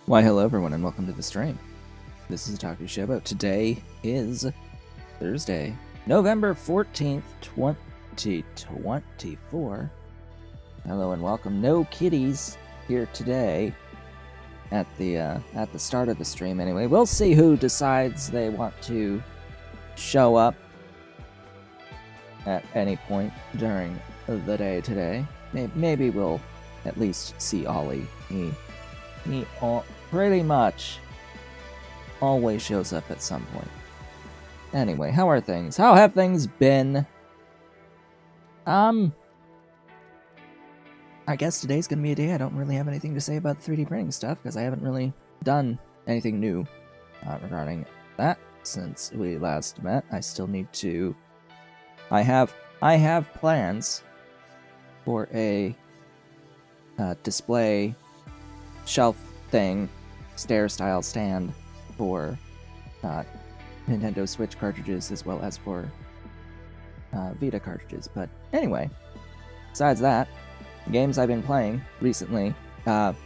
Why, hello everyone, and welcome to the stream. This is Taku Shapez. Today is Thursday, November 14th, 2024. Hello and welcome. No kitties here today at the start of the stream anyway. We'll see who decides they want to show up at any point during the day today. Maybe we'll at least see Ollie. He pretty much always shows up at some point. Anyway, how are things? How have things been? I guess today's gonna be a day I don't really have anything to say about 3D printing stuff, because I haven't really done anything new regarding that since we last met. I still need to... I have plans for a display shelf thing, stair-style stand for Nintendo Switch cartridges as well as for Vita cartridges. But anyway, besides that, the games I've been playing recently, playing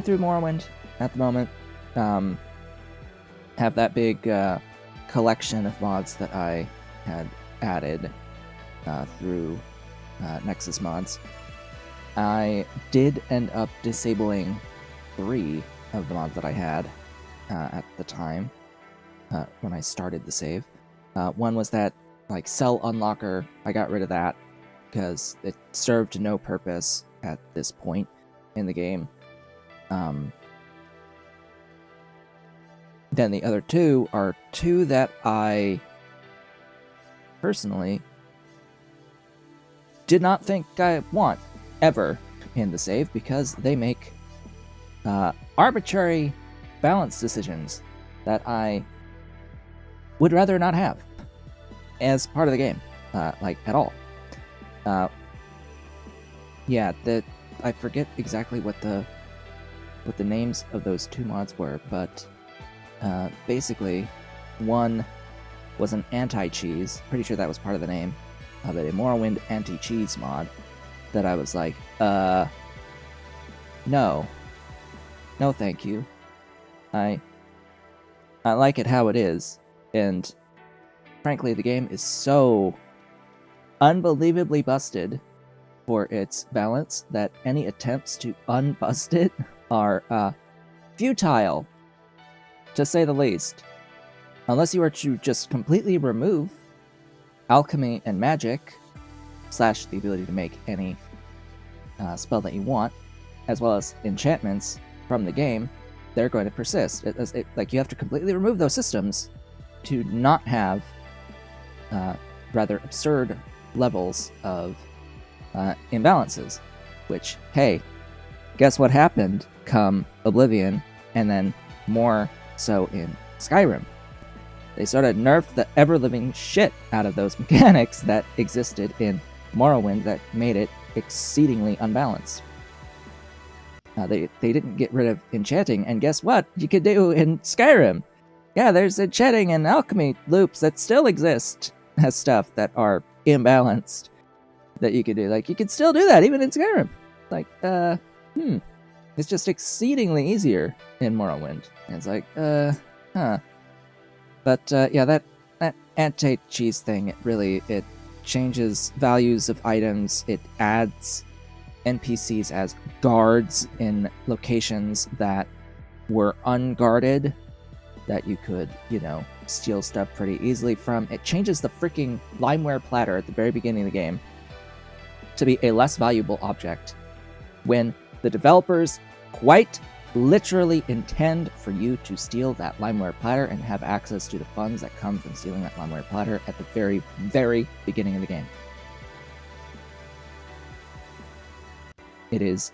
through Morrowind at the moment, have that big collection of mods that I had added through Nexus mods. I did end up disabling 3 of the mods that I had at the time when I started the save. One was that cell unlocker. I got rid of that because it served no purpose at this point in the game. Then the other 2 are 2 that I personally did not think I want ever in the save, because they make arbitrary balance decisions that I would rather not have as part of the game, at all. Yeah, I forget exactly what the names of those 2 mods were, but basically, one was an anti-cheese. Pretty sure that was part of the name of it, a Morrowind anti-cheese mod. That I was like, no, thank you. I like it how it is, and frankly, the game is so unbelievably busted for its balance that any attempts to unbust it are futile, to say the least. Unless you are to just completely remove alchemy and magic, / the ability to make any spell that you want, as well as enchantments from the game, they're going to persist. You have to completely remove those systems to not have rather absurd levels of imbalances. Which, hey, guess what happened come Oblivion, and then more so in Skyrim? They sort of nerfed the ever-living shit out of those mechanics that existed in Morrowind that made it exceedingly unbalanced. They didn't get rid of enchanting, and guess what you could do in Skyrim? Yeah, there's enchanting and alchemy loops that still exist as stuff that are imbalanced that you could do. You could still do that even in Skyrim. It's just exceedingly easier in Morrowind. And it's huh. But yeah, that anti-cheese thing, it changes values of items. It adds NPCs as guards in locations that were unguarded, that you could, steal stuff pretty easily from. It changes the freaking limeware platter at the very beginning of the game to be a less valuable object, when the developers quite literally intend for you to steal that limeware platter and have access to the funds that come from stealing that limeware platter at the very, very beginning of the game. It is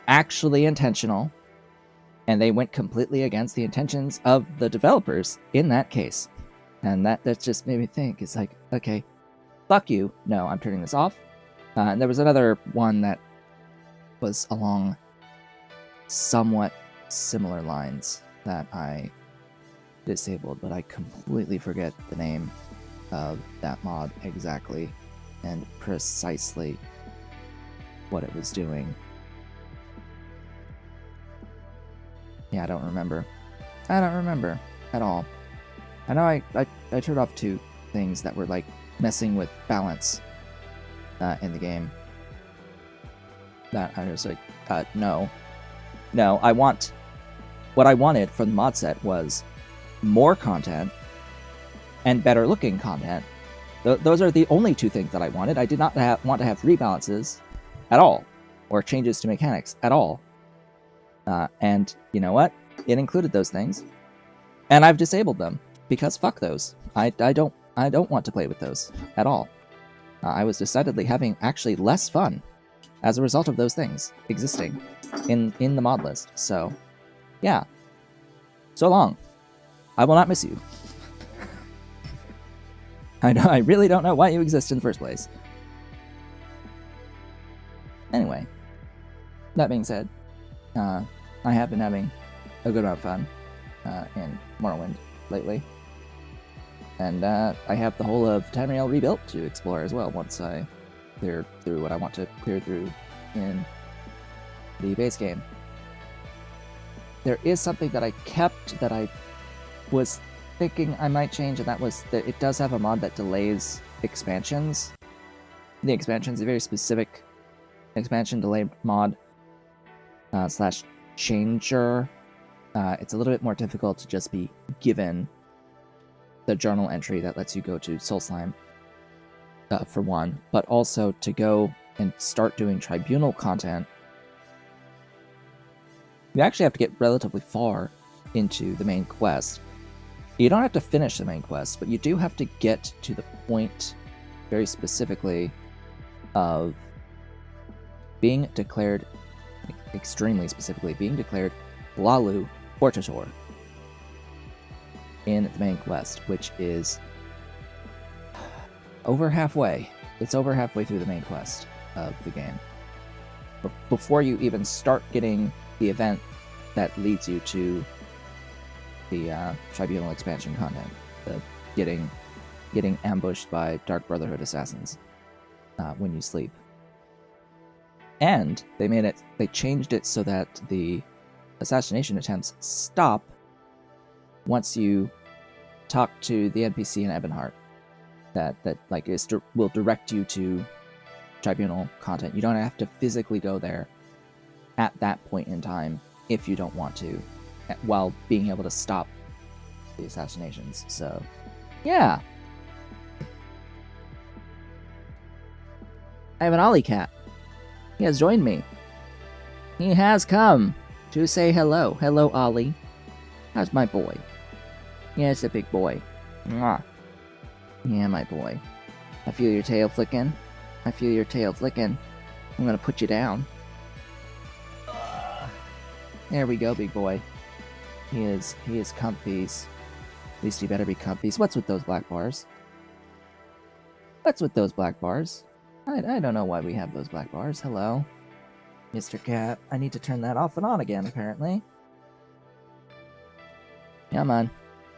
actually intentional, and they went completely against the intentions of the developers in that case. And that just made me think, it's okay, fuck you, no, I'm turning this off. And there was another one that was along somewhat similar lines that I disabled, but I completely forget the name of that mod exactly and precisely what it was doing. Yeah, I don't remember. I don't remember at all. I know I turned off 2 things that were like messing with balance in the game. That I was like, no. No, what I wanted from the mod set was more content and better looking content. Those are the only 2 things that I wanted. I did not want to have rebalances at all, or changes to mechanics at all. And you know what? It included those things, and I've disabled them because fuck those. I don't want to play with those at all. I was decidedly having actually less fun as a result of those things existing in the mod list. So, yeah. So long. I will not miss you. I really don't know why you exist in the first place. Anyway, that being said, I have been having a good amount of fun in Morrowind lately. And I have the whole of Tamriel rebuilt to explore as well once I clear through what I want to clear through in the base game. There is something that I kept that I was thinking I might change, and that was that it does have a mod that delays expansions. The expansion is a very specific expansion delay mod slash changer. It's a little bit more difficult to just be given the journal entry that lets you go to Soul Slime, for one, but also to go and start doing tribunal content. You actually have to get relatively far into the main quest. You don't have to finish the main quest, but you do have to get to the point, very specifically, of being declared, extremely specifically, being declared Lalu Portator in the main quest, which is over halfway. It's over halfway through the main quest of the game. Before you even start getting the event that leads you to the Tribunal expansion content, the getting ambushed by Dark Brotherhood assassins when you sleep. And they changed it so that the assassination attempts stop once you talk to the NPC in Ebonheart. That like will direct you to Tribunal content. You don't have to physically go there at that point in time if you don't want to, while being able to stop the assassinations. So, yeah. I have an Ollie cat. He has joined me. He has come to say hello. Hello, Ollie. How's my boy? Yeah, it's a big boy. Mwah. Yeah, my boy. I feel your tail flicking. I feel your tail flicking. I'm gonna put you down. There we go, big boy. He is comfies. At least he better be comfies. What's with those black bars? What's with those black bars? I don't know why we have those black bars. Hello, Mr. Cat. I need to turn that off and on again, apparently. Come on.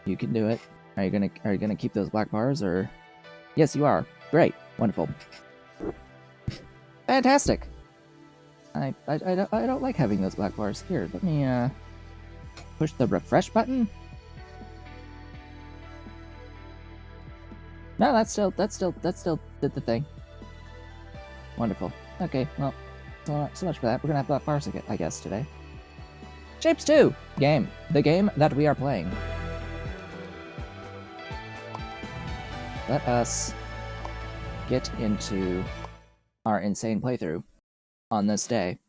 You can do it. Are you gonna keep those black bars, or? Yes, you are. Great. Wonderful. Fantastic. I don't like having those black bars. Here, let me push the refresh button. No, that's still did the thing. Wonderful. Okay, well, so much for that. We're gonna have black bars, I guess, today. Shapez 2 game, the game that we are playing. Let us get into our insane playthrough on this day.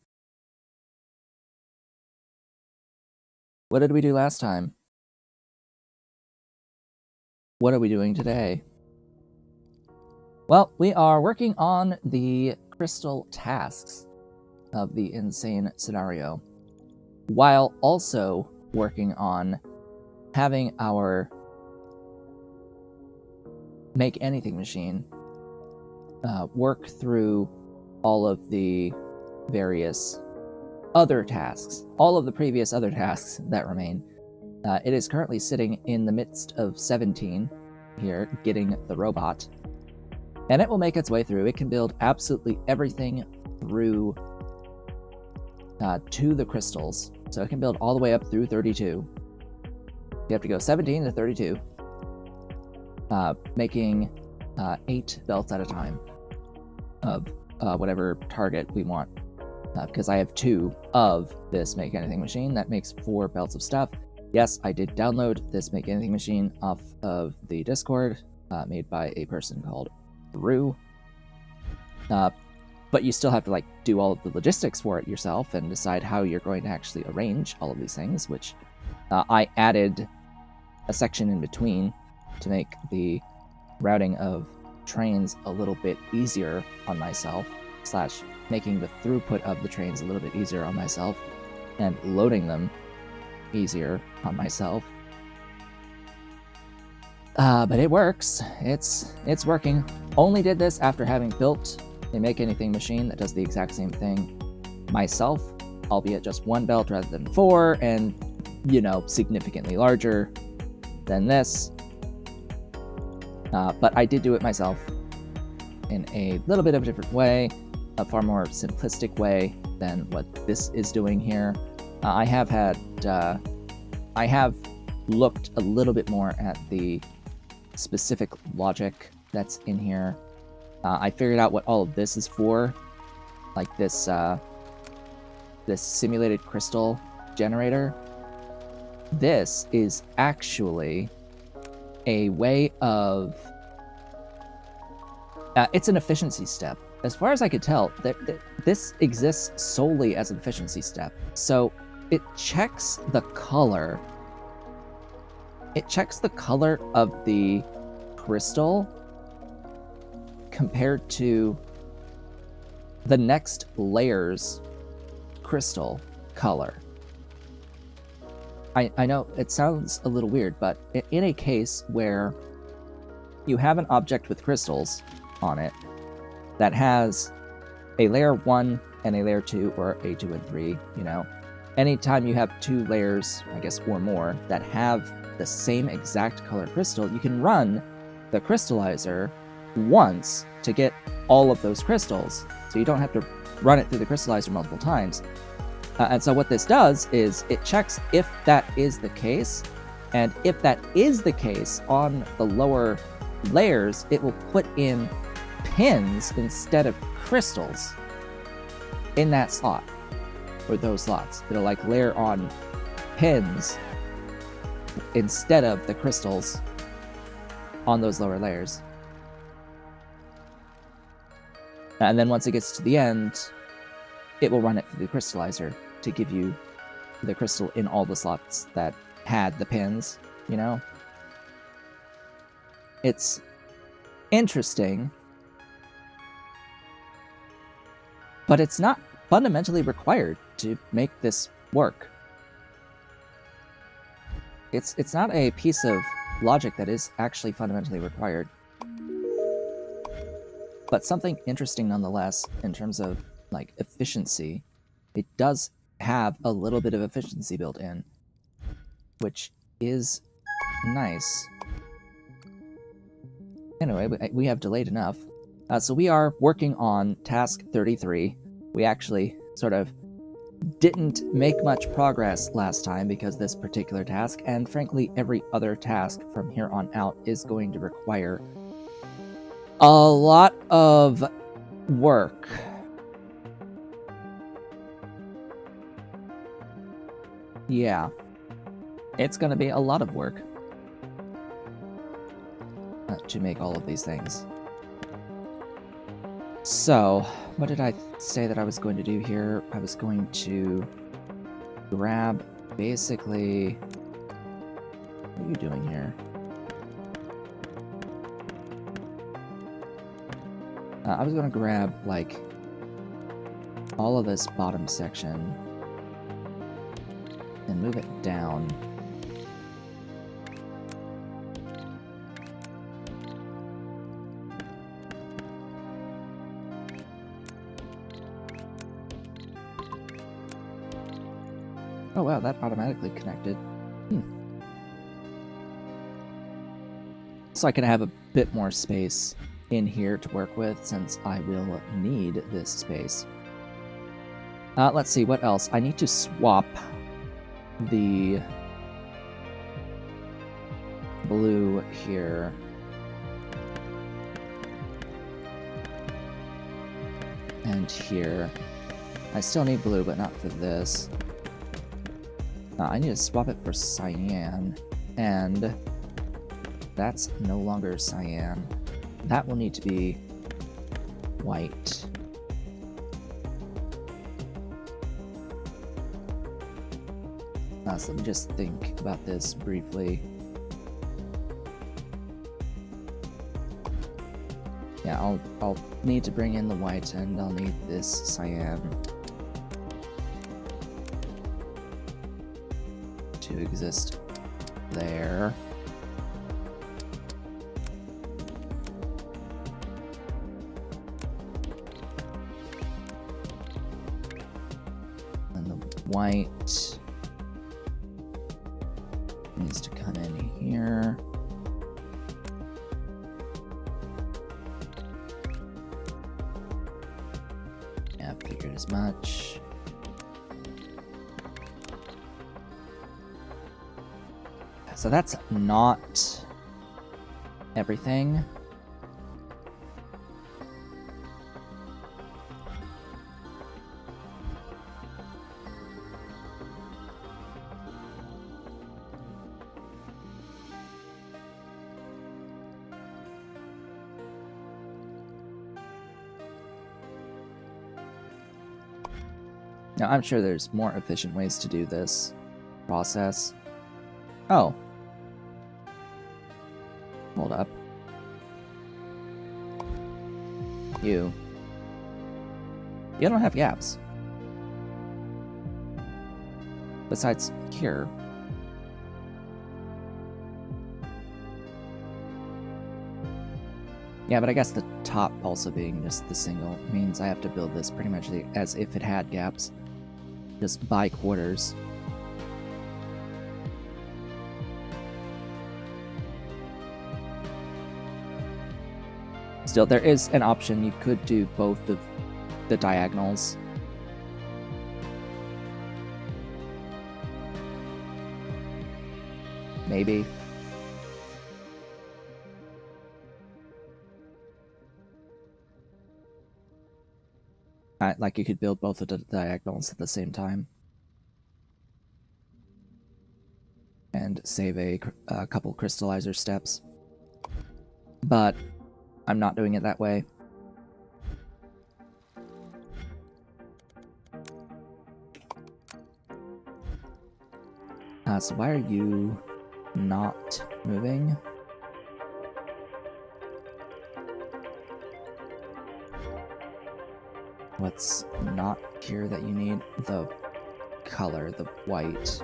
What did we do last time? What are we doing today? Well, we are working on the crystal tasks of the insane scenario, while also working on having our Make Anything machine work through all of the various other tasks, all of the previous other tasks that remain. It is currently sitting in the midst of 17 here, getting the robot, and it will make its way through. It can build absolutely everything through to the crystals So it can build all the way up through 32. You have to go 17 to 32, making 8 belts at a time of whatever target we want. Because I have 2 of this Make Anything machine, that makes 4 belts of stuff. Yes, I did download this Make Anything machine off of the Discord, made by a person called Rue. But you still have to like do all of the logistics for it yourself and decide how you're going to actually arrange all of these things, which I added a section in between to make the routing of trains a little bit easier on myself, / making the throughput of the trains a little bit easier on myself, and loading them easier on myself. But it works. It's working. Only did this after having built a Make Anything machine that does the exact same thing myself, albeit just 1 belt rather than 4, and, you know, significantly larger than this. But I did do it myself in a little bit of a different way, a far more simplistic way than what this is doing here. I have looked a little bit more at the specific logic that's in here. I figured out what all of this is for, like this this simulated crystal generator. This is actually a way of it's an efficiency step. As far as I could tell, this exists solely as an efficiency step. So it checks the color. It checks the color of the crystal compared to the next layer's crystal color. I know it sounds a little weird, but in a case where you have an object with crystals on it that has a layer 1 and a layer 2, or a 2 and 3, you know, anytime you have 2 layers, I guess, or more, that have the same exact color crystal, you can run the crystallizer once to get all of those crystals, so you don't have to run it through the crystallizer multiple times. And so what this does is it checks if that is the case, and if that is the case on the lower layers, it will put in pins instead of crystals in that slot, or those slots. It'll like layer on pins instead of the crystals on those lower layers. And then once it gets to the end, it will run it through the crystallizer to give you the crystal in all the slots that had the pins, you know? It's interesting, but it's not fundamentally required to make this work. It's not a piece of logic that is actually fundamentally required. But something interesting nonetheless in terms of like efficiency. It does have a little bit of efficiency built in, which is nice. Anyway, we have delayed enough. So we are working on task 33. We actually sort of didn't make much progress last time because this particular task, and frankly every other task from here on out, is going to require a lot of work. Yeah, it's going to be a lot of work to make all of these things. So, what did I say that I was going to do here? I was going to grab, basically... What are you doing here? I was going to grab, like, all of this bottom section and move it down. Oh wow, that automatically connected. So I can have a bit more space in here to work with, since I will need this space. Let's see, what else? I need to swap the blue here. And here. I still need blue, but not for this. I need to swap it for cyan. And that's no longer cyan. That will need to be white. So let me just think about this briefly. Yeah, I'll need to bring in the white, and I'll need this cyan to exist there. And the white needs to come in here. Yeah, figured as much. So that's not everything. Now, I'm sure there's more efficient ways to do this process. Oh. Hold up. You don't have gaps. Besides here. Yeah, but I guess the top also being just the single means I have to build this pretty much as if it had gaps. Just by quarters. Still, there is an option. You could do both of the diagonals. Maybe. Like you could build both of the diagonals at the same time. And save a couple crystallizer steps. But I'm not doing it that way. So why are you not moving? What's not here that you need? The color, the white.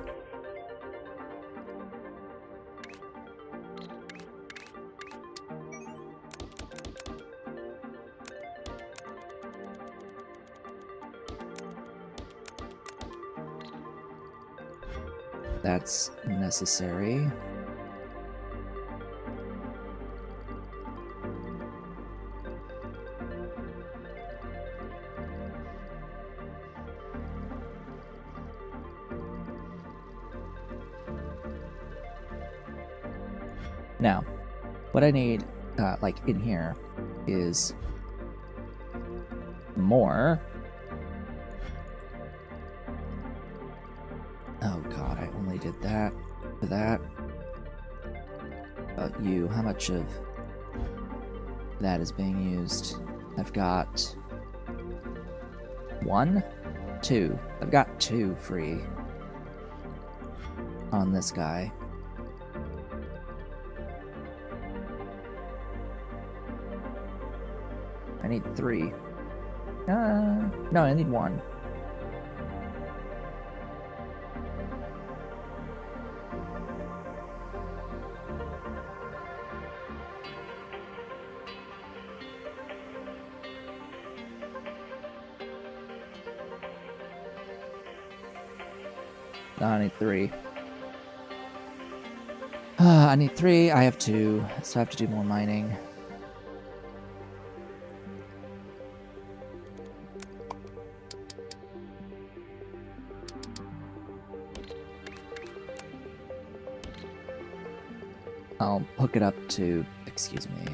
That's necessary. Now, what I need, like in here, is more. Oh god, I only did that for that. You, how much of that is being used? I've got 1, 2. I've got 2 free on this guy. I need 3. No, I need 1. No, I need 3. I need 3, I have 2, so I have to do more mining. I'll hook it up to, excuse me.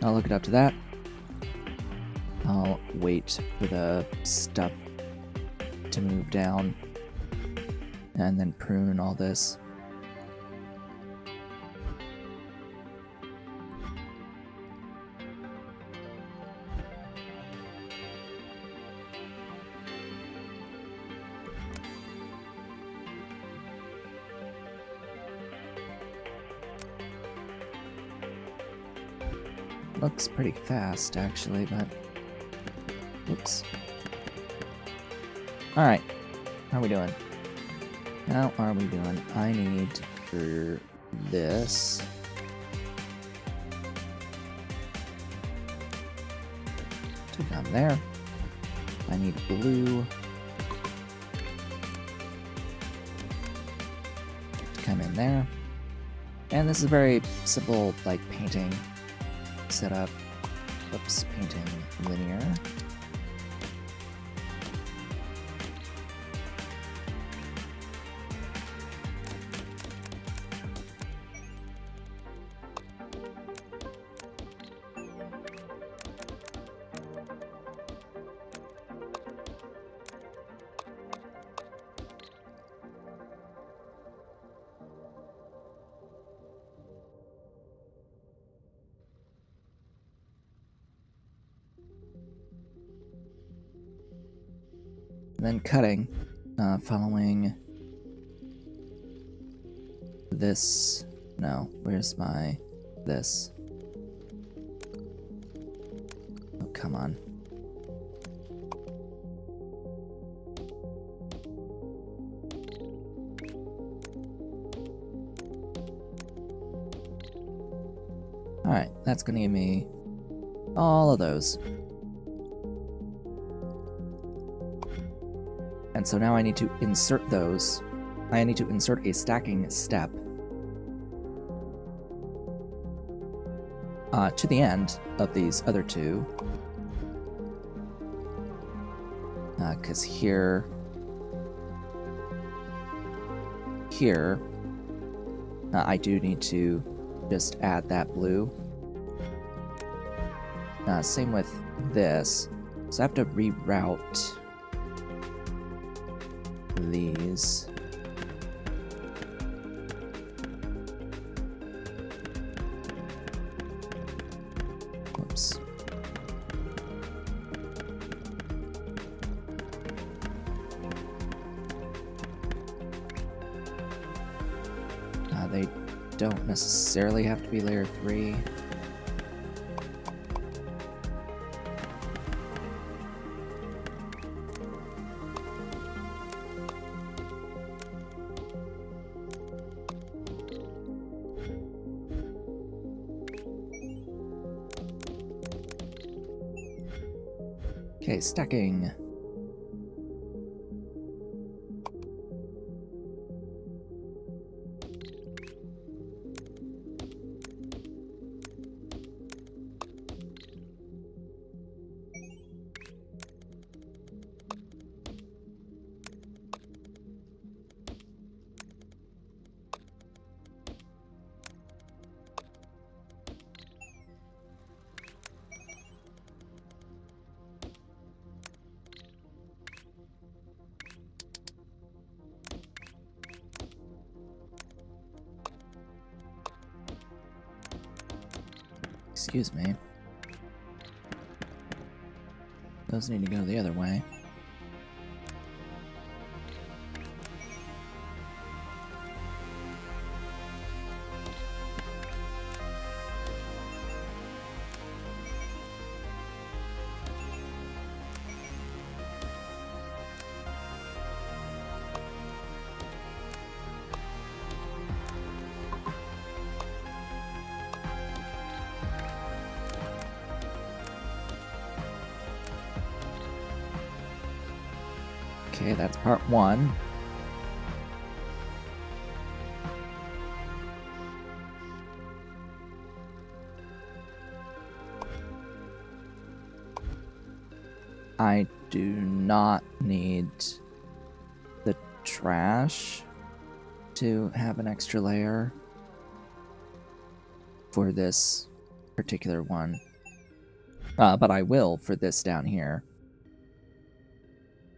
I'll hook it up to that. I'll wait for the stuff to move down and then prune all this. Looks pretty fast, actually, but... Whoops. Alright. How are we doing? How are we doing? I need for this... to come there. I need blue... to come in there. And this is a very simple, like, painting setup. Oops, painting linear. Then cutting, following this. No, where's my this? Oh, come on. Alright, that's gonna give me all of those. And so now I need to insert those. I need to insert a stacking step to the end of these other two. Because here, I do need to just add that blue. Same with this. So I have to reroute these. Whoops. They don't necessarily have to be layer 3. Okay, stacking. Excuse me. Those need to go the other way. Okay, that's part 1. I do not need trash to have an extra layer for this particular one. But I will for this down here.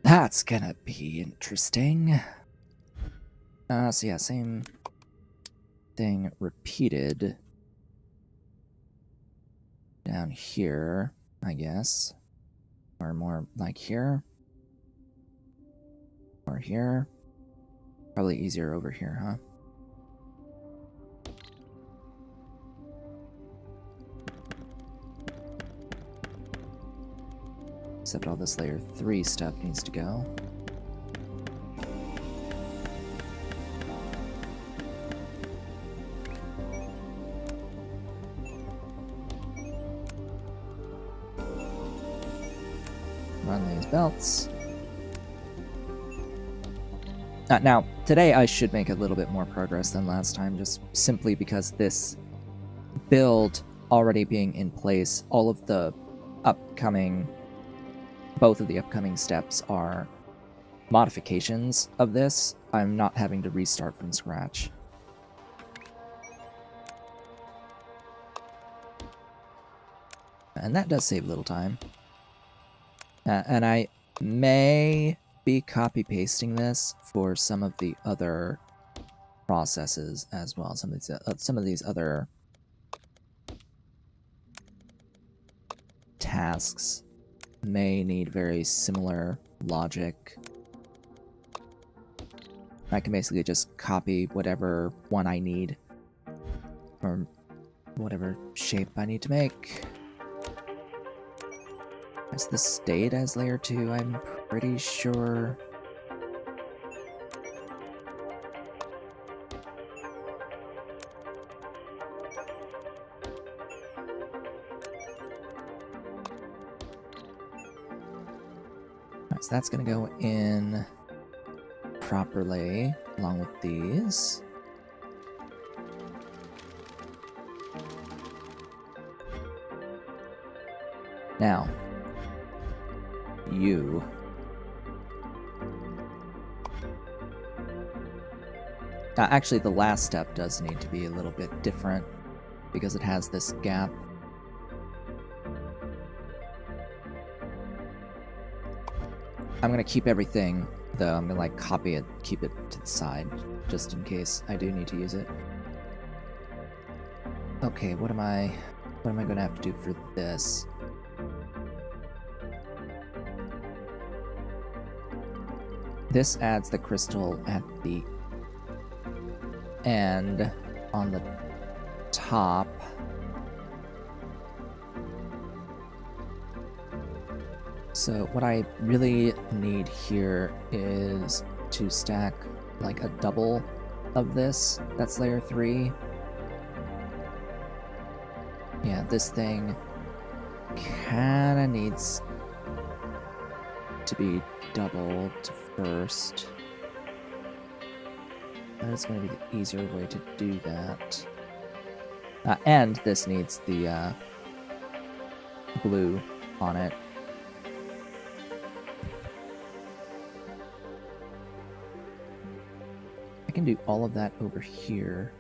That's gonna be interesting. So yeah, same thing repeated down here, I guess. Or more like here. Or here. Probably easier over here, huh? Except all this layer 3 stuff needs to go. Run these belts. Now, today I should make a little bit more progress than last time, just simply because this build already being in place, all of the both of the upcoming steps are modifications of this. I'm not having to restart from scratch. And that does save a little time. And I may be copy-pasting this for some of the other processes as well. Some of these other tasks may need very similar logic. I can basically just copy whatever one I need from whatever shape I need to make. Has this stayed as layer 2? I'm pretty sure. Alright, so that's gonna go in properly along with these. Now, you. Actually, the last step does need to be a little bit different because it has this gap. I'm gonna keep everything, though. I'm gonna like copy it, keep it to the side, just in case I do need to use it. Okay, what am I gonna have to do for this? This adds the crystal at the end on the top. So what I really need here is to stack like a double of this. That's layer 3. Yeah, this thing kinda needs to be doubled first. That's going to be the easier way to do that. And this needs the blue on it. I can do all of that over here.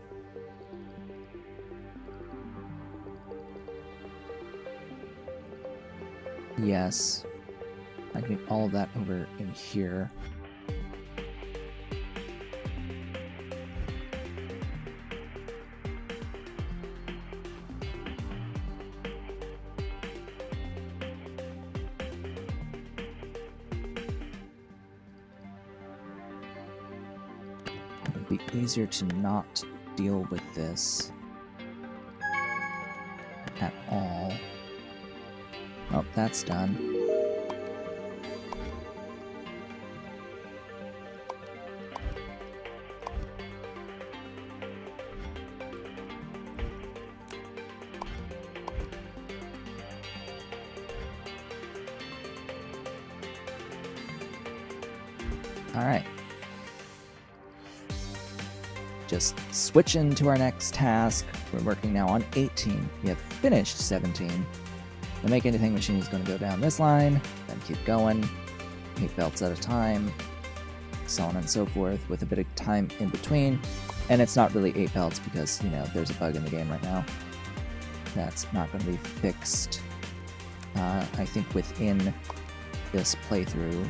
Yes. I can do all of that over in here. It would be easier to not deal with this at all. Oh, that's done. Alright. Just switch into our next task. We're working now on 18. We have finished 17. The Make Anything machine is going to go down this line, then keep going. 8 belts at a time. so on and so forth, with a bit of time in between. And it's not really 8 belts because, you know, there's a bug in the game right now. That's not going to be fixed, I think, within this playthrough.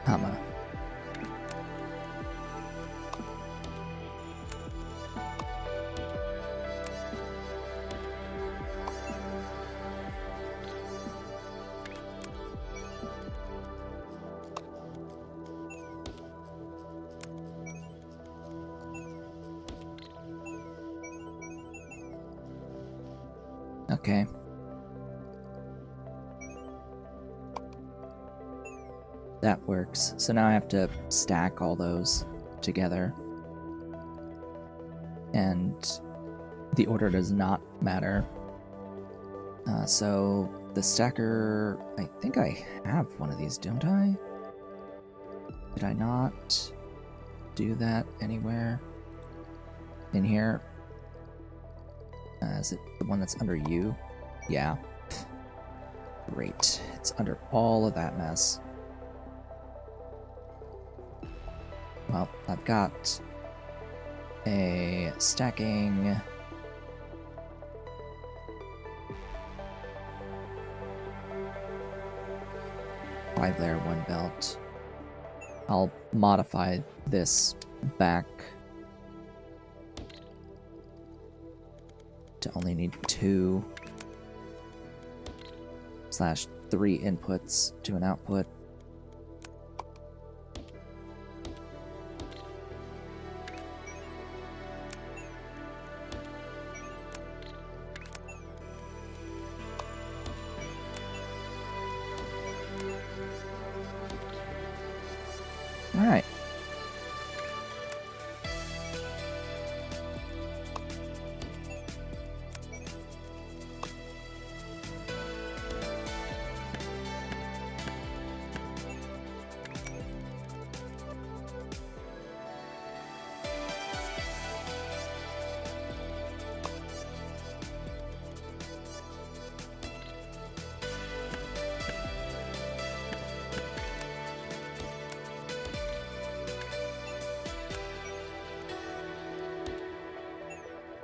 Hama. Okay. That works. So now I have to stack all those together. And the order does not matter. So the stacker, I think I have one of these, don't I? Did I not do that anywhere in here? Is it the one that's under you? Yeah. Great. It's under all of that mess. Well, I've got a stacking... five-layer one belt. I'll modify this back to only need 2/3 inputs to an output. All right.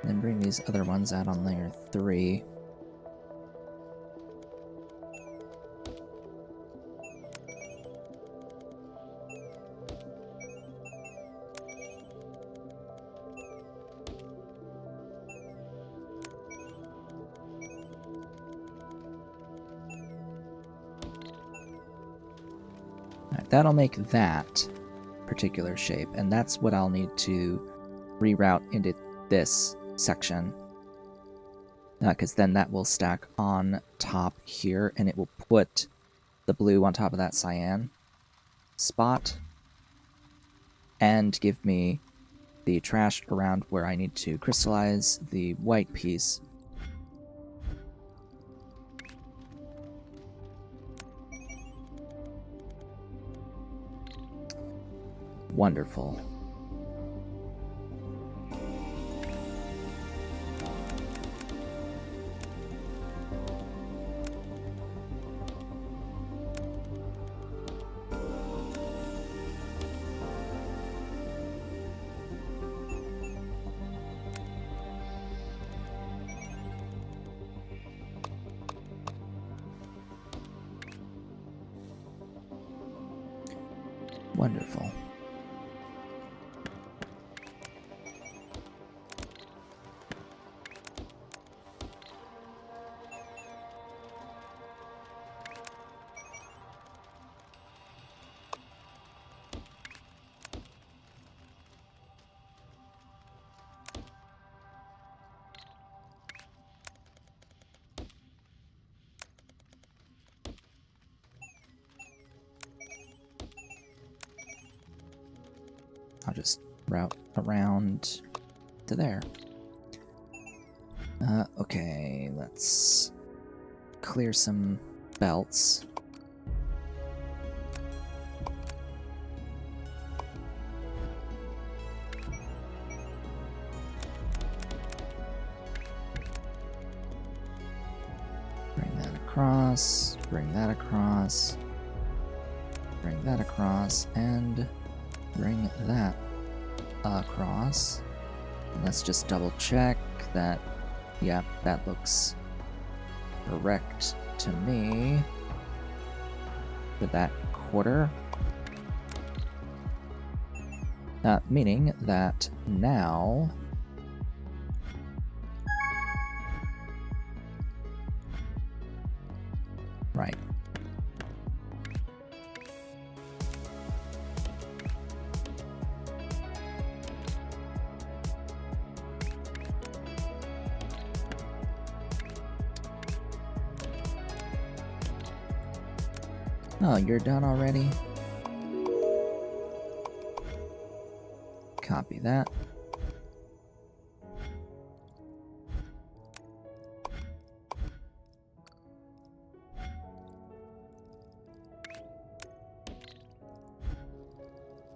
Then bring these other ones out on layer 3. Alright, that'll make that particular shape, and that's what I'll need to reroute into this section, because then that will stack on top here, and it will put the blue on top of that cyan spot, and give me the trash around where I need to crystallize the white piece. Wonderful. Wonderful. I'll just route around to there. Okay, let's clear some belts. Bring that across, bring that across, bring that across, and bring that across. Let's just double check that. Yeah, that looks correct to me. For that quarter. Meaning that now... Right. Oh, you're done already? Copy that.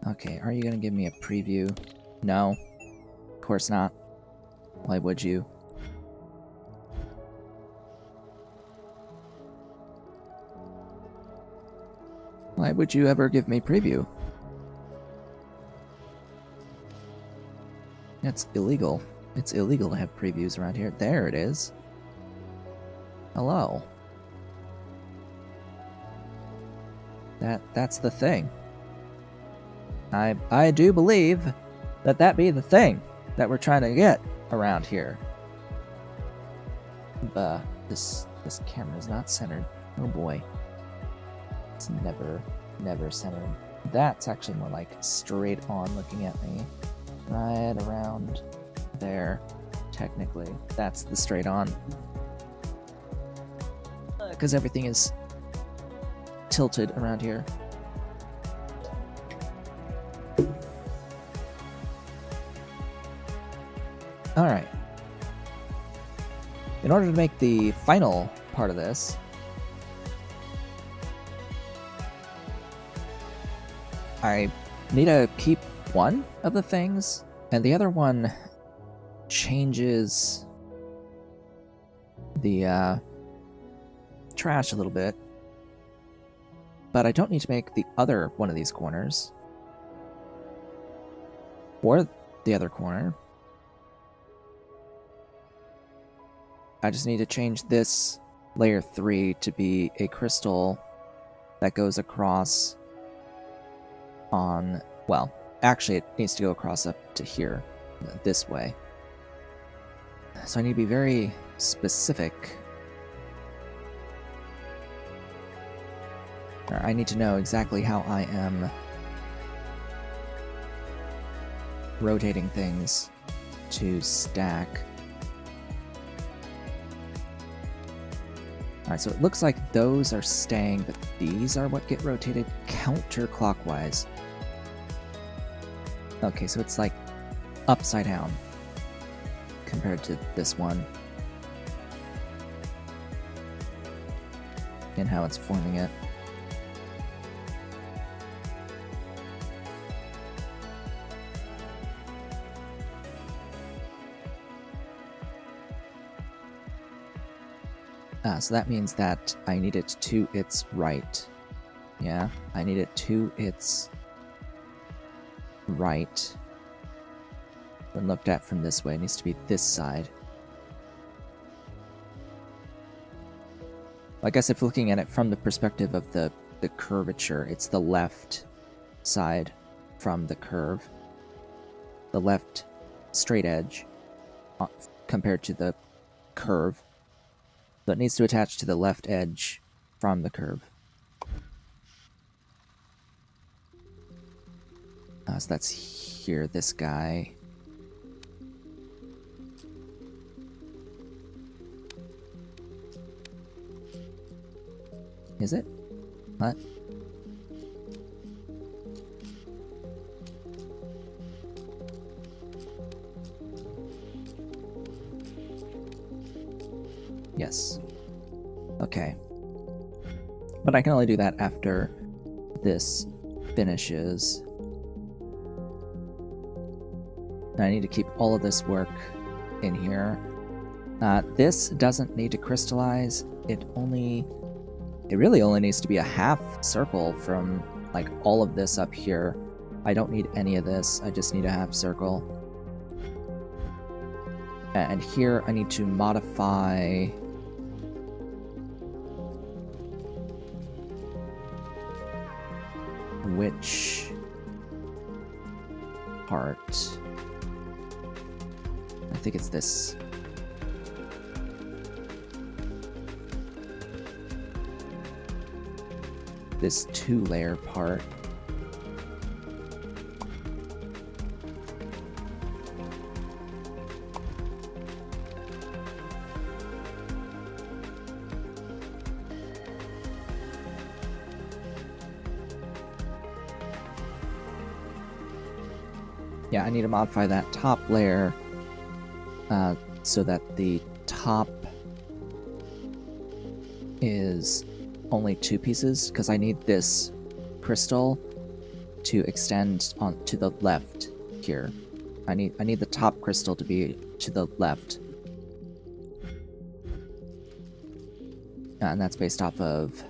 Okay, are you gonna give me a preview? No. Of course not. Why would you? Why would you ever give me preview? It's illegal. It's illegal to have previews around here. There it is. Hello. That's the thing. I do believe that be the thing that we're trying to get around here. This camera is not centered. Oh boy. It's never centered. That's actually more like straight on looking at me. Right around there, technically. That's the straight on. Because everything is tilted around here. Alright. In order to make the final part of this, I need to keep one of the things, and the other one changes the trash a little bit. But I don't need to make the other one of these corners. Or the other corner. I just need to change this layer 3 to be a crystal that goes across on, well, actually it needs to go across up to here, this way. So I need to be very specific. I need to know exactly how I am rotating things to stack. Alright, so it looks like those are staying, but these are what get rotated counterclockwise. Okay, so it's like upside down compared to this one. And how it's forming it. So that means that I need it to its right. Yeah, I need it to its right. When looked at from this way, it needs to be this side. I guess if looking at it from the perspective of the curvature, it's the left side from the curve. The left straight edge compared to the curve. So it needs to attach to the left edge from the curve. So that's here, this guy. Is it? What? Yes. Okay. But I can only do that after this finishes. And I need to keep all of this work in here. This doesn't need to crystallize. It really only needs to be a half circle from like all of this up here. I don't need any of this. I just need a half circle. And here I need to modify which part. I think it's this. This 2-layer part. Yeah, I need to modify that top layer so that the top is only 2 pieces, because I need this crystal to extend on to the left here. I need the top crystal to be to the left. And that's based off of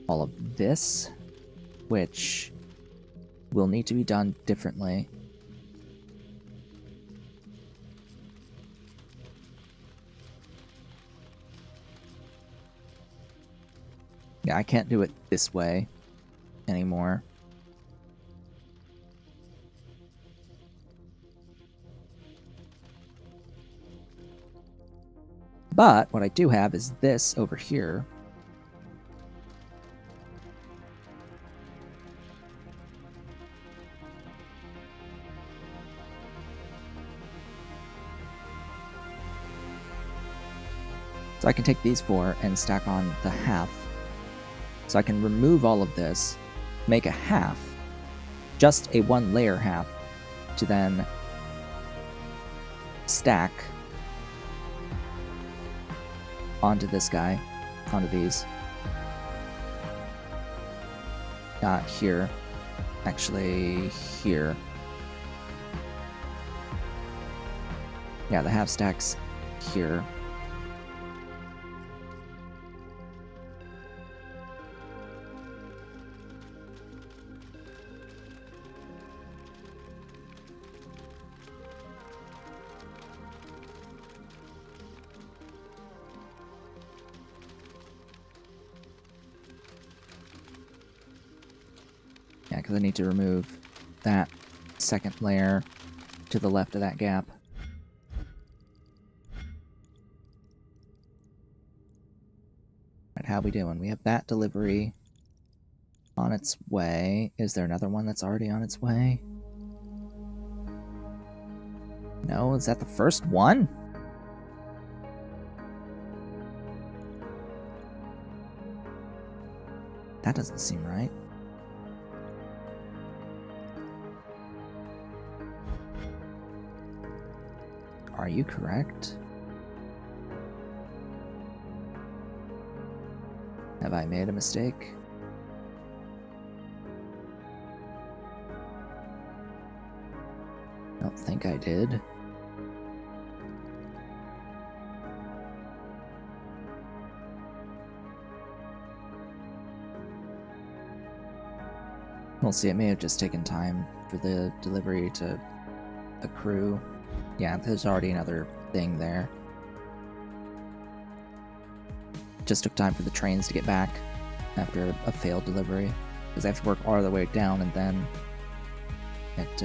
all of this, which will need to be done differently. Yeah, I can't do it this way anymore. But what I do have is this over here. So I can take these 4 and stack on the half. So I can remove all of this, make a half, just a 1-layer half, to then stack onto this guy, onto these. Not here. Actually, here. Yeah, the half stacks here. Yeah, because I need to remove that second layer to the left of that gap. Right, how we doing? We have that delivery on its way. Is there another one that's already on its way? No, is that the first one? That doesn't seem right. Are you correct? Have I made a mistake? I don't think I did. We'll see, it may have just taken time for the delivery to accrue. Yeah, there's already another thing there. Just took time for the trains to get back after a failed delivery, because they have to work all the way down and then it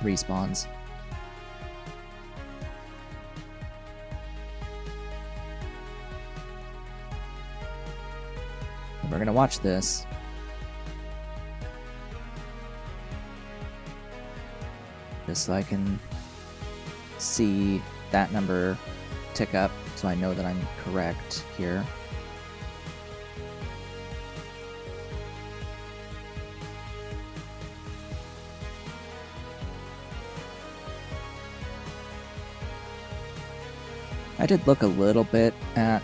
respawns. We're gonna watch this. Just so I can see that number tick up, so I know that I'm correct here. I did look a little bit at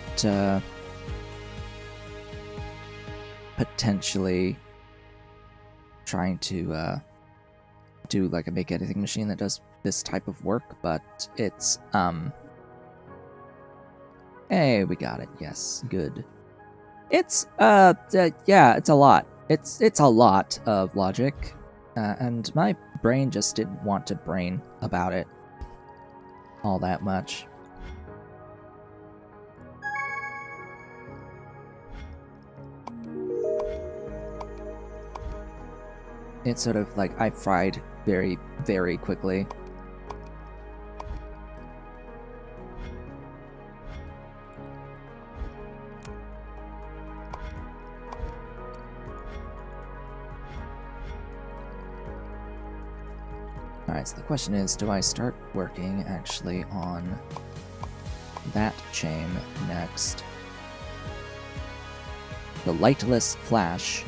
potentially trying to do like a make anything machine that does this type of work, but it's hey, we got it. Yes, good. It's yeah, it's a lot. It's a lot of logic, and my brain just didn't want to brain about it all that much. It's sort of like I fried very, very quickly. Alright, so the question is, do I start working actually on that chain next? The lightless flash.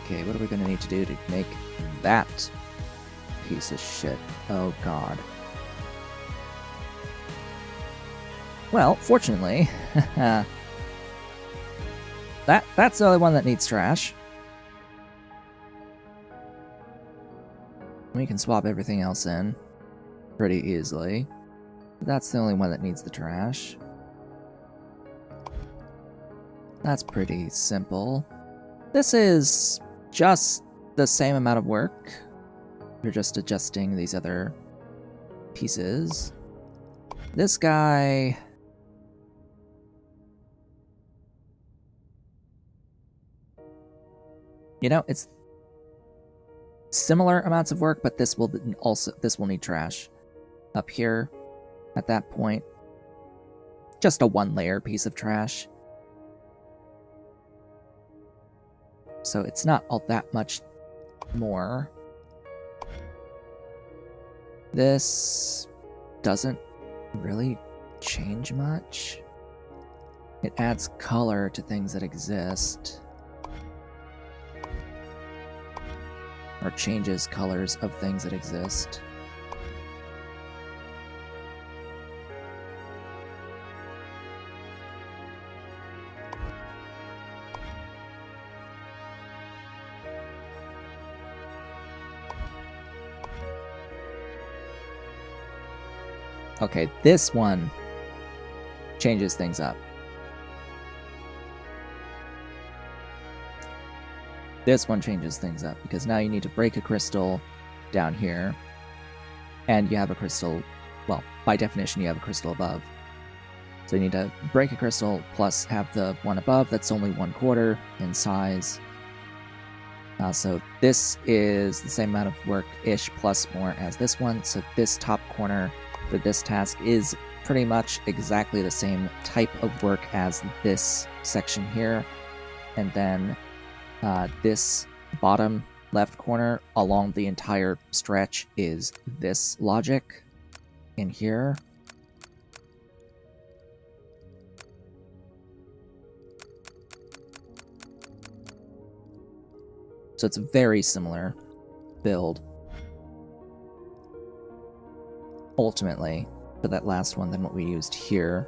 Okay, what are we going to need to do to make that piece of shit? Oh god. Well, fortunately, that's the only one that needs trash. We can swap everything else in pretty easily. That's the only one that needs the trash. That's pretty simple. This is just the same amount of work. We're just adjusting these other pieces. This guy... You know, it's similar amounts of work, but this will need trash. Up here, at that point, just a one-layer piece of trash. So it's not all that much more. This doesn't really change much. It adds color to things that exist. Or changes colors of things that exist. Okay, this one changes things up. This one changes things up, because now you need to break a crystal down here, and you have a crystal, well, by definition you have a crystal above. So you need to break a crystal, plus have the one above that's only 1/4 in size. So this is the same amount of work-ish plus more as this one, so this top corner for this task is pretty much exactly the same type of work as this section here, and then this bottom left corner along the entire stretch is this logic in here. So it's a very similar build, ultimately, for that last one than what we used here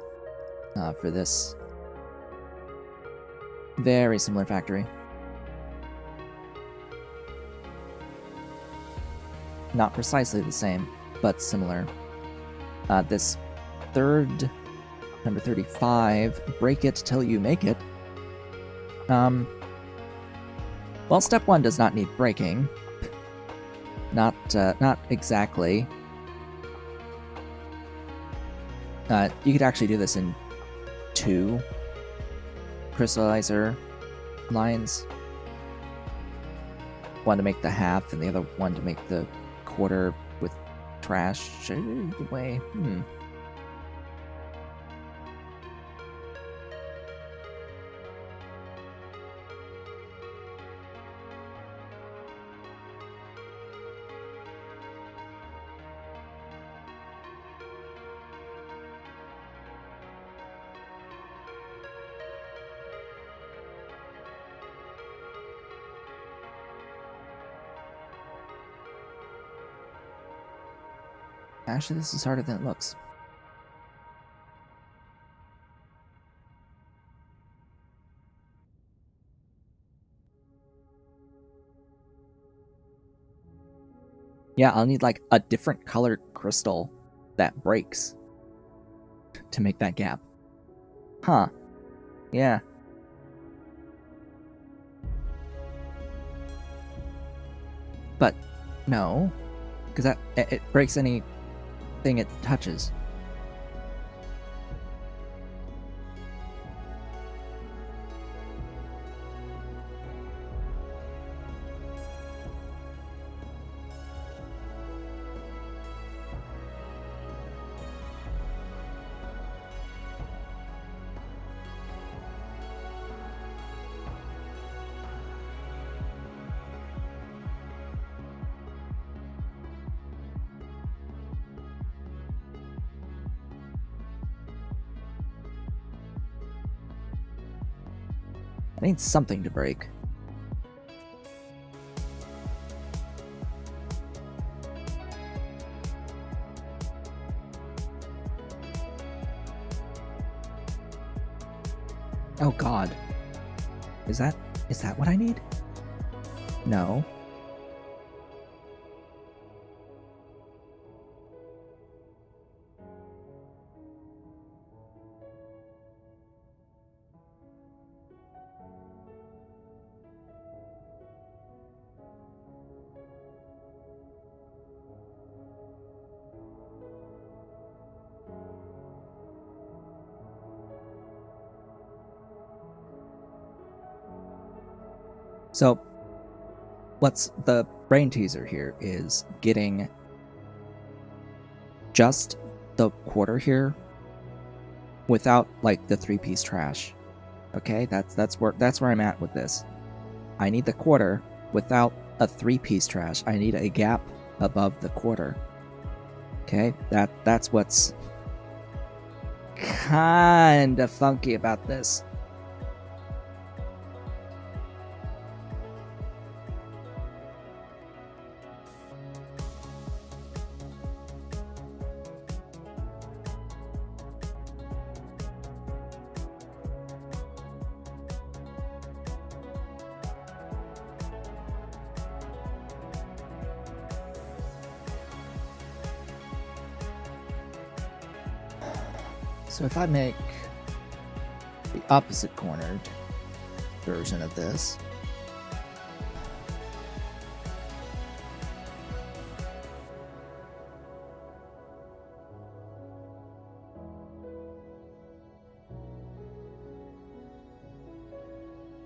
for this very similar factory. Not precisely the same, but similar. This third, number 35, break it till you make it. Well, step 1 does not need breaking. Not exactly. You could actually do this in 2 crystallizer lines. One to make the half, and the other one to make the quarter with trash. Way. Actually, this is harder than it looks. Yeah, I'll need like a different colored crystal that breaks to make that gap. Huh. Yeah. But no, because that it breaks anything it touches. I need something to break. Oh god. Is that what I need? No. So, what's the brain teaser here is getting just the quarter here without like the 3-piece trash. Okay, that's where I'm at with this. I need the quarter without a 3-piece trash. I need a gap above the quarter. Okay, that's what's kind of funky about this. So if I make the opposite cornered version of this,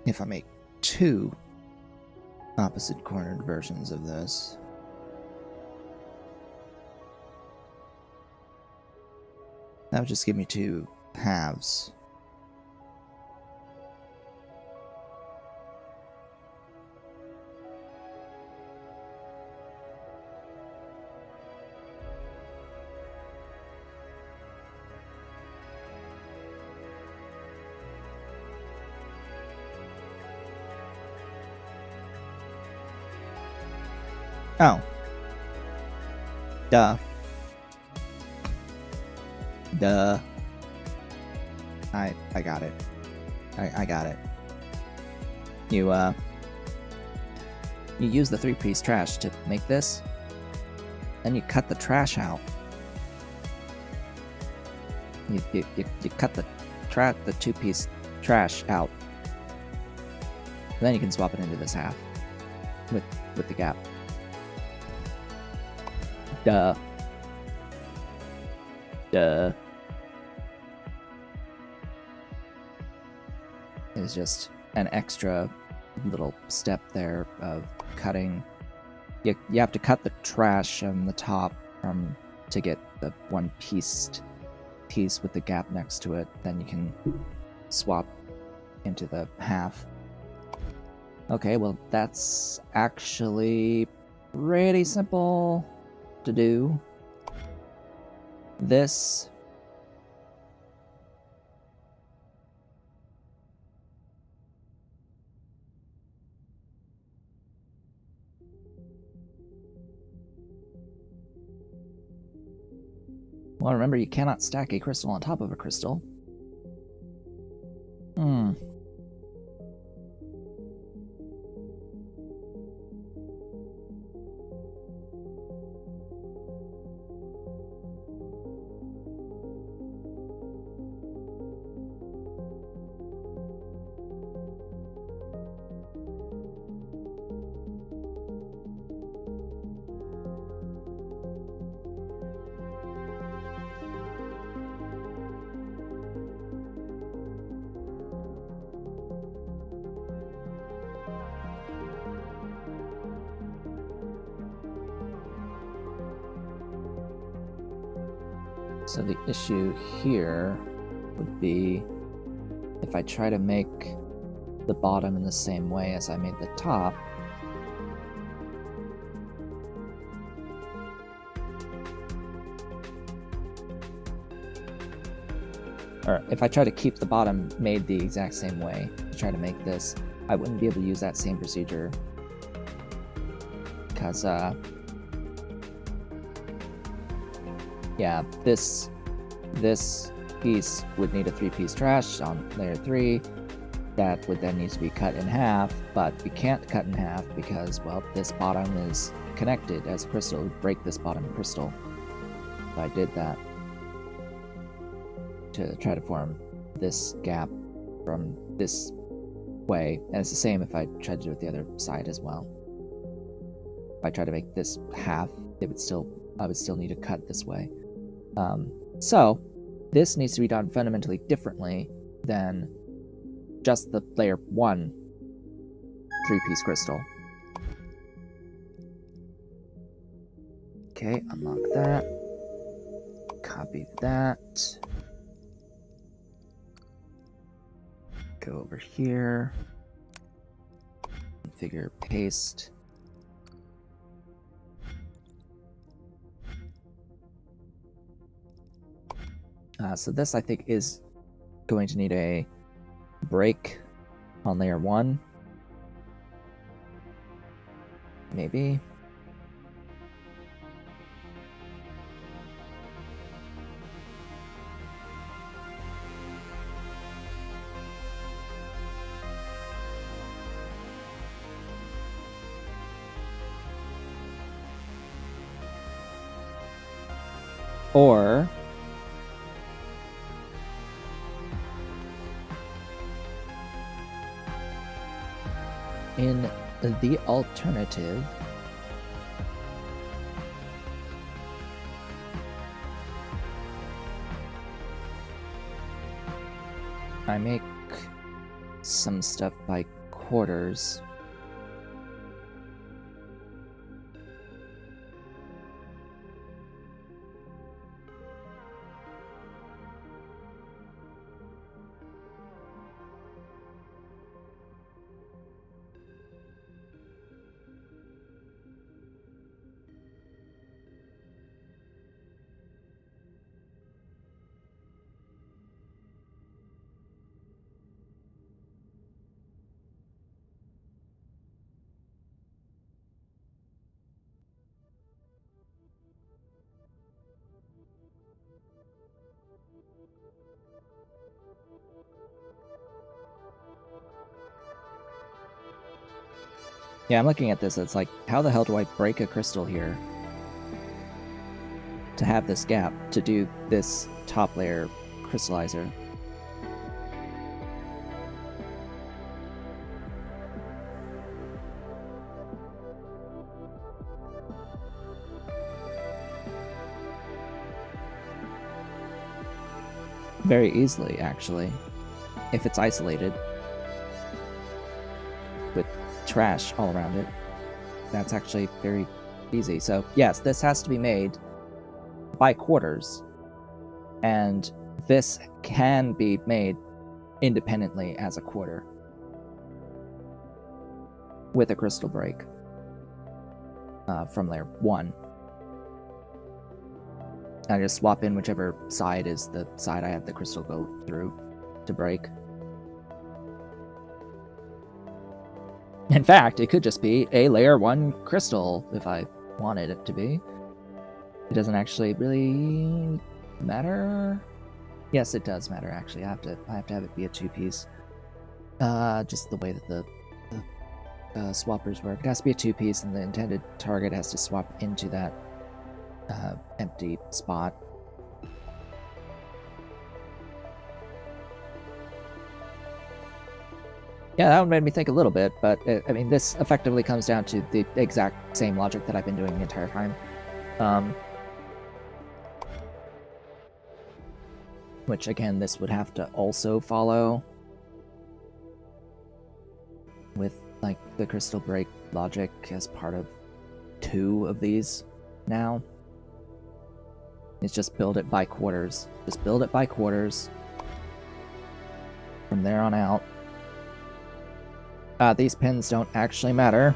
if I make 2 opposite cornered versions of this, that would just give me 2 halves. Oh. Duh. Duh. I got it. I got it. You use the 3-piece trash to make this, then you cut the trash out. You cut the 2-piece trash out. Then you can swap it into this half with the gap. Duh. Duh. Is just an extra little step there of cutting. You have to cut the trash on the top to get the 1-piece with the gap next to it. Then you can swap into the half. Okay, well that's actually pretty simple to do. This Well, remember, you cannot stack a crystal on top of a crystal. So the issue here would be if I try to make the bottom in the same way as I made the top, or if I try to keep the bottom made the exact same way to try to make this, I wouldn't be able to use that same procedure because yeah, this piece would need a 3-piece trash on layer 3. That would then need to be cut in half, but we can't cut in half because, well, this bottom is connected as a crystal. It would break this bottom crystal if I did that to try to form this gap from this way. And it's the same if I tried to do it the other side as well. If I try to make this half, I would still need to cut this way. So this needs to be done fundamentally differently than just the layer 1 3-piece crystal. Okay, unlock that. Copy that. Go over here. Configure paste. So this, I think, is going to need a break on layer 1. Maybe. Or in the alternative, I make some stuff by quarters. Yeah, I'm looking at this, it's like, how the hell do I break a crystal here to have this gap to do this top layer crystallizer? Very easily, actually, if it's isolated with trash all around it. That's actually very easy. So yes, this has to be made by quarters, and this can be made independently as a quarter with a crystal break from layer 1. I just swap in whichever side is the side I have the crystal go through to break. In fact, it could just be a layer 1 crystal if I wanted it to be. It doesn't actually really matter? Yes, it does matter, actually. I have to have it be a 2-piece. Just the way that the swappers work. It has to be a 2-piece, and the intended target has to swap into that empty spot. Yeah, that one made me think a little bit, but I mean, this effectively comes down to the exact same logic that I've been doing the entire time. Which, again, this would have to also follow with, like, the crystal break logic as part of 2 of these now. It's just build it by quarters. Just build it by quarters. From there on out. These pins don't actually matter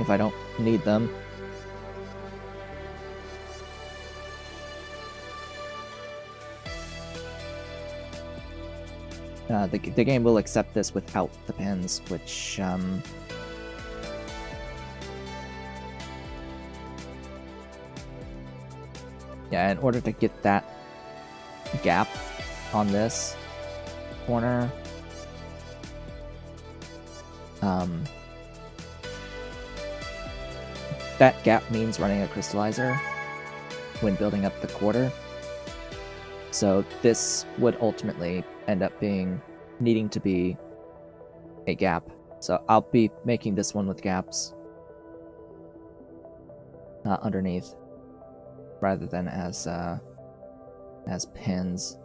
if I don't need them. The game will accept this without the pins, which, yeah, in order to get that gap on this corner, that gap means running a crystallizer when building up the quarter. So this would ultimately end up needing to be a gap. So I'll be making this one with gaps underneath, rather than as pins.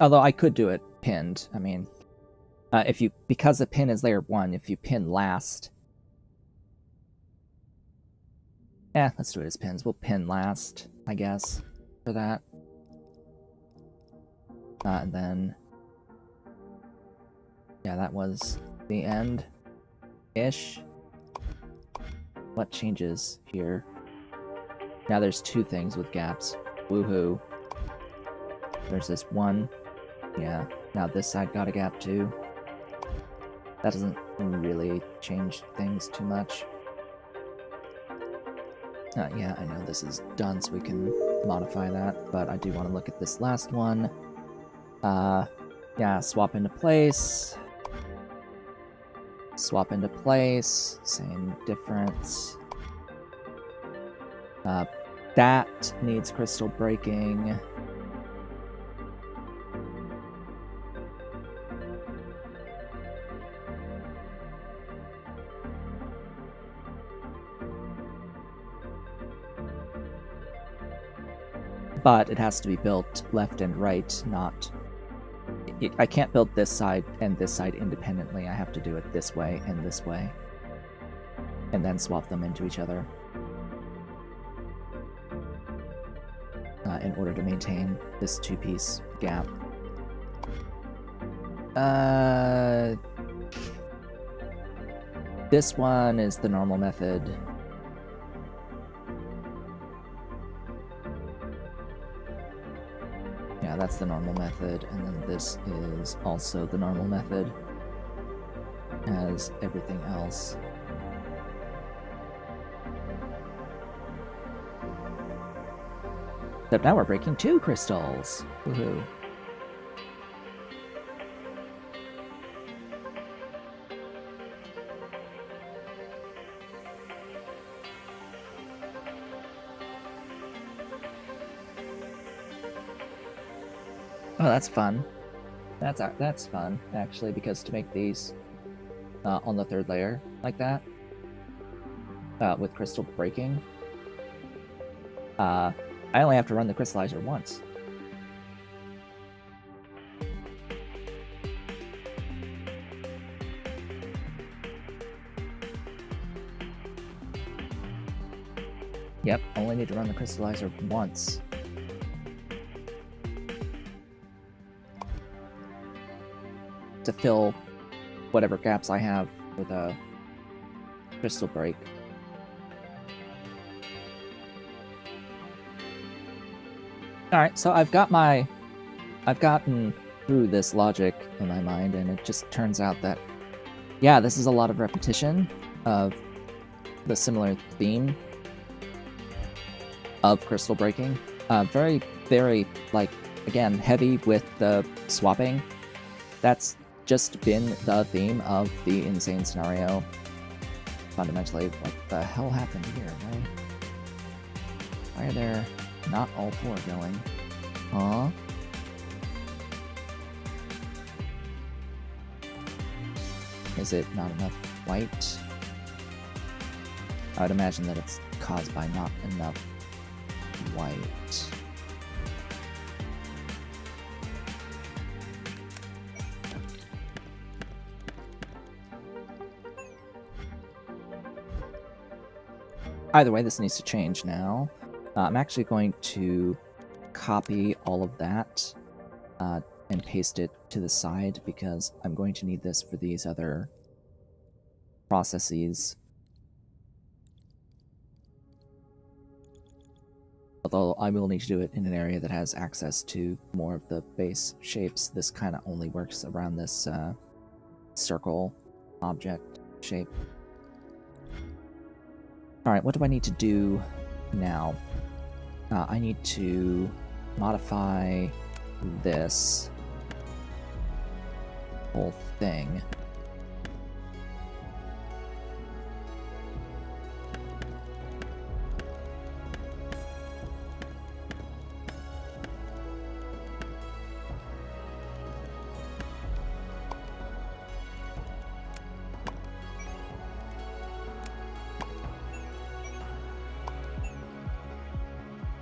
Although I could do it pinned. I mean, because the pin is layer 1, if you pin last, let's do it as pins. We'll pin last, I guess, for that. And then, yeah, that was the end-ish. What changes here? Now there's 2 things with gaps. Woohoo. There's this one. Yeah, now this side got a gap too. That doesn't really change things too much. Yeah, I know this is done, so we can modify that, but I do want to look at this last one. Yeah, swap into place. Swap into place. Same difference. That needs crystal breaking. But it has to be built left and right, not... I can't build this side and this side independently. I have to do it this way and this way. And then swap them into each other. In order to maintain this 2-piece gap. This one is the normal method. Yeah, that's the normal method, and then this is also the normal method, as everything else. Except now we're breaking 2 crystals! Woohoo. Oh, that's fun. That's fun, actually, because to make these on the 3rd layer like that, with crystal breaking, I only have to run the crystallizer once. Yep, only need to run the crystallizer once. To fill whatever gaps I have with a crystal break. Alright, so I've gotten through this logic in my mind, and it just turns out that, yeah, this is a lot of repetition of the similar theme of crystal breaking. Very, very, like, again, heavy with the swapping. That's just been the theme of the insane scenario. Fundamentally, what the hell happened here, right? Why are there not all four going? Huh? Is it not enough white? I would imagine that it's caused by not enough white. Either way, this needs to change now. I'm actually going to copy all of that and paste it to the side because I'm going to need this for these other processes. Although I will need to do it in an area that has access to more of the base shapes. This kind of only works around this circle object shape. Alright, what do I need to do now? I need to modify this whole thing.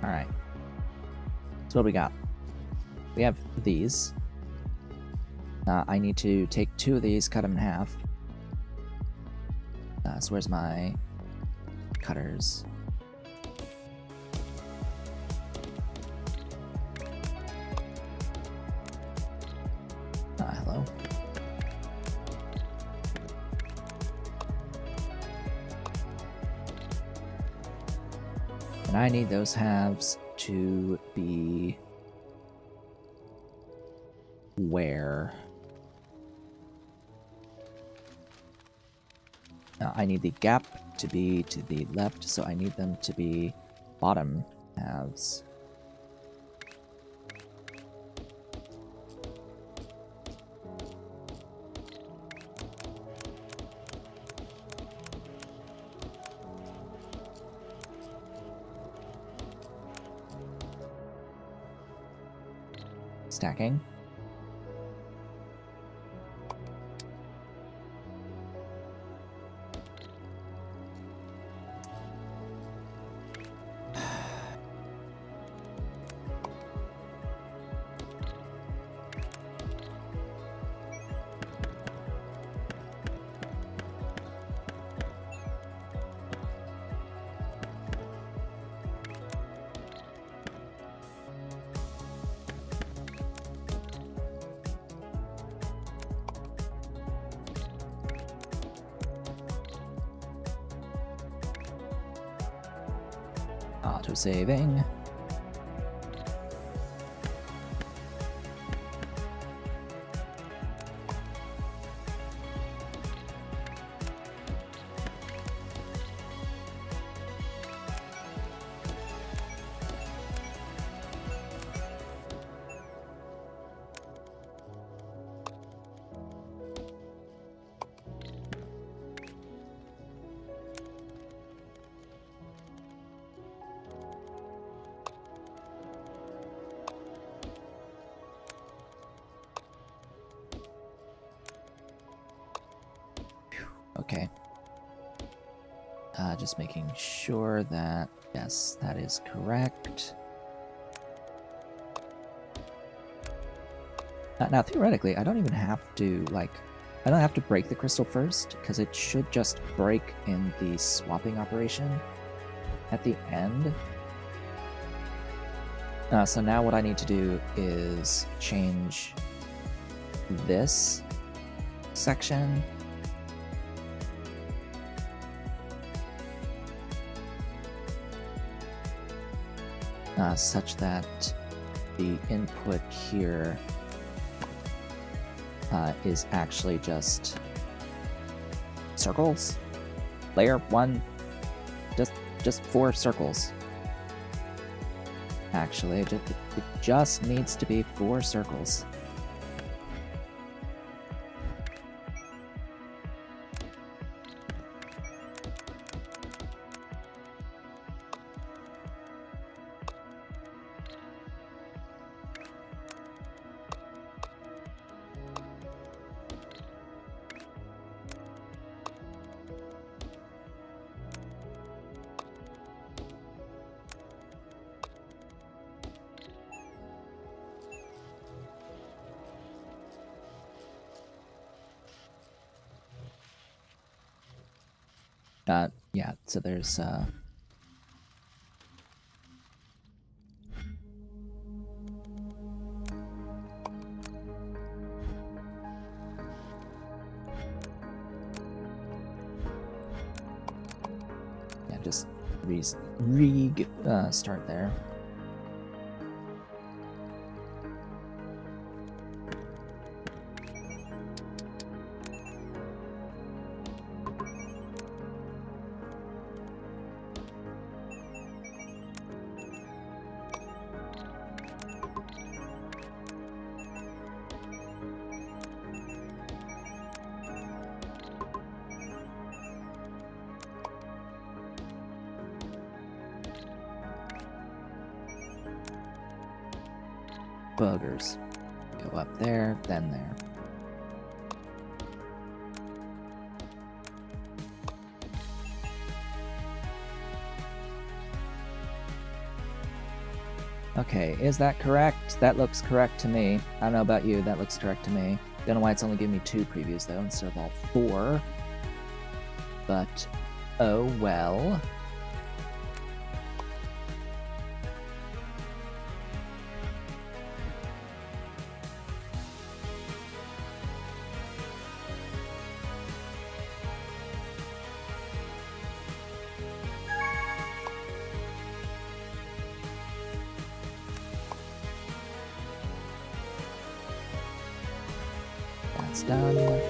Alright. So what do we got? We have these. I need to take two of these, cut them in half. So where's my cutters? Hello. And I need those halves to be where? I need the gap to be to the left, so I need them to be bottom halves. Stacking. Auto-saving. Okay. Just making sure that, yes, that is correct. Now, theoretically, I don't even have to, like, I don't have to break the crystal first, because it should just break in the swapping operation at the end. So now what I need to do is change this section. Such that the input here is actually just circles. Layer 1, just 4 circles. Actually, it just needs to be 4 circles. Yeah, so there's, yeah, just start there. Boogers. Go up there, then there. Okay, is that correct? That looks correct to me. I don't know about you, that looks correct to me. Don't know why it's only giving me 2 previews though, instead of all 4. But, oh well. That's done.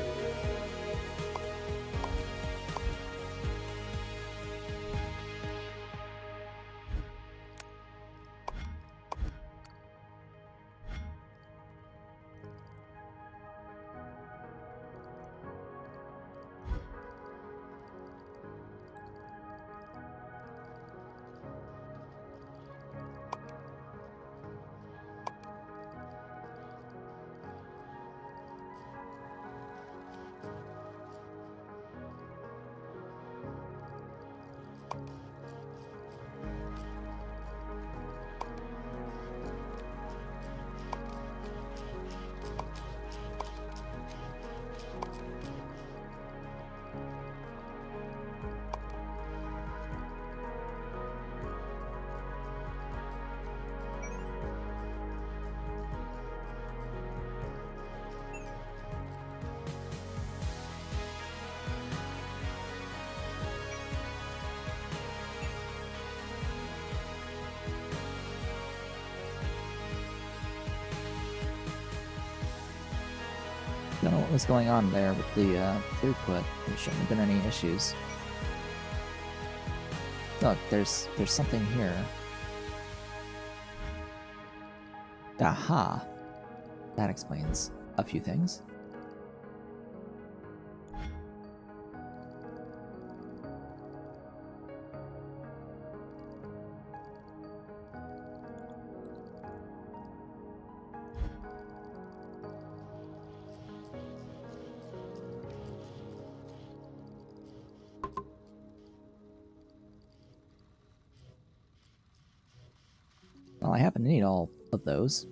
Don't know what was going on there with the throughput. There shouldn't have been any issues. Look, there's something here. Aha! That explains a few things. Well, I happen to need all of those.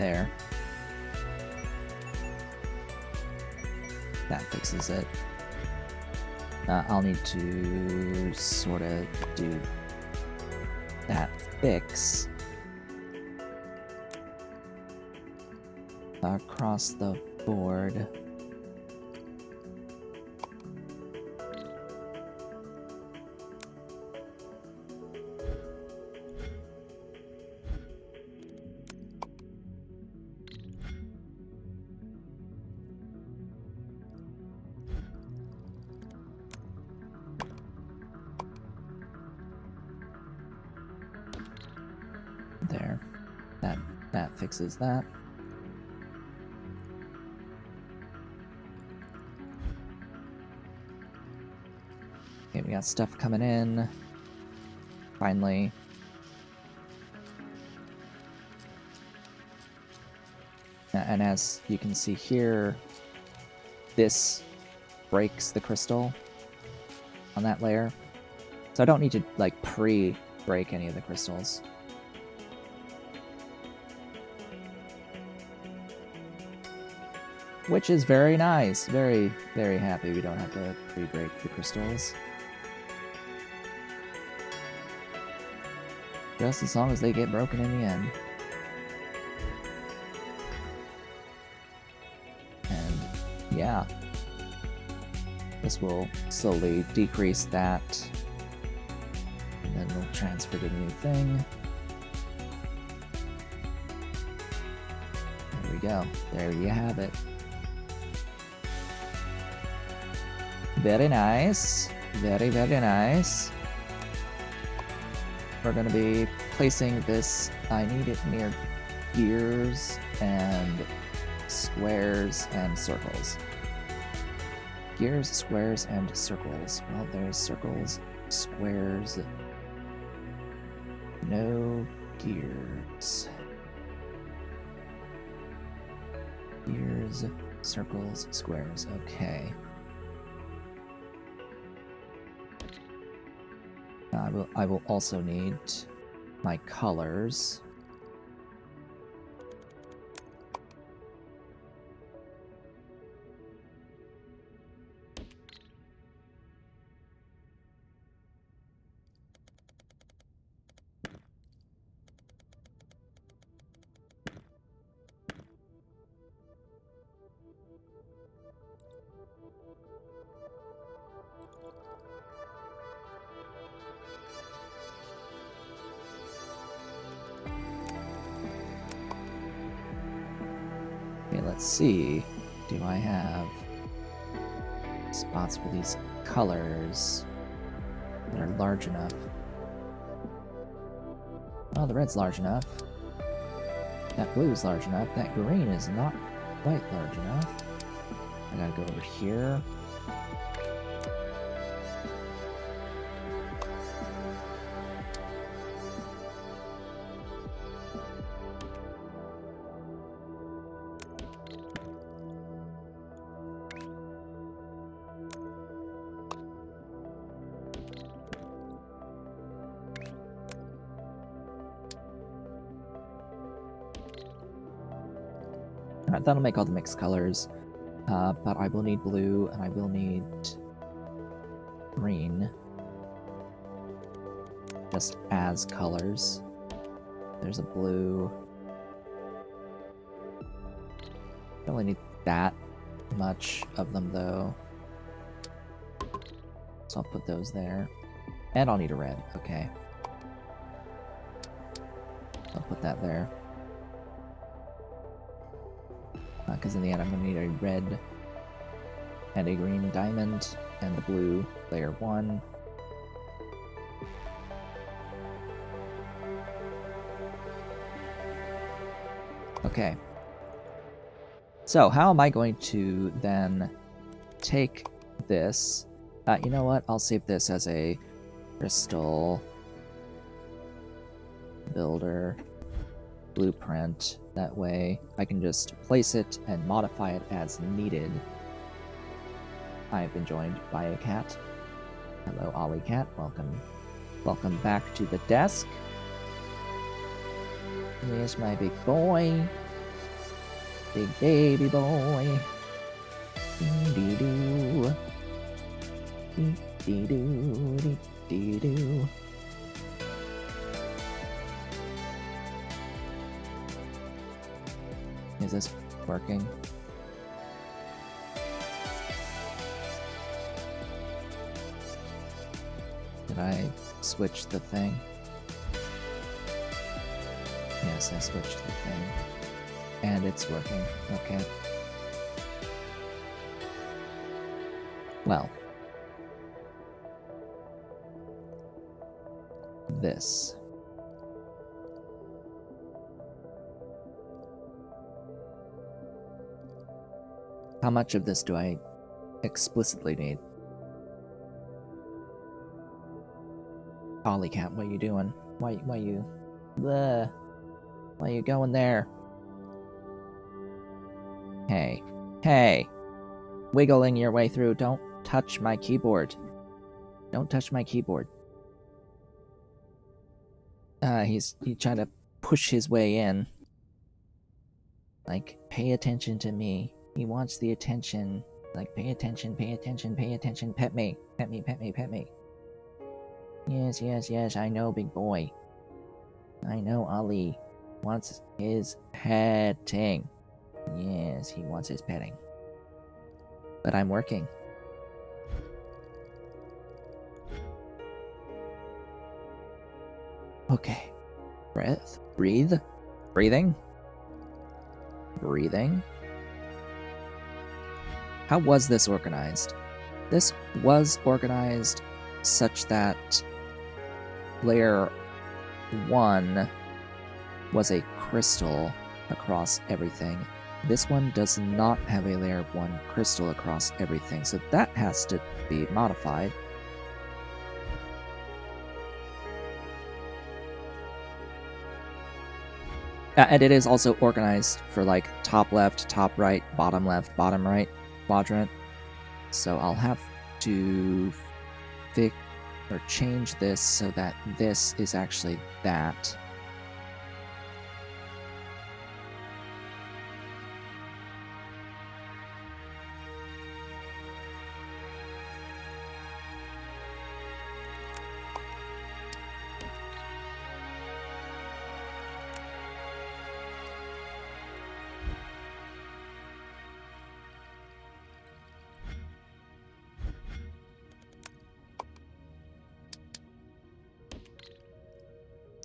There. That fixes it. I'll need to sort of do that fix across the board. There. That fixes that. Okay, we got stuff coming in. Finally. And as you can see here, this breaks the crystal on that layer. So I don't need to, like, pre-break any of the crystals. Which is very nice. Very, very happy we don't have to pre-break the crystals. Just as long as they get broken in the end. And yeah. This will slowly decrease that. And then we'll transfer to the new thing. There we go. There you have it. Very nice. Very, very nice. We're going to be placing this. I need it near gears and squares and circles. Gears, squares, and circles. Well, there's circles, squares. No gears. Gears, circles, squares. Okay. I will also need my colors. Okay, let's see. Do I have spots for these colors that are large enough? Oh, the red's large enough. That blue is large enough. That green is not quite large enough. I gotta go over here. Alright, that'll make all the mixed colors. But I will need blue, and I will need green. Just as colors. There's a blue. Don't really need that much of them, though. So I'll put those there. And I'll need a red, okay. I'll put that there. Because in the end I'm going to need a red and a green diamond and the blue layer 1. Okay. So how am I going to then take this? You know what? I'll save this as a crystal builder blueprint. That way I can just place it and modify it as needed. I've been joined by a cat. Hello, Ollie Cat. Welcome. Welcome back to the desk. Here's my big boy. Big baby boy. Dee-dee-doo. Dee-dee-doo. Dee-dee-doo. Is this working? Did I switch the thing? Yes, I switched the thing. And it's working. Okay. Well. This. How much of this do I explicitly need? Ollie Cat, what are you doing? Why you... Bleh. Why are you going there? Hey. Hey! Wiggling your way through. Don't touch my keyboard. Don't touch my keyboard. He's trying to push his way in. Like, pay attention to me. He wants the attention. Like, pay attention, pay attention, pay attention. Pet me. Pet me, pet me, pet me. Yes, yes, yes, I know, big boy. I know Ali wants his petting. Yes, he wants his petting. But I'm working. Okay. Breath. Breathe. Breathing. Breathing. How was this organized? This was organized such that layer 1 was a crystal across everything. This one does not have a layer 1 crystal across everything, so that has to be modified. And it is also organized for like top left, top right, bottom left, bottom right quadrant. So I'll have to fix or change this so that this is actually that.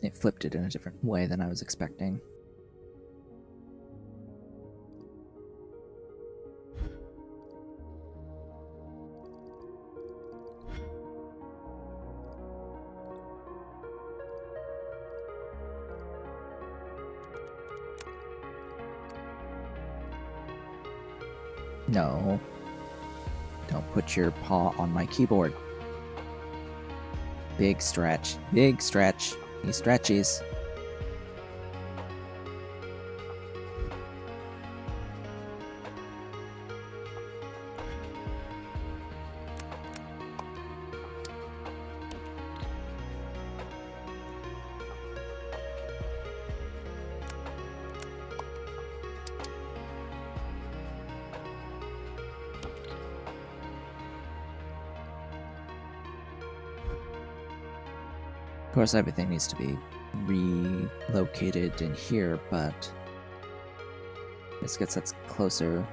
It flipped it in a different way than I was expecting. No. Don't put your paw on my keyboard. Big stretch. Big stretch. He stretches. Of course, everything needs to be relocated in here, but this gets us closer.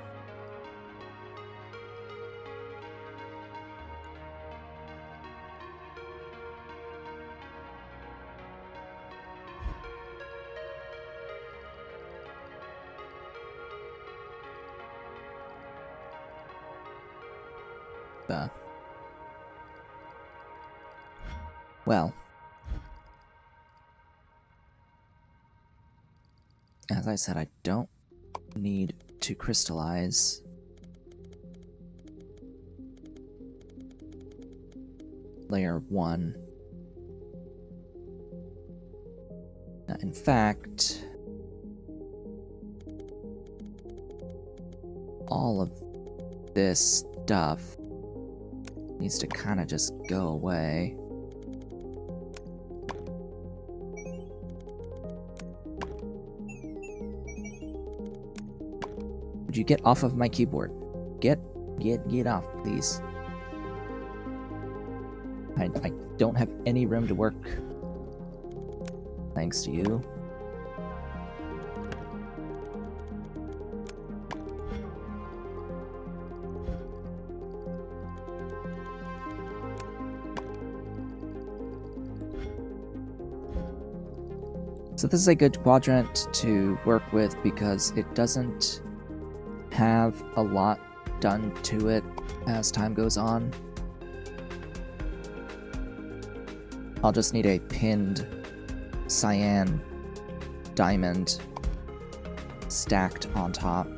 Well, as I said, I don't need to crystallize layer 1. In fact, all of this stuff needs to kind of just go away. Would you get off of my keyboard? Get off, please. I don't have any room to work. Thanks to you. So this is a good quadrant to work with because it doesn't have a lot done to it as time goes on. I'll just need a pinned cyan diamond stacked on top.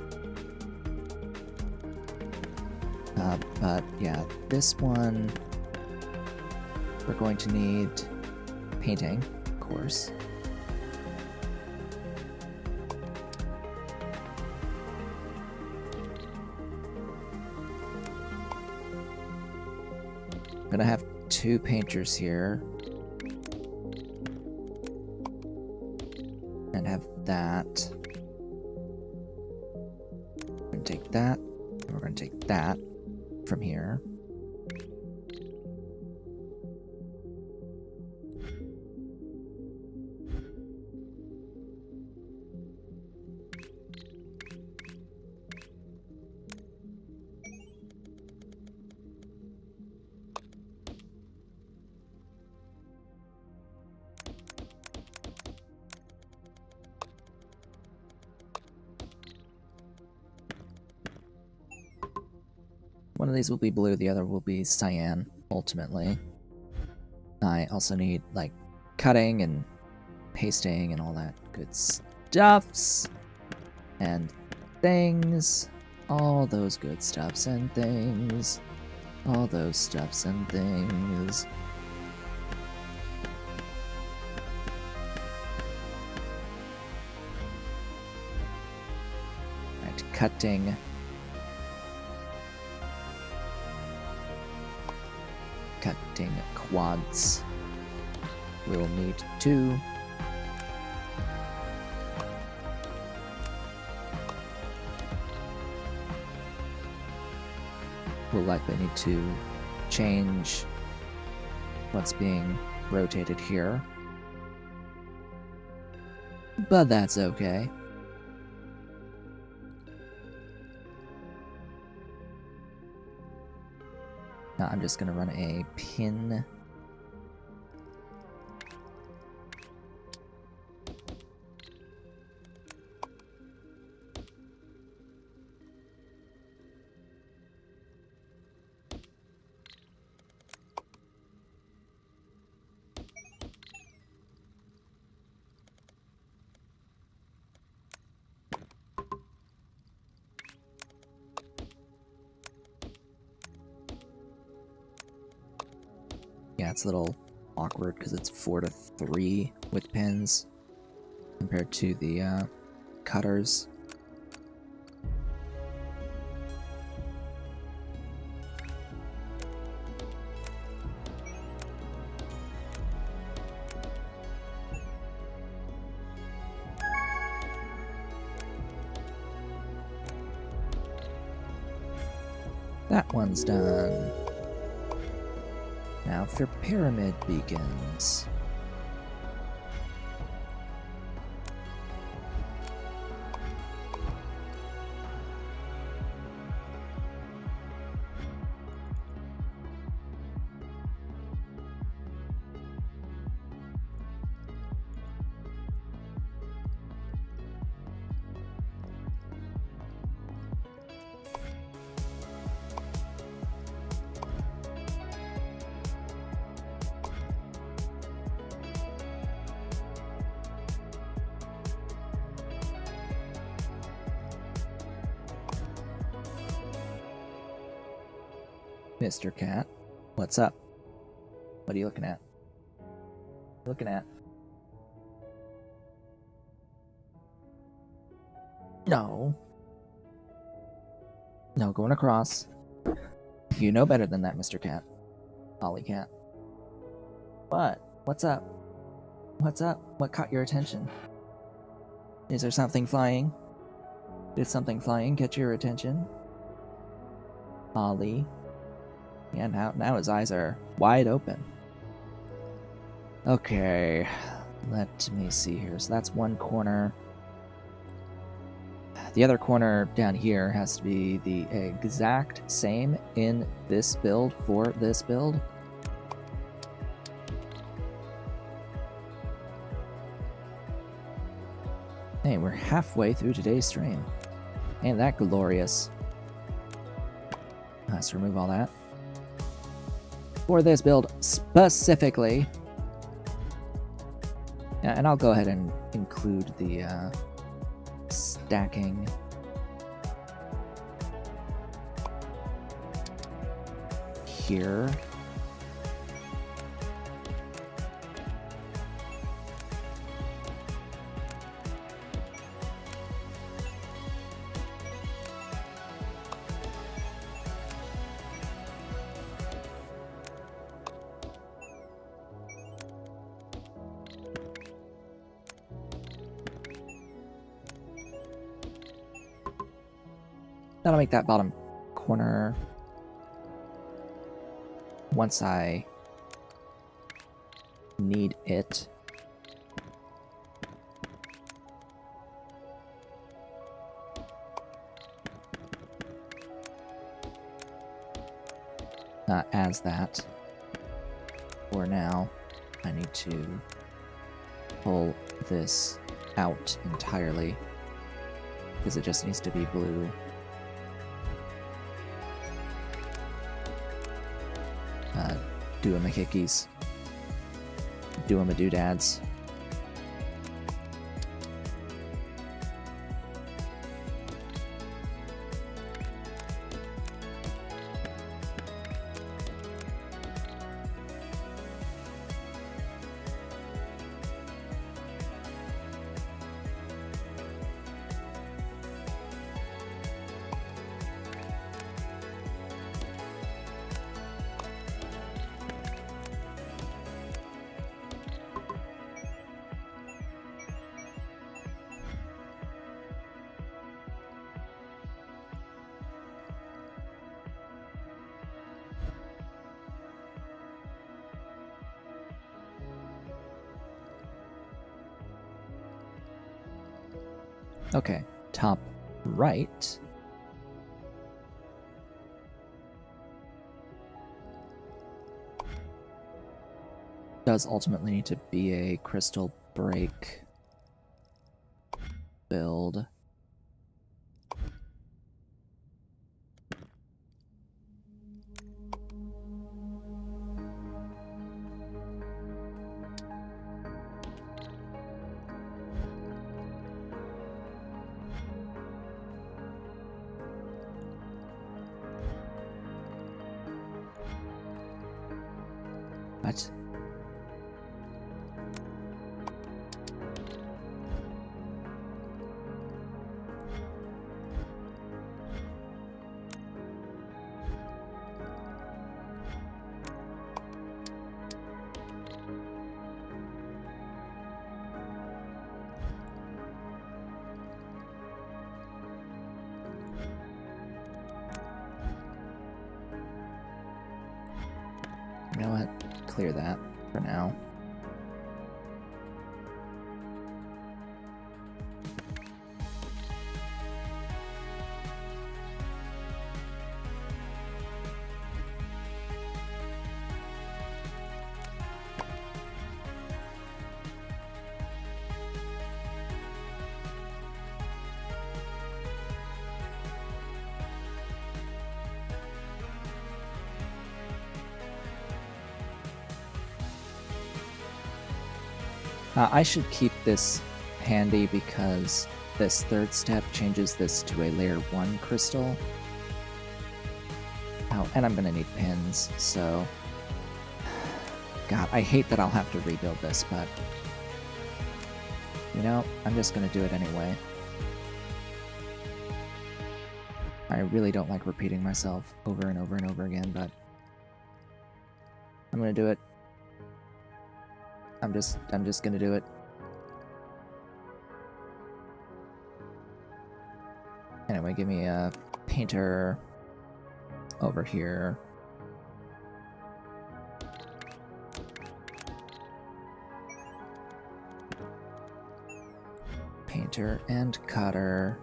But yeah, this one we're going to need painting, of course. I'm gonna have 2 painters here. And have that. We're gonna take that, and we're gonna take that from here. One of these will be blue, the other will be cyan, ultimately. I also need, like, cutting and pasting and all that good stuffs. And things. All those good stuffs and things. All those stuffs and things. Right, cutting. Cutting quads. We will need 2. We'll likely need to change what's being rotated here. But that's okay. Now I'm just gonna run a pin. Yeah, it's a little awkward because it's 4 to 3 with pins compared to the cutters. That one's done. Now for pyramid beacons. Mr. Cat, what's up? What are you looking at? Looking at? No. No, going across. You know better than that, Mr. Cat. Ollie Cat. What? What's up? What's up? What caught your attention? Is there something flying? Did something flying catch your attention? Ollie. Yeah, now his eyes are wide open. Okay, let me see here. So that's one corner. The other corner down here has to be the exact same in this build for this build. Hey, we're halfway through today's stream. Ain't that glorious? Let's remove all that. For this build specifically. Yeah, and I'll go ahead and include the stacking. Here. That'll make that bottom corner. Once I need it. As that. For now, I need to pull this out entirely because it just needs to be blue. Doohickeys. Doodads. Okay, top right. Does ultimately need to be a crystal break build. What? You know what? Clear that for now. I should keep this handy because this third step changes this to a layer 1 crystal. Oh, and I'm gonna need pins, so... God, I hate that I'll have to rebuild this, but... You know, I'm just gonna do it anyway. I really don't like repeating myself over and over and over again, but... I'm gonna do it. I'm just gonna do it. Anyway, give me a painter over here. Painter and cutter.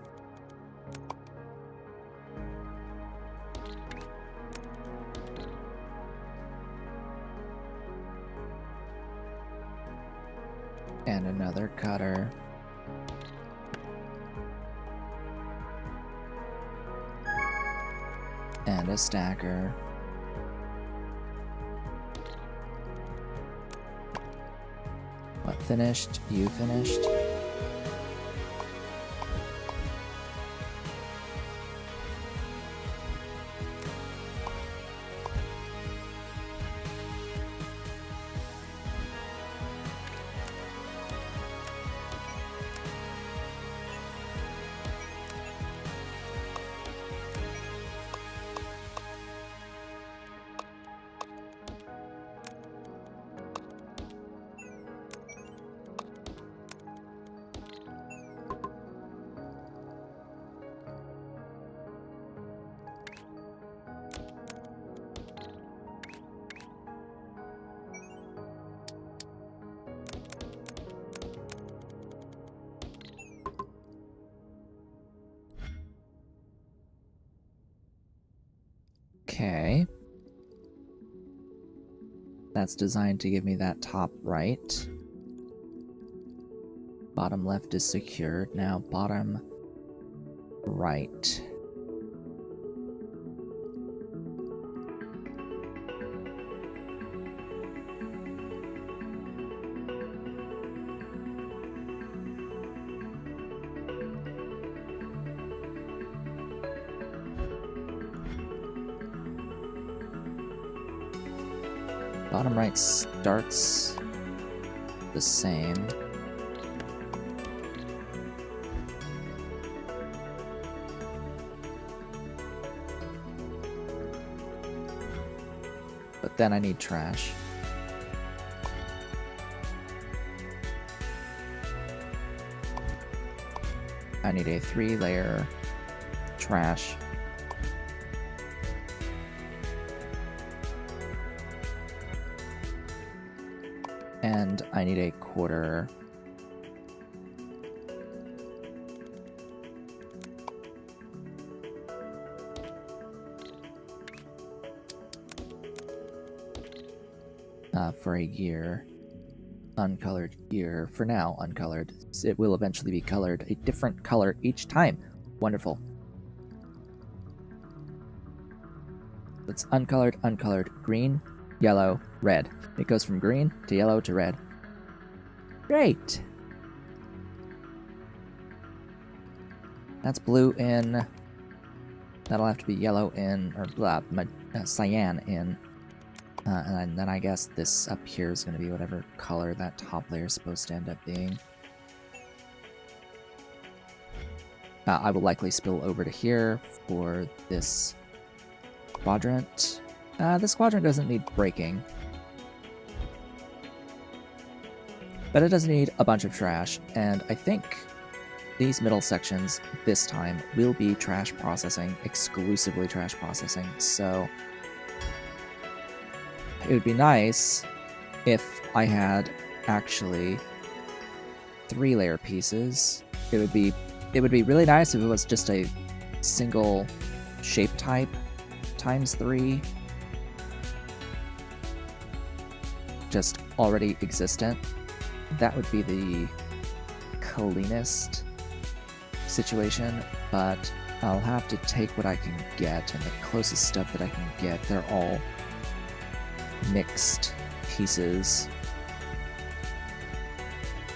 And another cutter. And a stacker. What, finished? You finished? Okay. That's designed to give me that top right. Bottom left is secured. Now bottom right. Bottom right starts the same. But then I need trash. I need a 3-layer trash. And I need a quarter. For a year. Uncolored year. For now, uncolored. It will eventually be colored a different color each time. Wonderful. It's uncolored, uncolored, green, yellow, red. It goes from green to yellow to red. Great! That's blue in. That'll have to be yellow in, or blah, cyan in. And then I guess this up here is going to be whatever color that top layer is supposed to end up being. I will likely spill over to here for this quadrant. This quadrant doesn't need breaking. But it does need a bunch of trash, and I think these middle sections this time will be trash processing, exclusively trash processing, so it would be nice if I had actually 3-layer pieces. It would be really nice if it was just a single shape type times 3, just already existent. That would be the cleanest situation, but I'll have to take what I can get, and the closest stuff that I can get, they're all mixed pieces.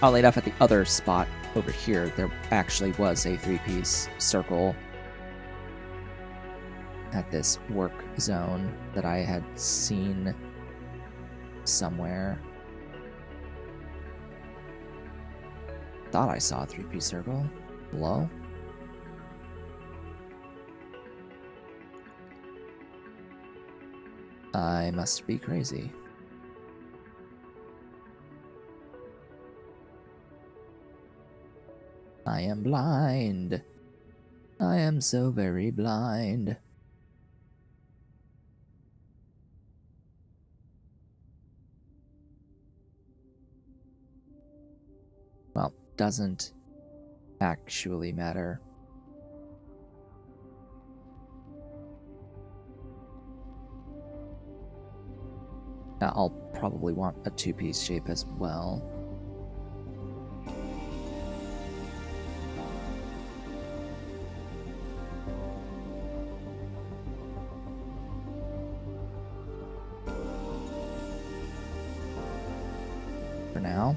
Oddly enough, at the other spot over here, there actually was a 3-piece circle at this work zone that I had seen somewhere. Thought I saw a 3-piece circle. Hello? I must be crazy. I am blind. I am so very blind. Well, doesn't actually matter. I'll probably want a 2-piece shape as well. For now.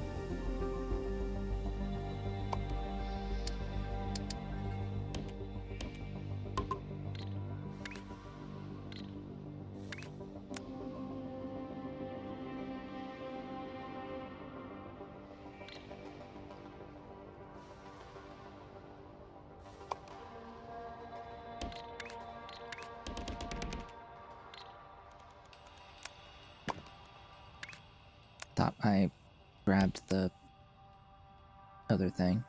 Thought I grabbed the other thing.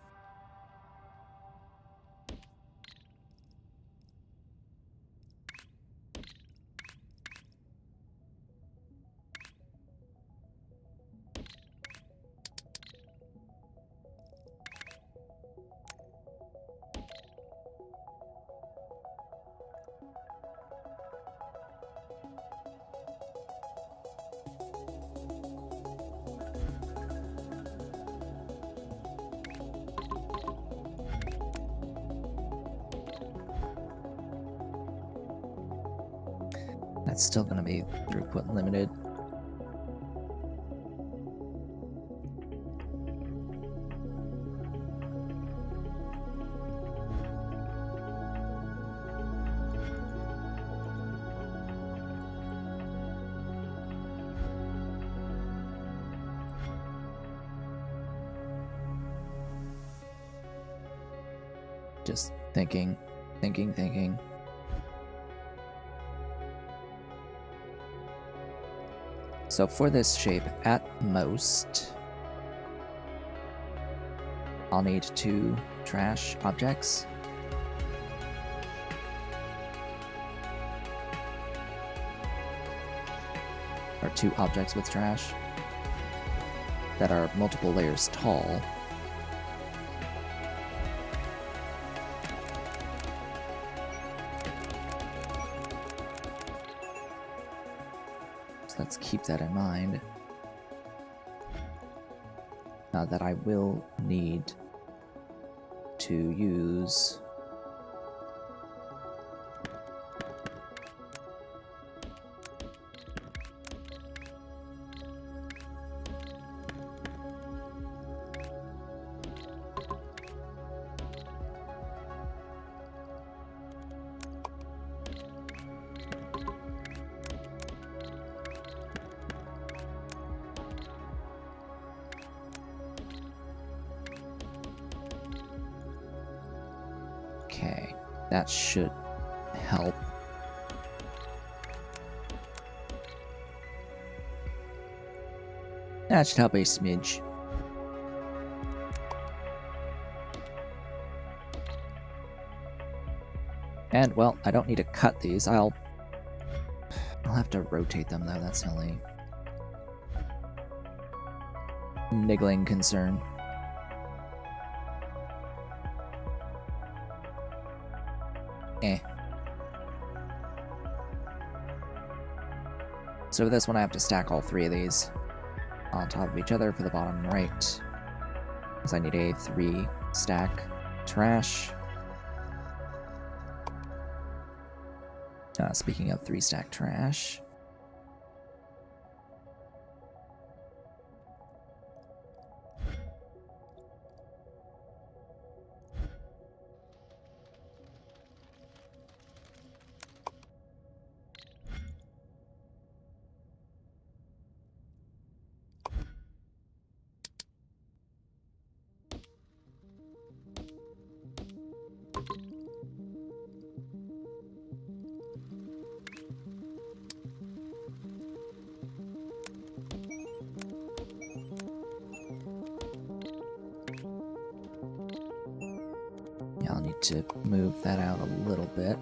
That's still going to be throughput limited. Just thinking. So for this shape, at most, I'll need 2 trash objects. Or 2 objects with trash that are multiple layers tall. So let's keep that in mind. Now that I will need to use Okay, that should help. That should help a smidge. And, well, I don't need to cut these. I'll have to rotate them, though. That's the only niggling concern. So for this one, I have to stack all 3 of these on top of each other for the bottom right, because I need a 3-stack trash. Speaking of 3-stack trash, to move that out a little bit.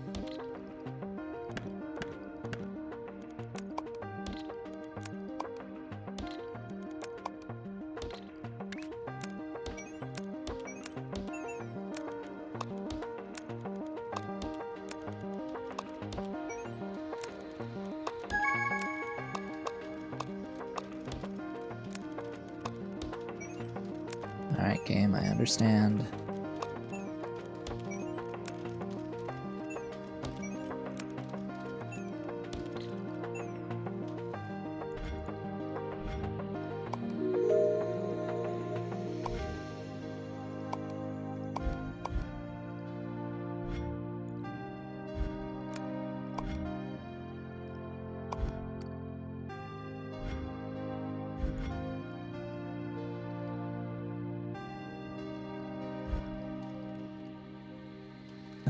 Alright, game, I understand.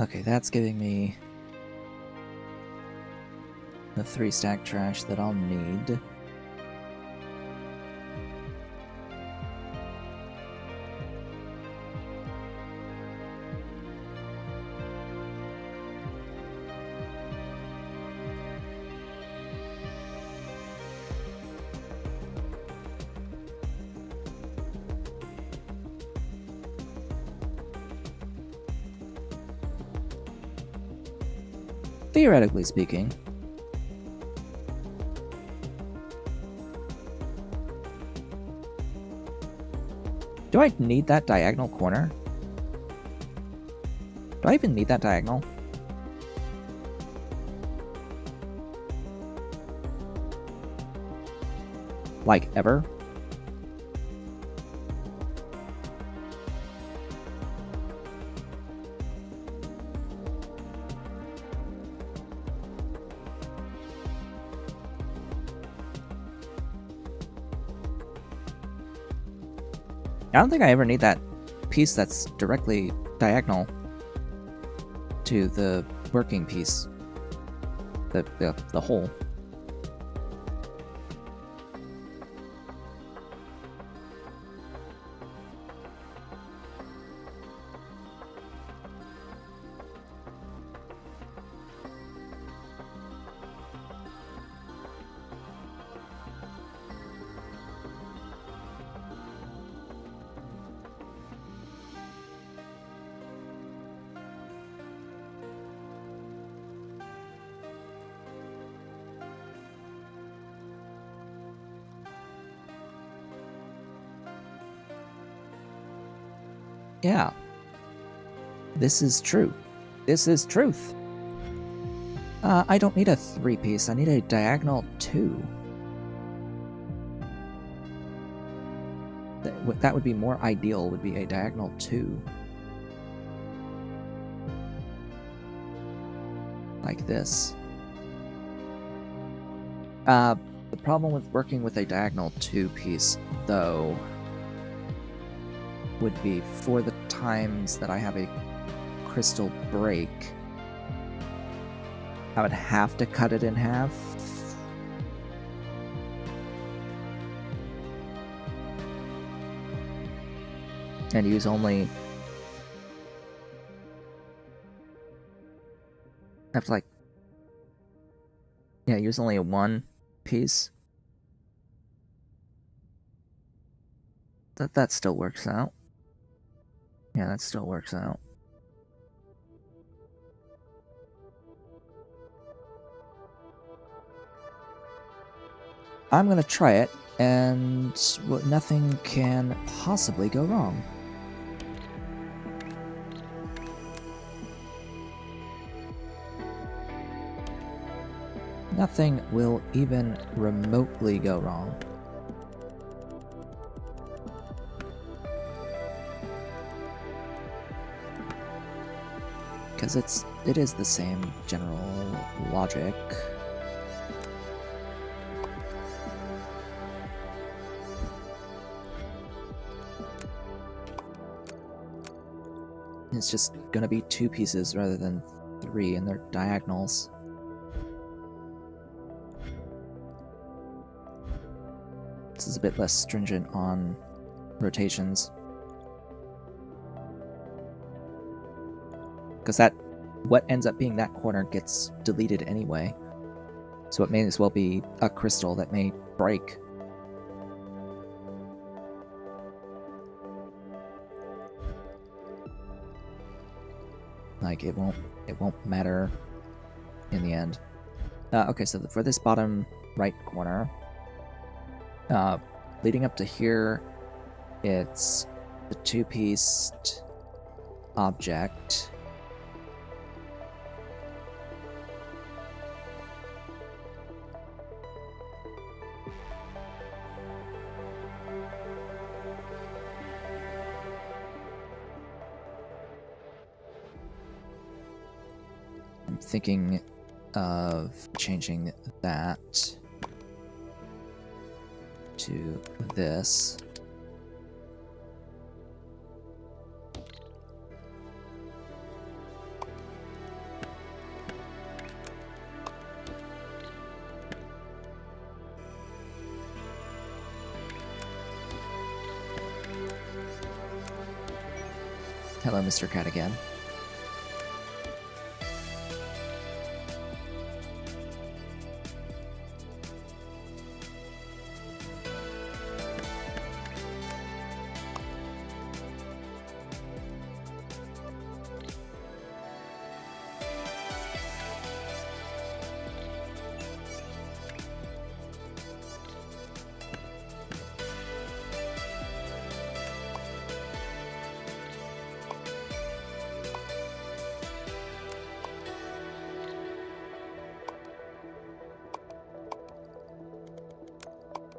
Okay, that's giving me the 3-stack trash that I'll need. Theoretically speaking, do I need that diagonal corner? Do I even need that diagonal? Like, ever? I don't think I ever need that piece that's directly diagonal to the working piece. The hole. Yeah. This is true. This is truth. I don't need a 3-piece. I need a diagonal 2. That would be more ideal, would be a diagonal 2. Like this. The problem with working with a diagonal 2-piece, though, would be for the times that I have a crystal break, I would have to cut it in half. And use only... I have to, like... Yeah, use only a 1 piece. That still works out. Yeah, that still works out. I'm gonna try it, and nothing can possibly go wrong. Nothing will even remotely go wrong. Because it is the same general logic. It's just gonna be 2 pieces rather than 3, and they're diagonals. This is a bit less stringent on rotations. because what ends up being that corner gets deleted anyway. So it may as well be a crystal that may break. Like, it won't matter in the end. Okay, so for this bottom right corner, leading up to here, it's the two-pieced object. I'm thinking of changing that to this. Hello, Mr. Cat again.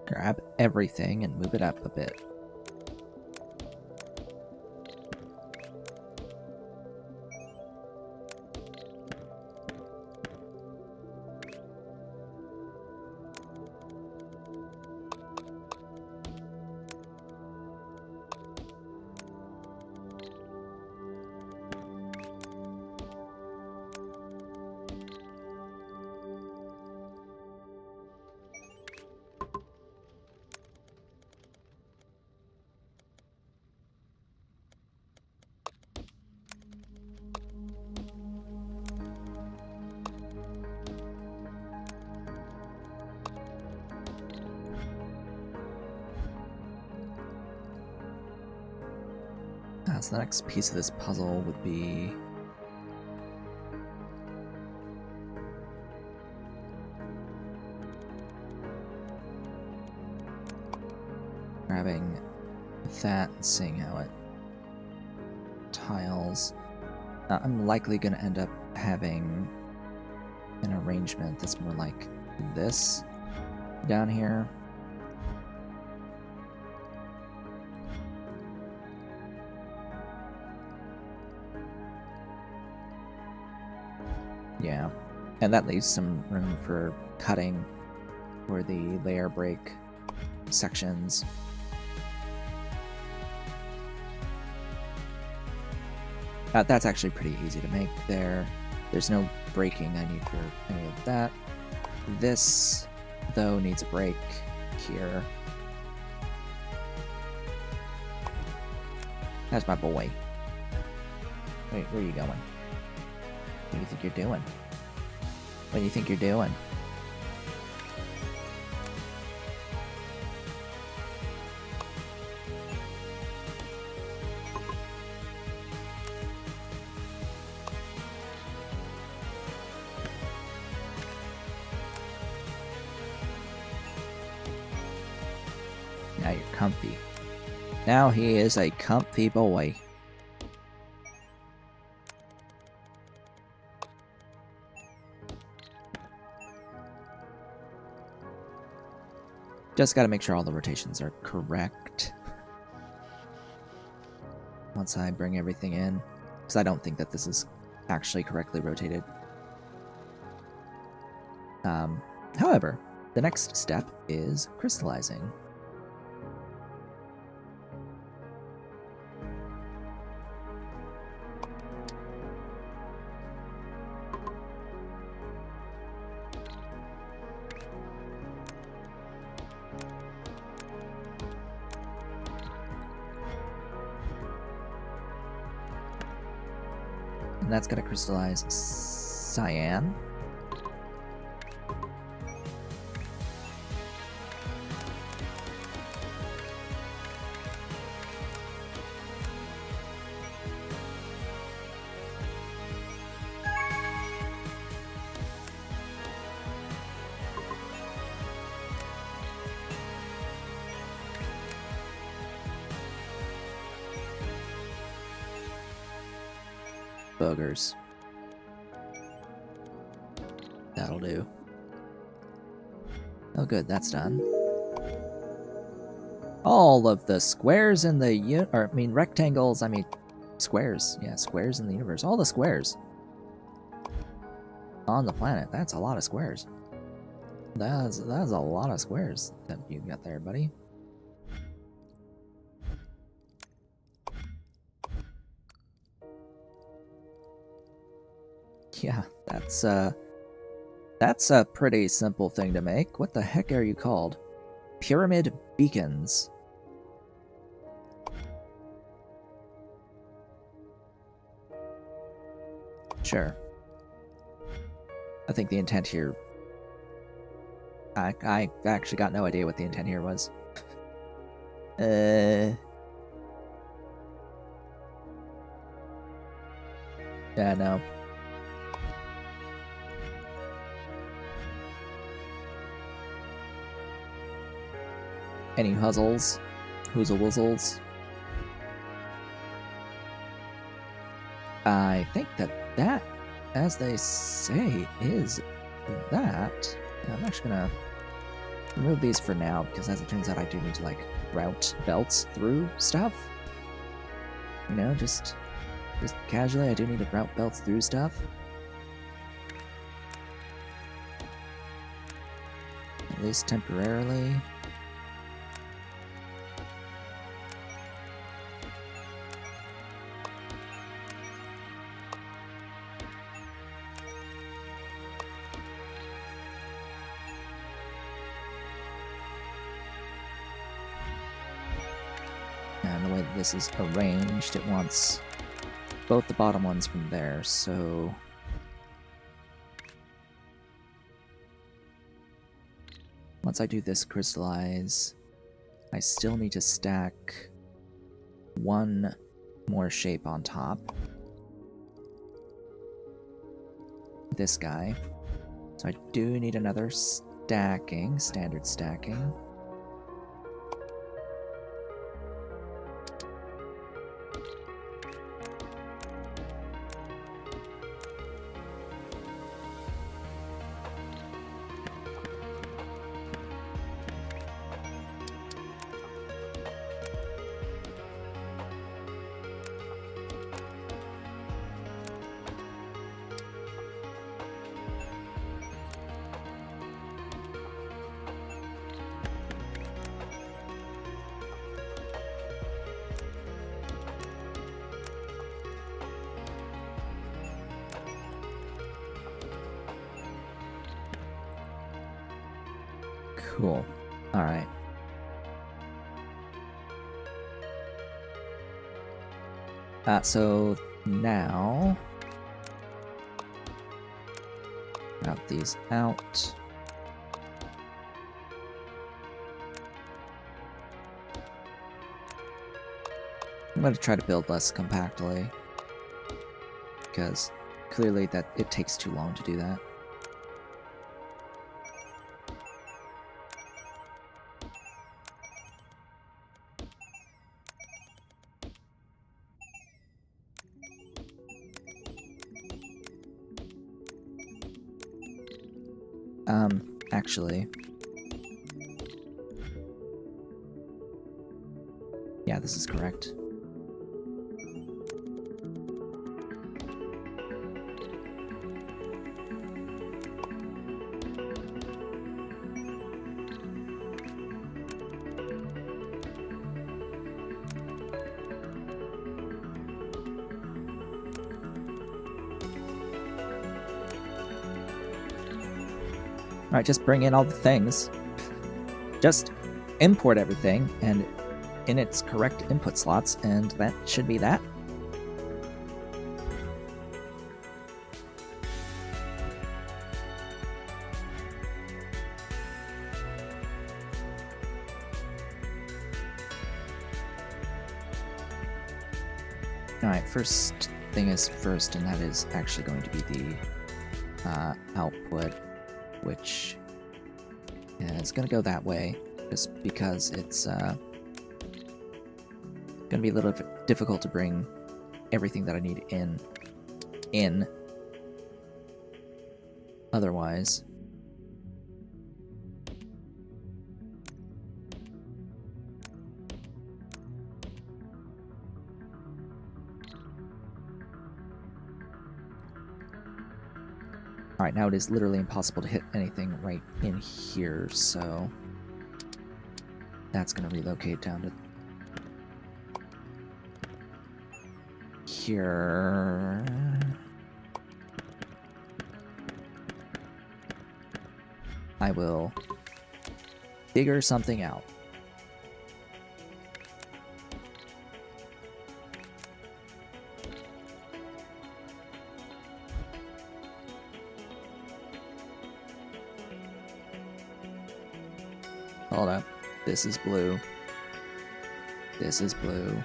Grab everything and move it up a bit. So the next piece of this puzzle would be grabbing that and seeing how it tiles. I'm likely going to end up having an arrangement that's more like this down here. Yeah, and that leaves some room for cutting for the layer break sections. That's actually pretty easy to make there. There's no breaking I need for any of that. This, though, needs a break here. That's my boy. Wait, where are you going? What do you think you're doing? What do you think you're doing? Now you're comfy. Now he is a comfy boy. Just gotta make sure all the rotations are correct once I bring everything in, because I don't think that this is actually correctly rotated. However, the next step is crystallizing. And that's gonna crystallize cyan. Boogers. That'll do. Oh good, that's done. All of the squares in the rectangles, squares. Yeah, squares in the universe. All the squares on the planet. That's a lot of squares. That's a lot of squares that you got there, buddy. Yeah, that's a pretty simple thing to make. What the heck are you called? Pyramid beacons. Sure. I think the intent here... I actually got no idea what the intent here was. Yeah, no. Any huzzles? Hoozle-wuzzles? I think that, as they say, is that. I'm actually gonna remove these for now, because as it turns out I do need to, like, route belts through stuff. You know, just casually, I do need to route belts through stuff. At least temporarily. And the way that this is arranged, it wants both the bottom ones from there, so... Once I do this crystallize, I still need to stack one more shape on top. This guy. So I do need another stacking, standard stacking. Cool. Alright. So now... route these out. I'm going to try to build less compactly, because clearly that it takes too long to do that. Actually... yeah, this is correct. Alright, just bring in all the things. Just import everything, and in its correct input slots, and that should be that. Alright, first thing is first, and that is actually going to be the output, which is going to go that way, just because it's going to be a little difficult to bring everything that I need in otherwise. Alright, now it is literally impossible to hit anything right in here, so that's going to relocate down to here. I will figure something out. Hold up. This is blue. This is blue.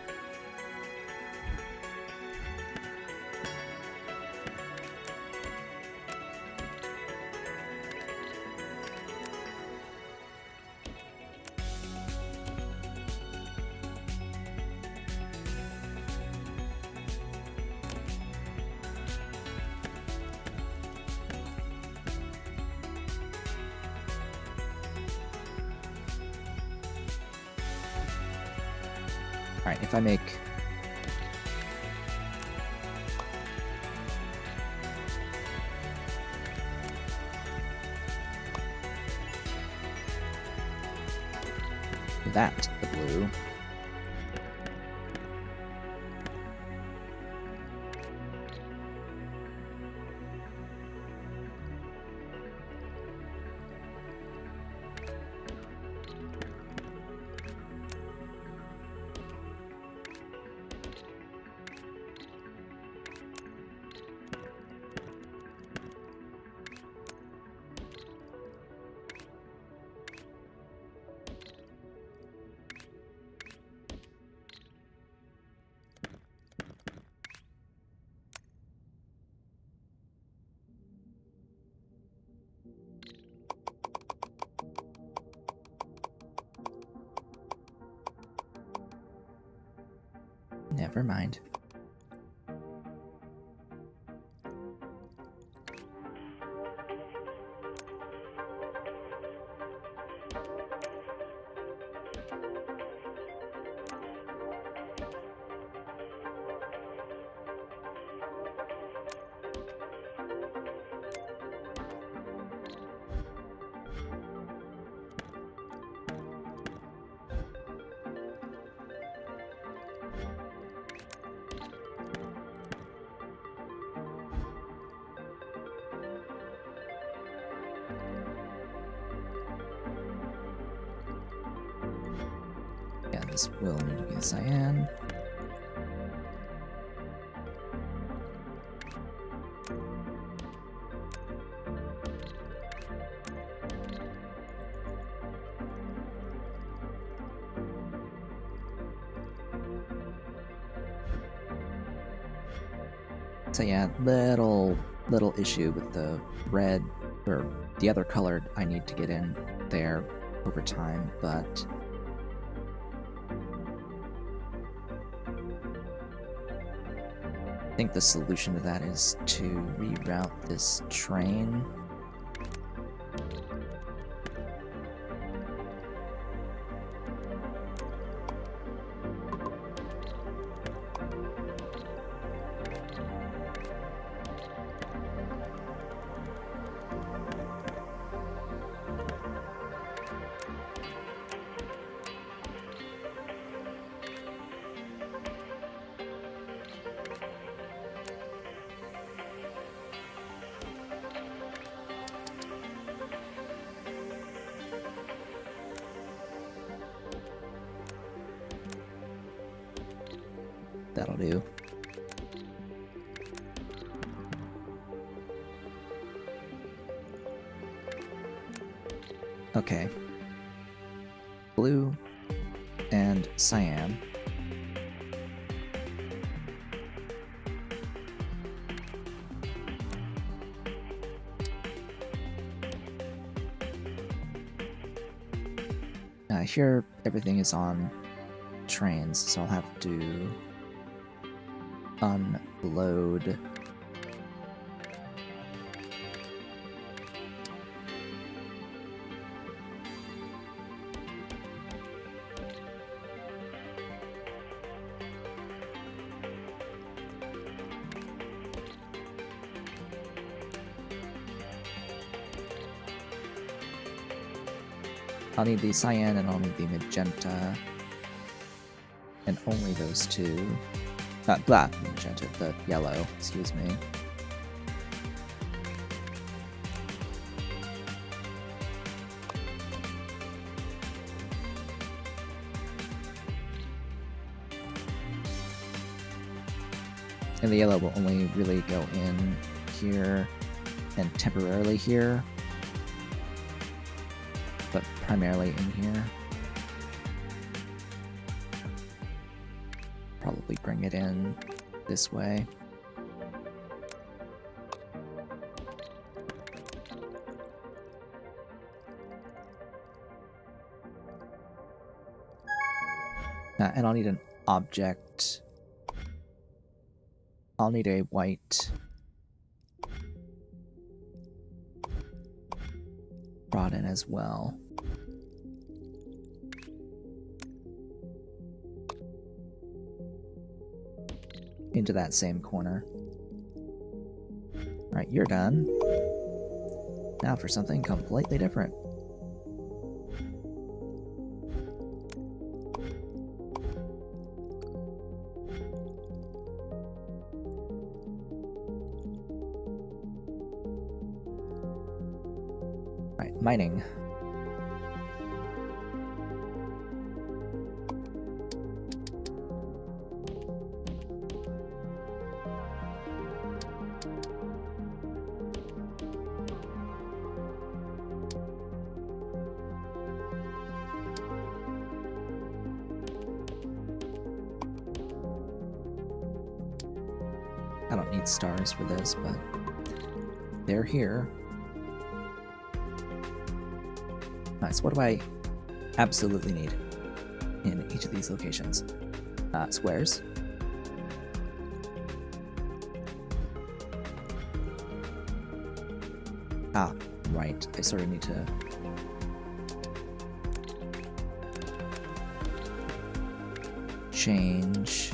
Alright, if I make that the blue, never mind. Yeah, this will need to be a cyan. So yeah, little issue with the red, or the other color I need to get in there over time, but I think the solution to that is to reroute this train. That'll do. Okay. Blue and cyan. Here, everything is on trains, so I'll have to unload. I'll need the cyan and I'll need the magenta. And only those two. Not black, magenta, the yellow, excuse me. And the yellow will only really go in here and temporarily here, but primarily in here. Probably bring it in this way. And I'll need an object. I'll need a white brought in as well. Into that same corner. Alright, you're done. Now for something completely different. Right, mining. I don't need stars for this, but they're here. Nice. What do I absolutely need in each of these locations? Squares. Ah, right. I sort of need to... change...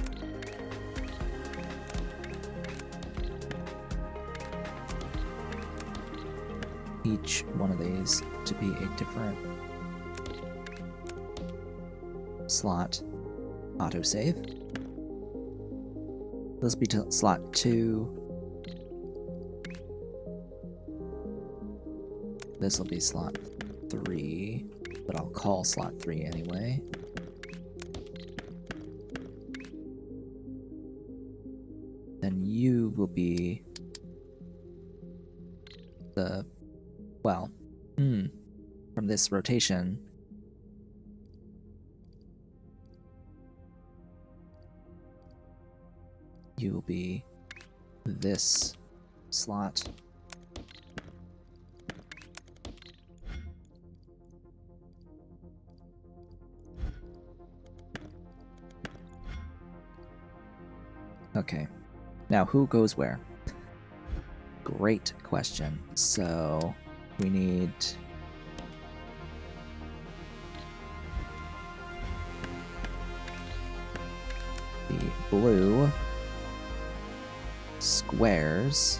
each one of these to be a different slot autosave. This will be to slot 2. This will be slot 3, but I'll call slot 3 anyway. Then you will be the... well, from this rotation, you will be this slot. Okay, now who goes where? Great question. So we need the blue squares.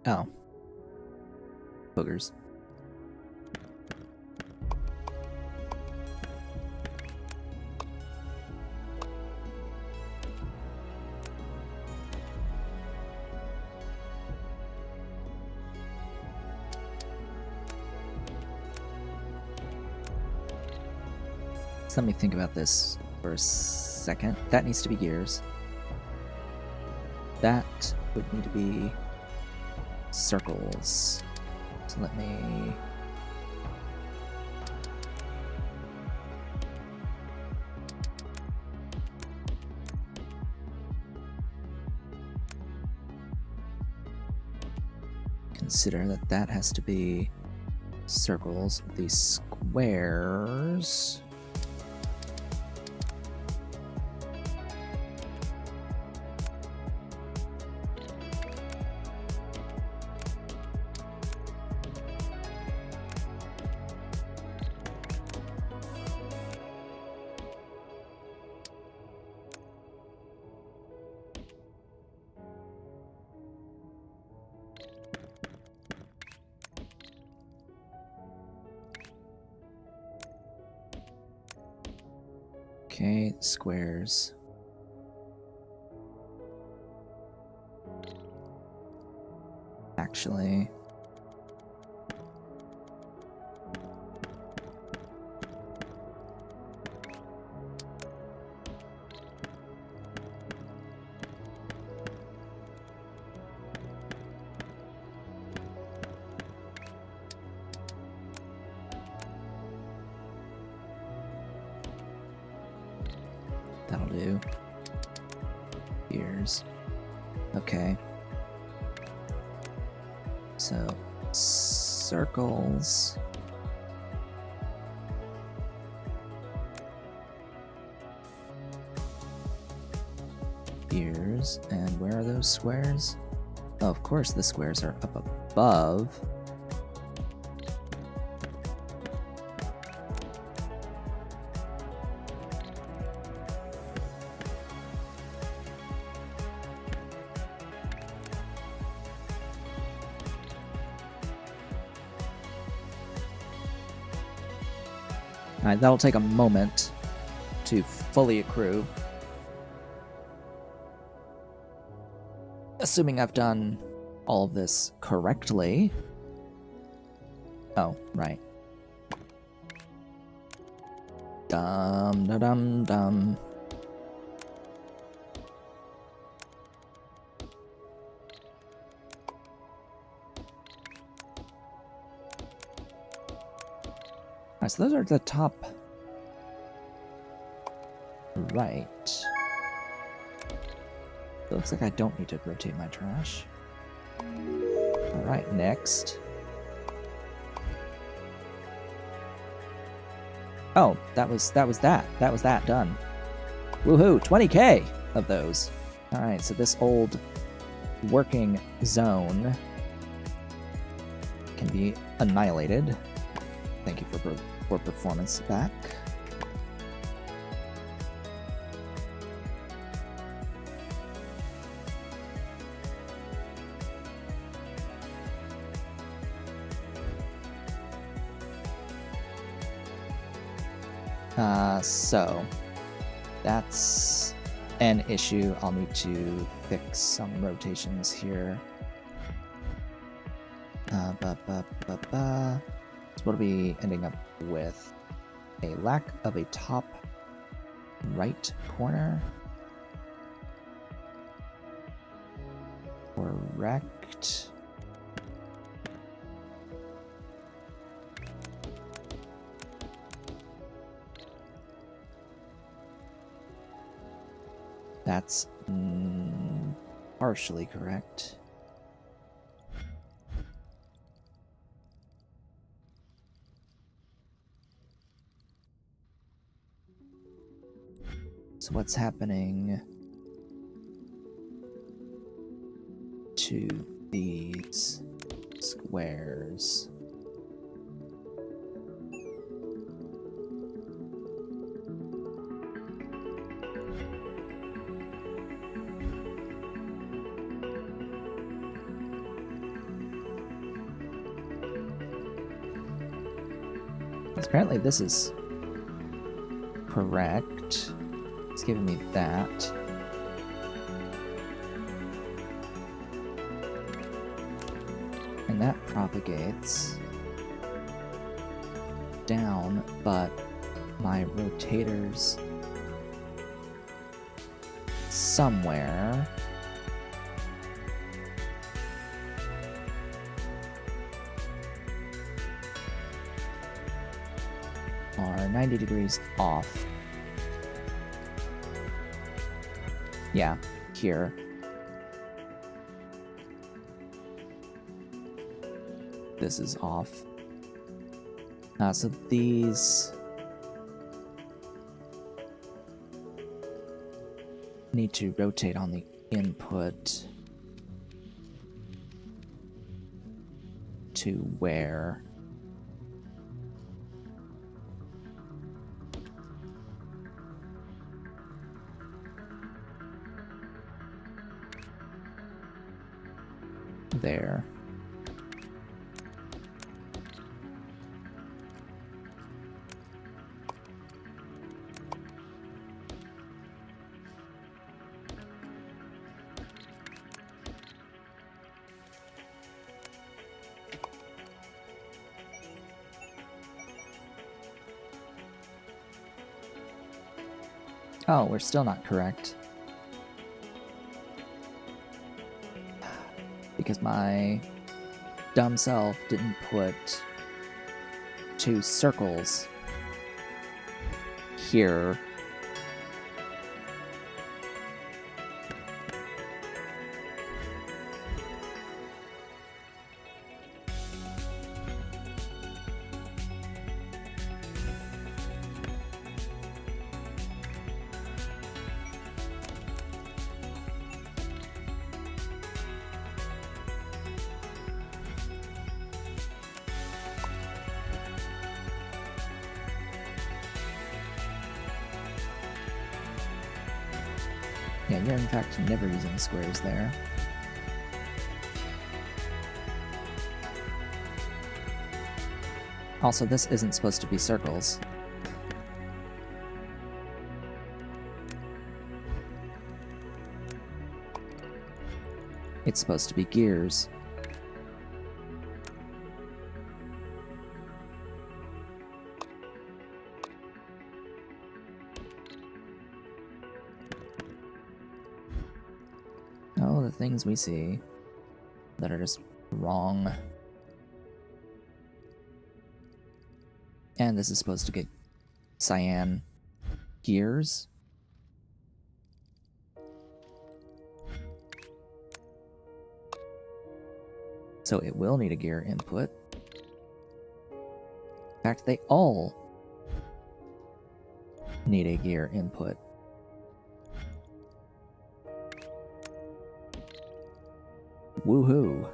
Oh. Boogers. Let me think about this for a second. That needs to be gears. That would need to be circles. So let me... consider that that has to be circles. These squares... Okay, squares. Actually... that'll do. Ears. Okay. So, circles. Ears. And where are those squares? Oh, of course the squares are up above. Alright, that'll take a moment to fully accrue. Assuming I've done all of this correctly. Oh, right. Dum-da-dum-dum. Alright, so those are the top right. It looks like I don't need to rotate my trash. Alright, next. Oh, that was that. That was that done. Woohoo, 20k of those. Alright, so this old working zone can be annihilated. Thank you for performance back. So that's an issue. I'll need to fix some rotations here. So what'll be ending up with a lack of a top right corner. Correct. That's partially correct. So what's happening to these squares? Apparently this is correct. It's giving me that. And that propagates down, but my rotators somewhere are 90 degrees off. Yeah, here. This is off. So these need to rotate on the input to where? There. Oh, we're still not correct. Because my dumb self didn't put 2 circles here. Yeah, you're in fact never using squares there. Also, this isn't supposed to be circles. It's supposed to be gears. Oh, the things we see that are just wrong. And this is supposed to get cyan gears. So it will need a gear input. In fact, they all need a gear input. Woohoo!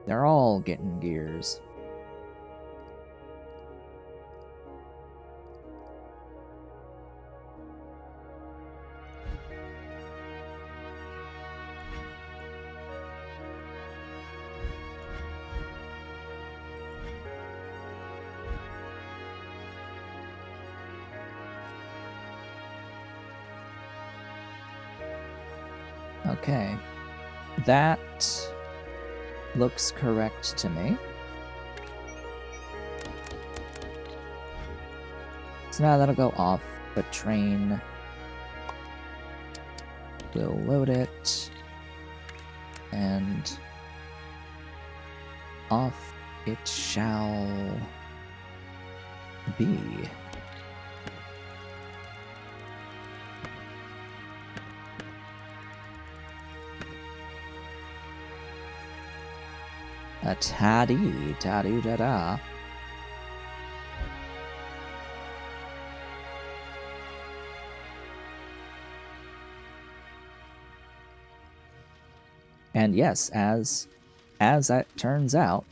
They're all getting gears. Okay. That looks correct to me. So now that'll go off the train. We'll load it. And off it shall be. A taddy, tadoo da da. And yes, as that turns out,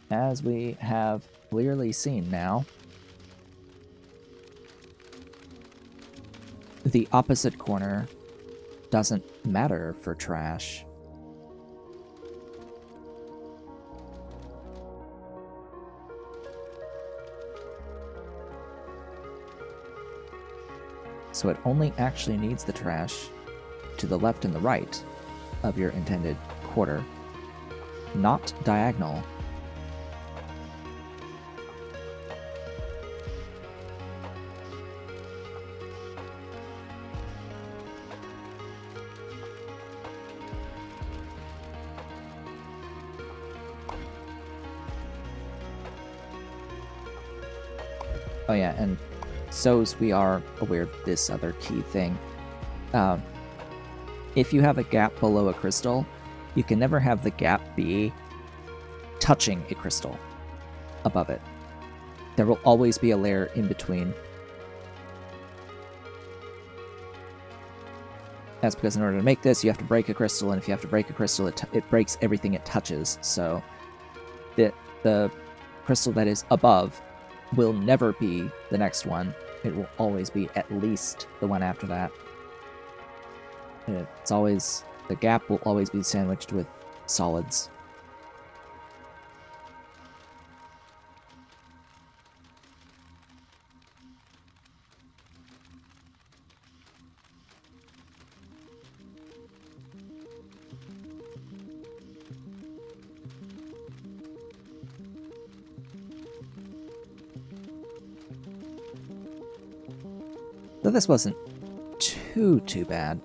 as we have clearly seen now, the opposite corner doesn't matter for trash. so it only actually needs the trash to the left and the right of your intended quarter, not diagonal. Oh yeah, and so's we are aware of this other key thing. If you have a gap below a crystal, you can never have the gap be touching a crystal above it. There will always be a layer in between. That's because in order to make this, you have to break a crystal, and if you have to break a crystal, it breaks everything it touches. So the crystal that is above will never be the next one. It will always be at least the one after that. It's always, the gap will always be sandwiched with solids. So this wasn't too bad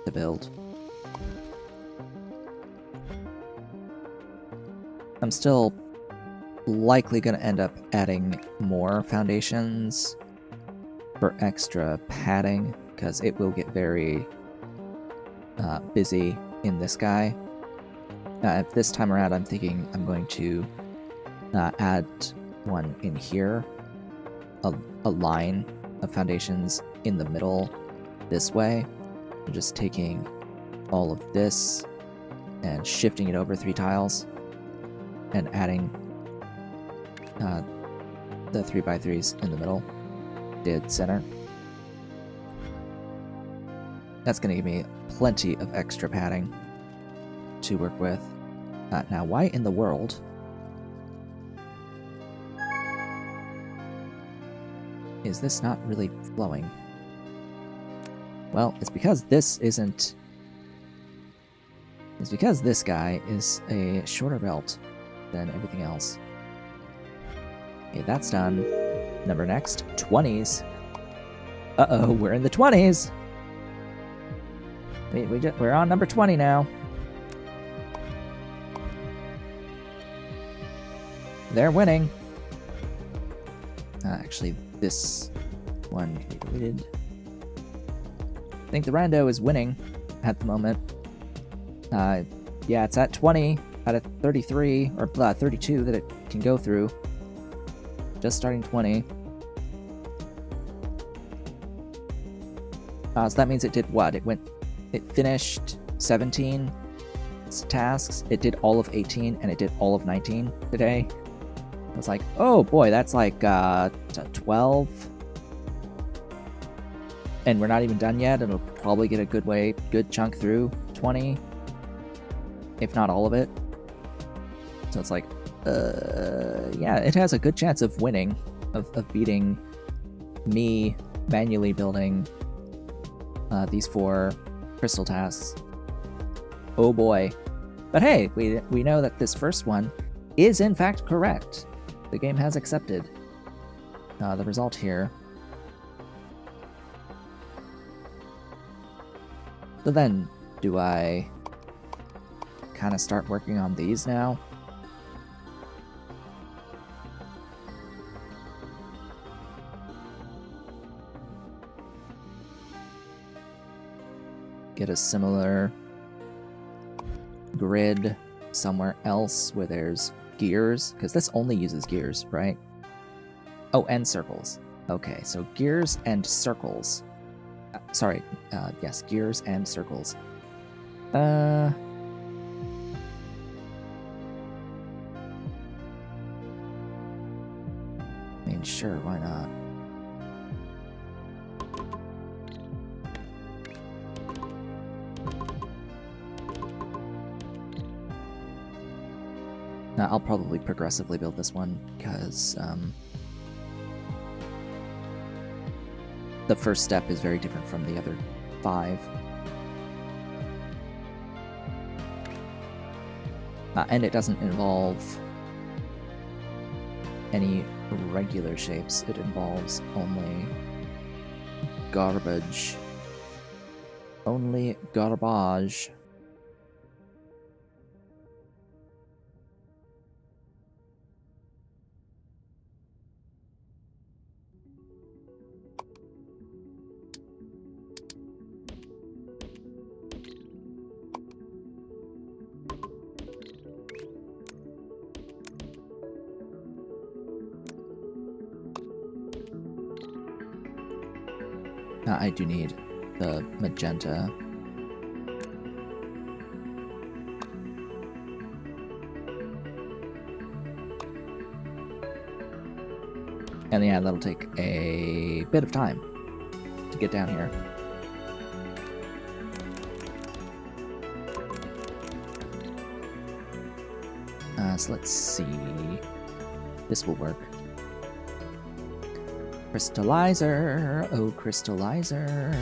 to build. I'm still likely going to end up adding more foundations for extra padding, because it will get very busy in this guy. This time around, I'm thinking I'm going to add one in here, a line of foundations in the middle this way. I'm just taking all of this and shifting it over 3 tiles and adding the 3x3s in the middle, dead center. That's going to give me plenty of extra padding to work with. Now, why in the world is this not really flowing? Well, it's because this isn't... It's because this guy is a shorter belt than everything else. Okay, that's done. Number next, 20s. Uh-oh, we're in the 20s! We're on number 20 now. They're winning. Actually, this one can be deleted. I think the rando is winning at the moment. Yeah, it's at 20 out of 33, or 32 that it can go through. Just starting 20. So that means it did what? It finished 17 tasks, it did all of 18, and it did all of 19 today. I was like, oh boy, that's like 12. And we're not even done yet. It'll probably get a good chunk through 20, if not all of it. So it's like, yeah, it has a good chance of winning, of beating me manually building these 4 crystal tasks. Oh boy. But hey, we know that this first one is in fact correct. The game has accepted the result here. So then, do I kind of start working on these now? Get a similar grid somewhere else where there's gears, because this only uses gears, right? Oh, and circles. Okay, so gears and circles. Sorry, yes, gears and circles. I mean, sure, why not? I'll probably progressively build this one, because the first step is very different from the other 5. And it doesn't involve any regular shapes, it involves only garbage. Only garbage. I do need the magenta. And yeah, that'll take a bit of time to get down here. So let's see. This will work. Crystallizer! Oh, crystallizer!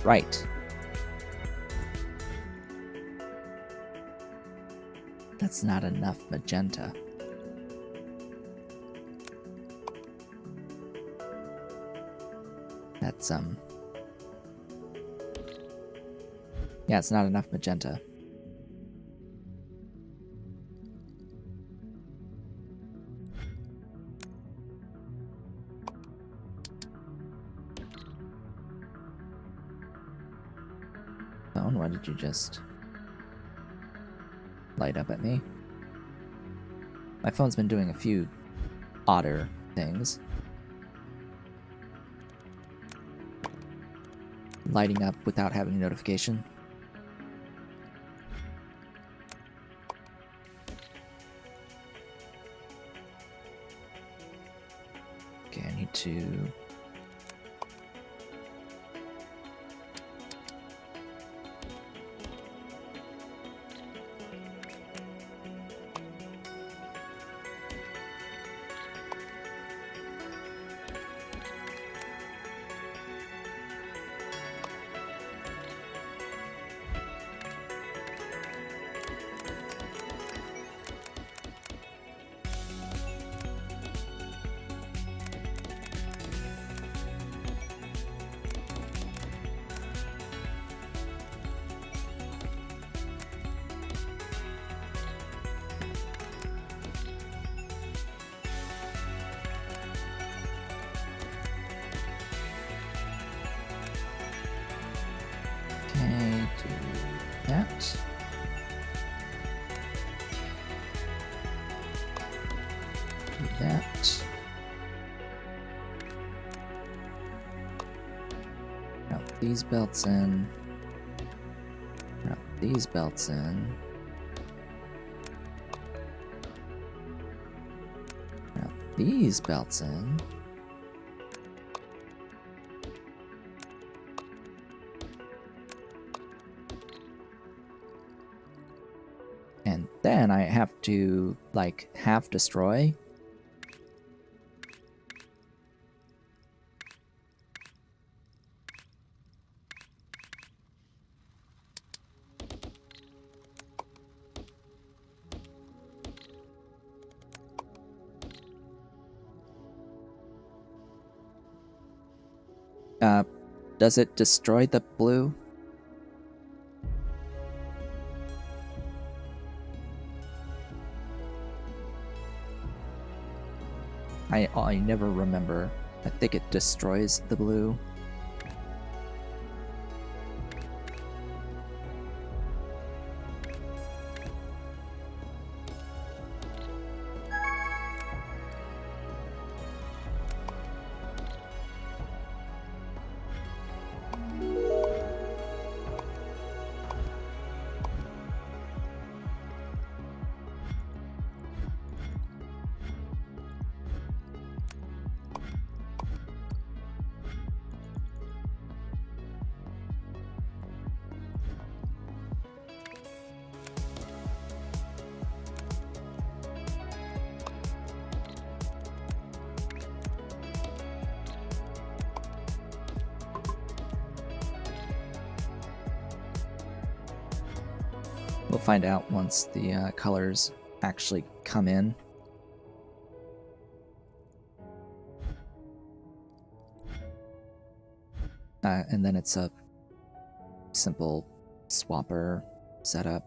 Right. That's not enough magenta. That's, yeah, it's not enough magenta. Phone, why did you just light up at me? My phone's been doing a few odder things. Lighting up without having a notification. Okay, I need to... These belts in. Route these belts in. Route these belts in. And then I have to, like, half destroy. Does it destroy the blue? I never remember. I think it destroys the blue. We'll find out once the colors actually come in. And then it's a simple swapper setup.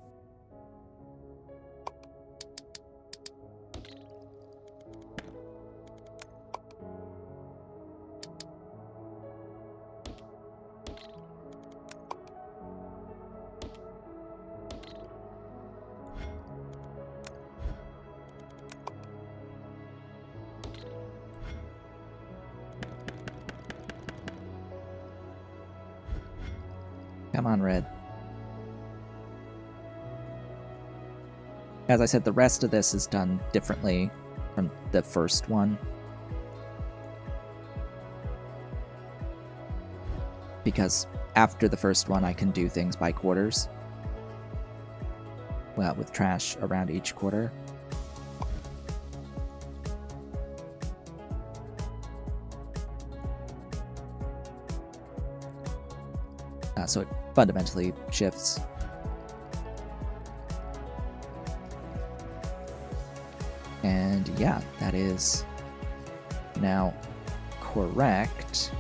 Come on, red. As I said, the rest of this is done differently from the first one. Because after the first one, I can do things by quarters. Well, with trash around each quarter. So it fundamentally shifts. And yeah, that is now correct.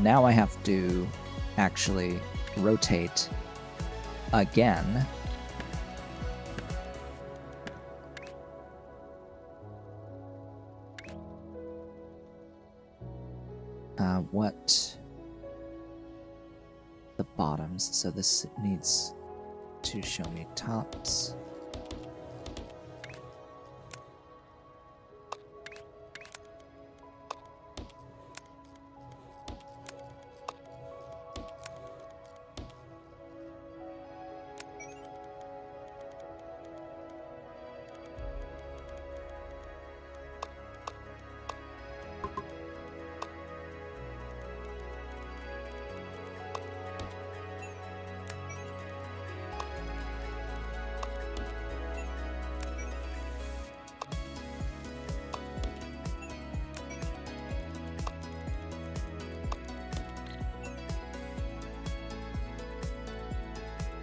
Now I have to actually rotate again. What? The bottoms, so this needs to show me tops.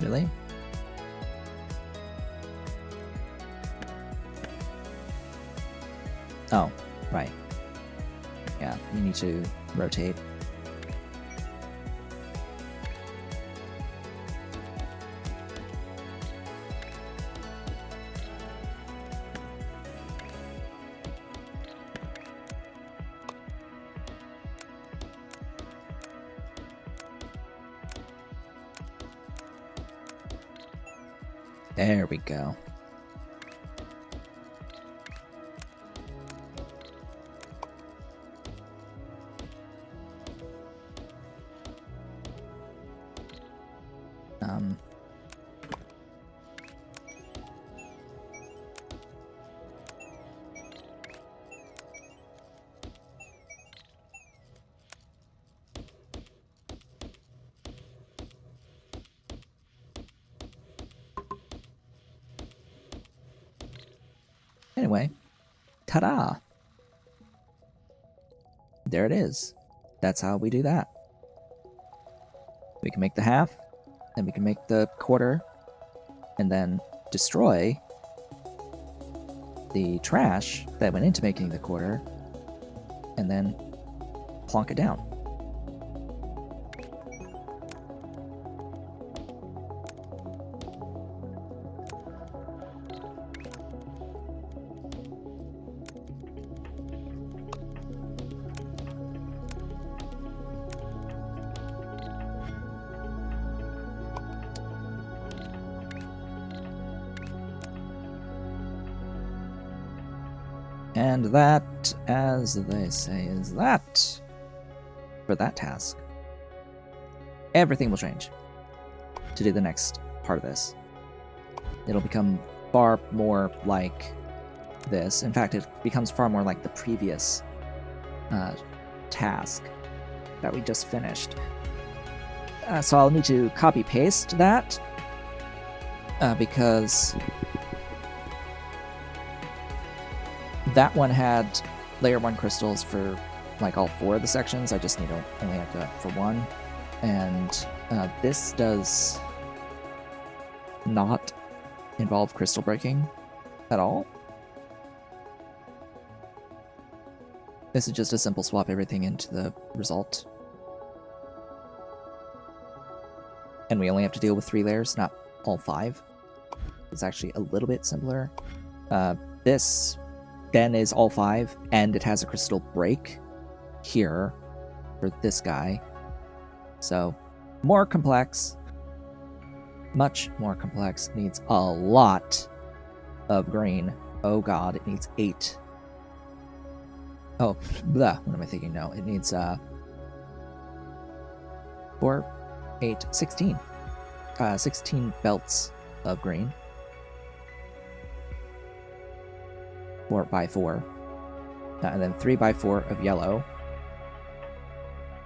Really? Oh, right. Yeah, you need to rotate. There we go. Anyway, ta-da! There it is. That's how we do that. We can make the half, and we can make the quarter, and then destroy the trash that went into making the quarter, and then plonk it down. And that, as they say, is that for that task. Everything will change to do the next part of this. It'll become far more like this. In fact, it becomes far more like the previous task that we just finished. So I'll need to copy-paste that because that one had layer 1 crystals for like all 4 of the sections. I just need to only have that for 1. And this does not involve crystal breaking at all. This is just a simple swap everything into the result. And we only have to deal with 3 layers, not all 5. It's actually a little bit simpler. This then is all 5, and it has a crystal break here for this guy. So, more complex. Much more complex. Needs a lot of green. Oh god, it needs 8. Oh, blah, what am I thinking? No, it needs 4, 8, 16. 16 belts of green. 4x4. And then 3x4 of yellow,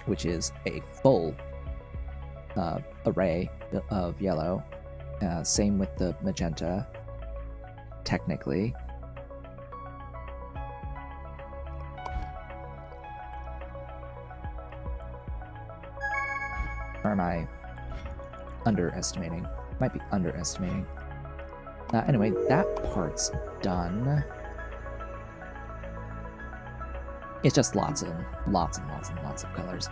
which is a full array of yellow. Same with the magenta, technically. Or am I underestimating? Might be underestimating. Anyway, that part's done. It's just lots and lots of colors.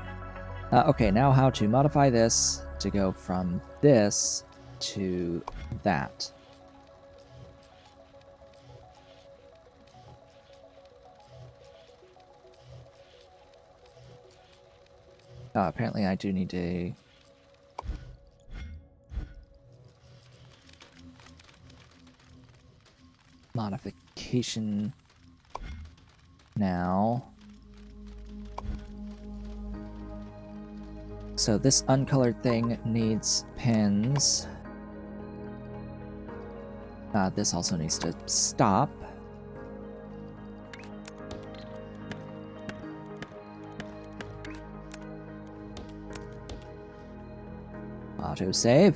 Okay, now how to modify this to go from this to that. Apparently I do need to... modification now. So this uncolored thing needs pins. This also needs to stop. Autosave.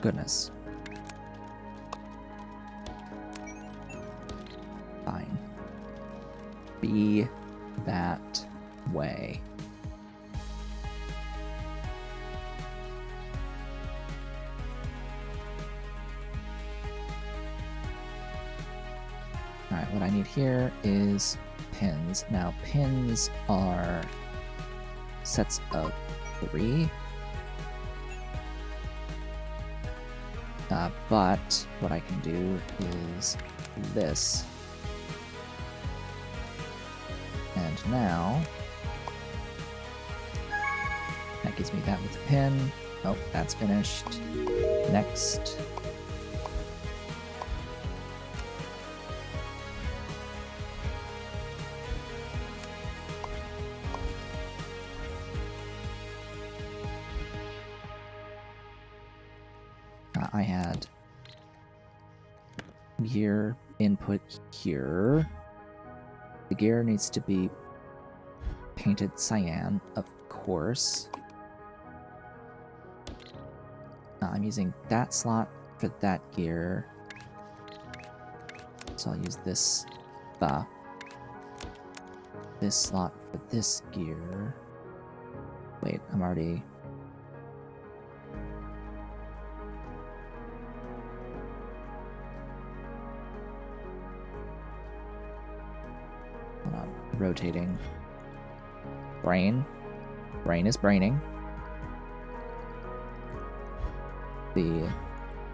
Goodness. Fine. Be that way. Alright, what I need here is pins. Now, pins are sets of 3. But what I can do is this. And now, that gives me that with a pin. Oh, that's finished. Next. I had gear input here. The gear needs to be painted cyan, of course. I'm using that slot for that gear. So I'll use this slot for this gear. Wait, I'm already... rotating. Brain is braining. The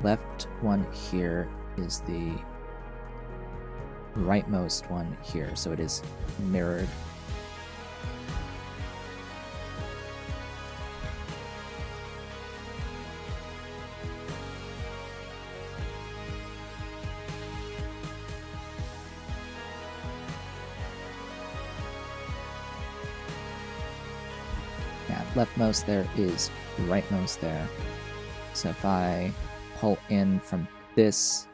left one here is the rightmost one here, so it is mirrored. Leftmost there is rightmost there. So if I pull in from this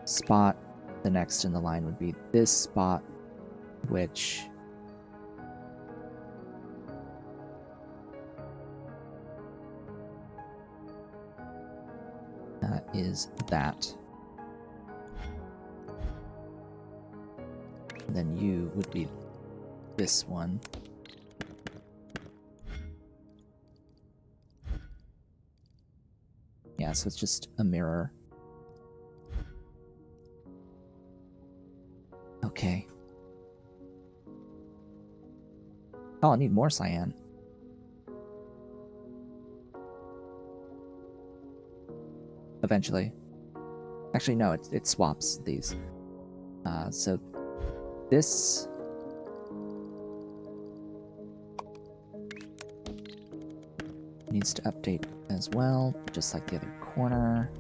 spot, the next in the line would be this spot, which is that. And then you would be this one. Yeah, so it's just a mirror. Okay. Oh, I need more cyan. Eventually. Actually, no, it swaps these. So this needs to update as well, just like the other corner.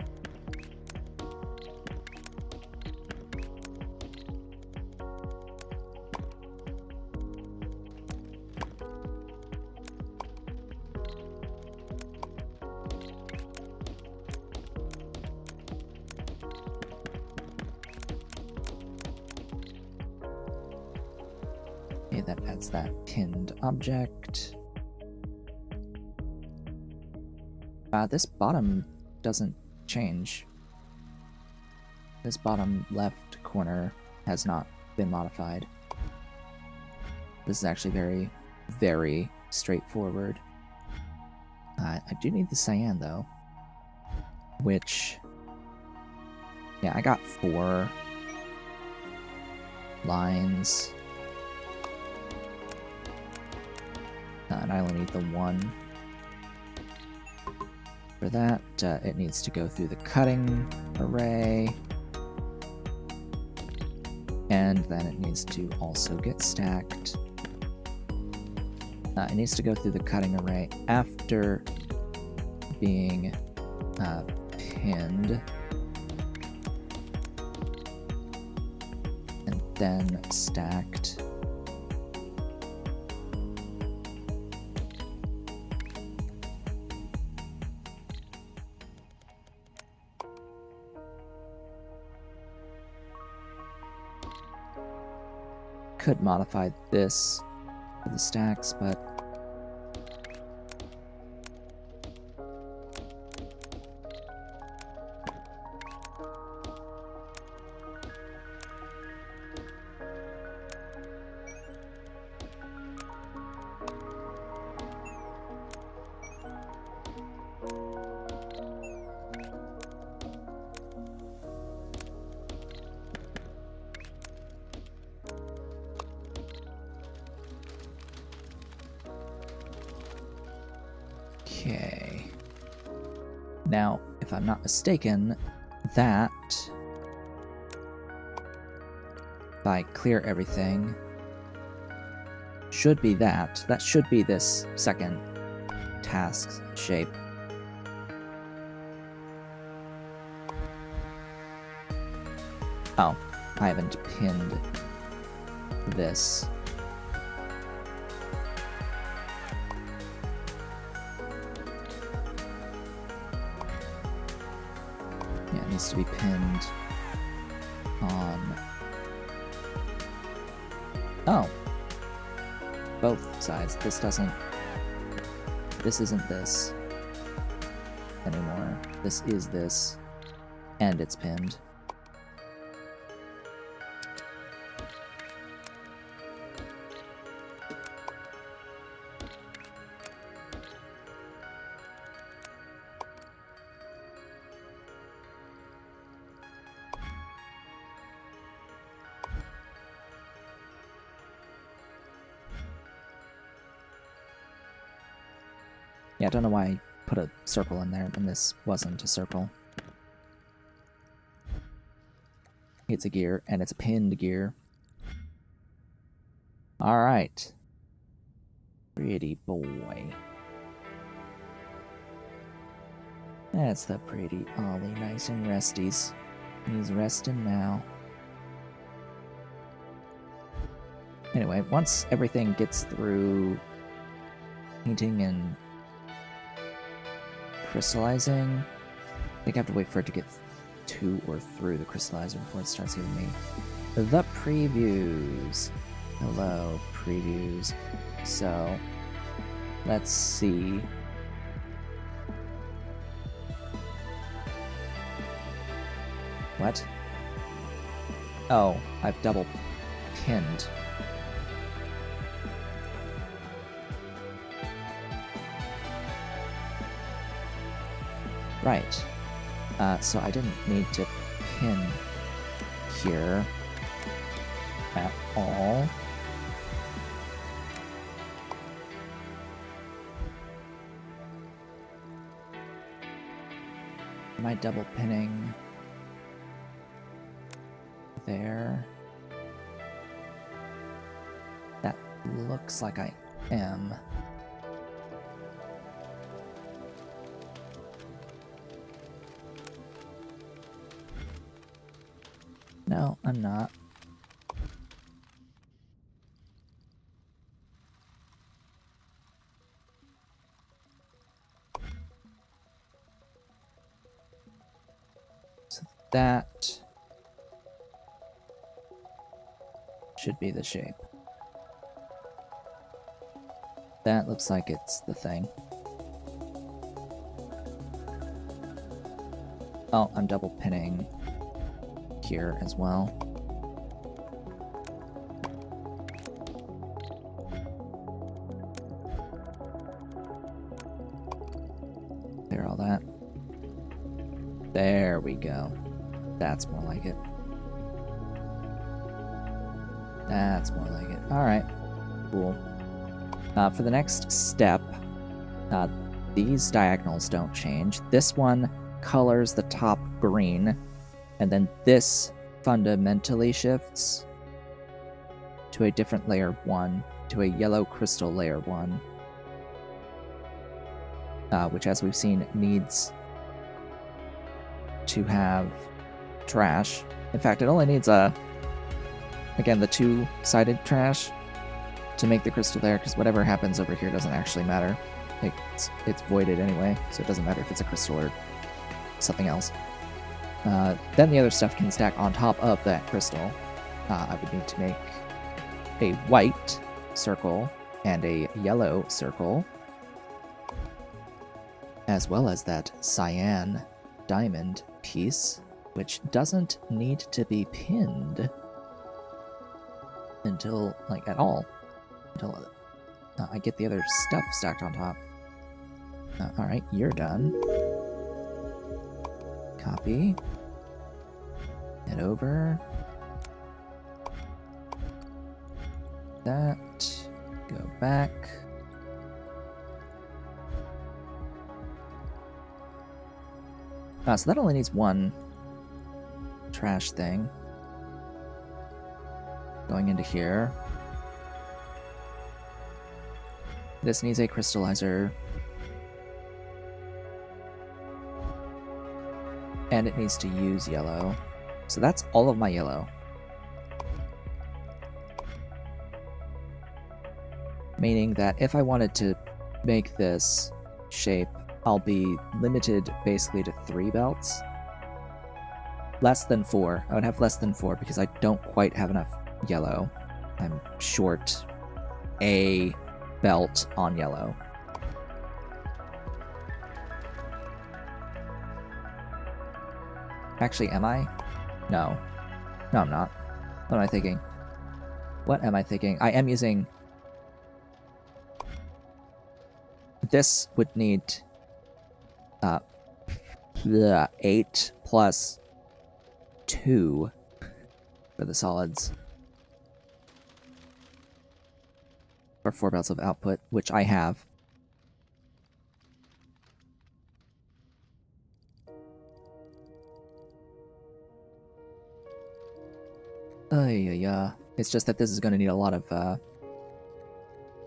Okay, that adds that pinned object. This bottom doesn't change. This bottom left corner has not been modified. This is actually very, very straightforward. I do need the cyan though, which, yeah, I got 4 lines, and I only need the 1. For that, it needs to go through the cutting array, and then it needs to also get stacked. It needs to go through the cutting array after being pinned, and then stacked. Could modify this for the stacks, but okay. Now, if I'm not mistaken, that, if I clear everything, should be that. That should be this second task shape. Oh, I haven't pinned this. Yeah, it needs to be pinned on... Oh. Both sides. This doesn't... This isn't this anymore. This is this. And it's pinned. Yeah, I don't know why I put a circle in there when this wasn't a circle. It's a gear, and it's a pinned gear. Alright. Pretty boy. That's the pretty Ollie, nice and resties. He's resting now. Anyway, once everything gets through painting and crystallizing, I think I have to wait for it to get to or through the crystallizer before it starts giving me the previews. Hello, previews. So, let's see. What? Oh, I've double pinned. Right. So I didn't need to pin here at all. Am I double pinning there? That looks like I am. No, I'm not. So that should be the shape. That looks like it's the thing. Oh, I'm double pinning here as well. Clear all that. There we go. That's more like it. That's more like it. Alright. Cool. For the next step, these diagonals don't change. This one colors the top green, and then this fundamentally shifts to a different layer 1, to a yellow crystal layer 1, which, as we've seen, needs to have trash. In fact, it only needs again, the two-sided trash to make the crystal there, because whatever happens over here doesn't actually matter. It's voided anyway, so it doesn't matter if it's a crystal or something else. Then the other stuff can stack on top of that crystal. I would need to make a white circle and a yellow circle, as well as that cyan diamond piece, which doesn't need to be pinned until, like, at all. Until I get the other stuff stacked on top. Alright, you're done. Copy. Head over. That. Go back. So that only needs one trash thing. Going into here. This needs a crystallizer. And it needs to use yellow. So that's all of my yellow. Meaning that if I wanted to make this shape, I'll be limited basically to 3 belts. Less than 4. I would have less than 4 because I don't quite have enough yellow. I'm short a belt on yellow. Actually, am I? No. No, I'm not. What am I thinking? What am I thinking? I am using... This would need 8 plus 2 for the solids. For 4 belts of output, which I have. Yeah. It's just that this is going to need a lot of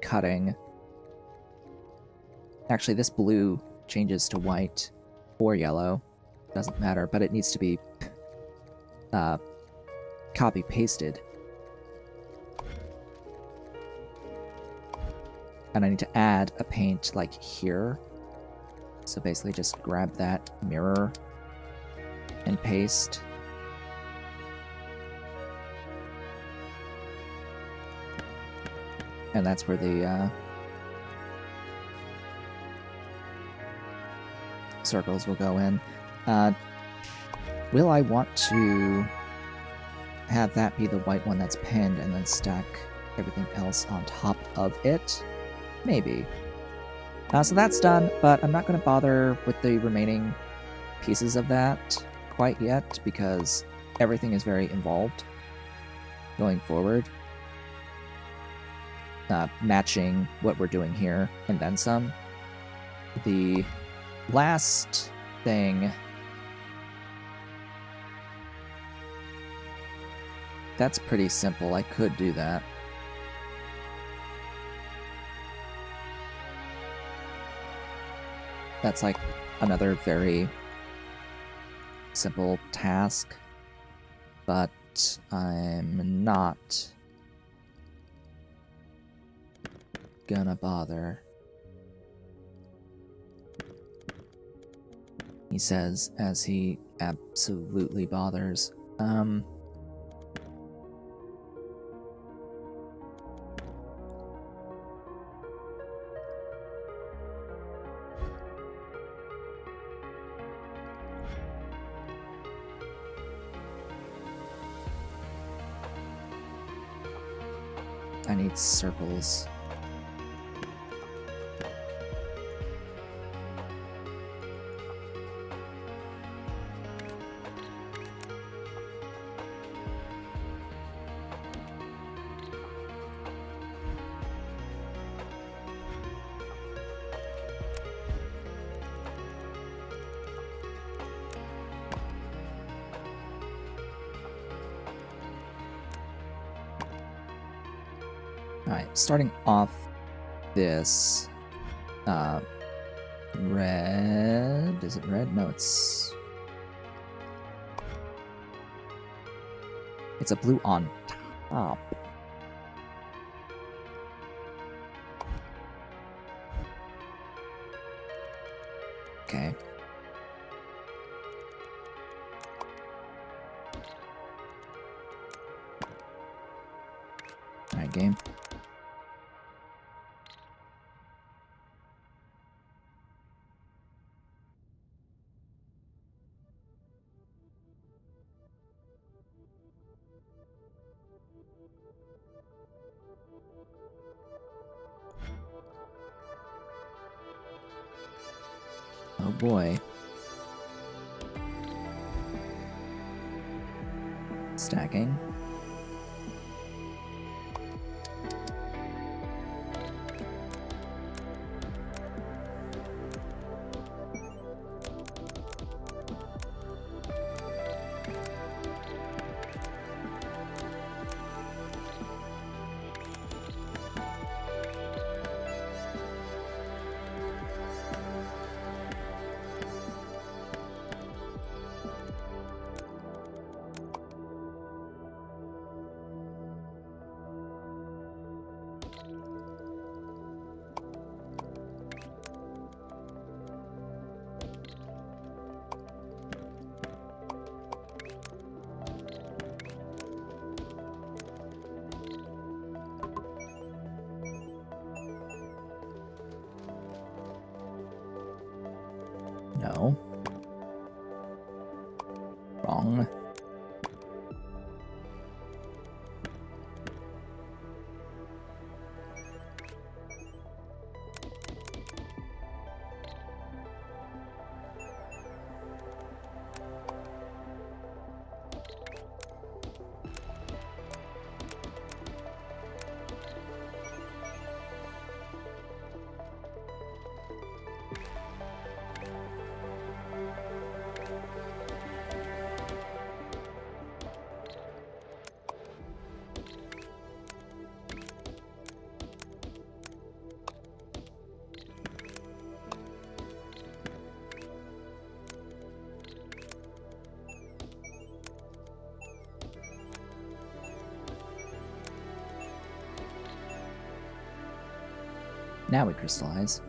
cutting. Actually, this blue changes to white or yellow. Doesn't matter, but it needs to be copy-pasted. And I need to add a paint, like, here. So basically just grab that mirror and paste. And that's where the circles will go in. will I want to have that be the white one that's pinned and then stack everything else on top of it? Maybe. So that's done, but I'm not going to bother with the remaining pieces of that quite yet because everything is very involved going forward. Matching what we're doing here and then some. The last thing that's pretty simple. I could do that. That's like another very simple task, but I'm not gonna bother. He says as he absolutely bothers. I need circles. Alright, starting off this red. Is it red? No, it's a blue on top. Okay. Alright, game. Oh boy. Stacking. No. Wrong. Now we crystallize.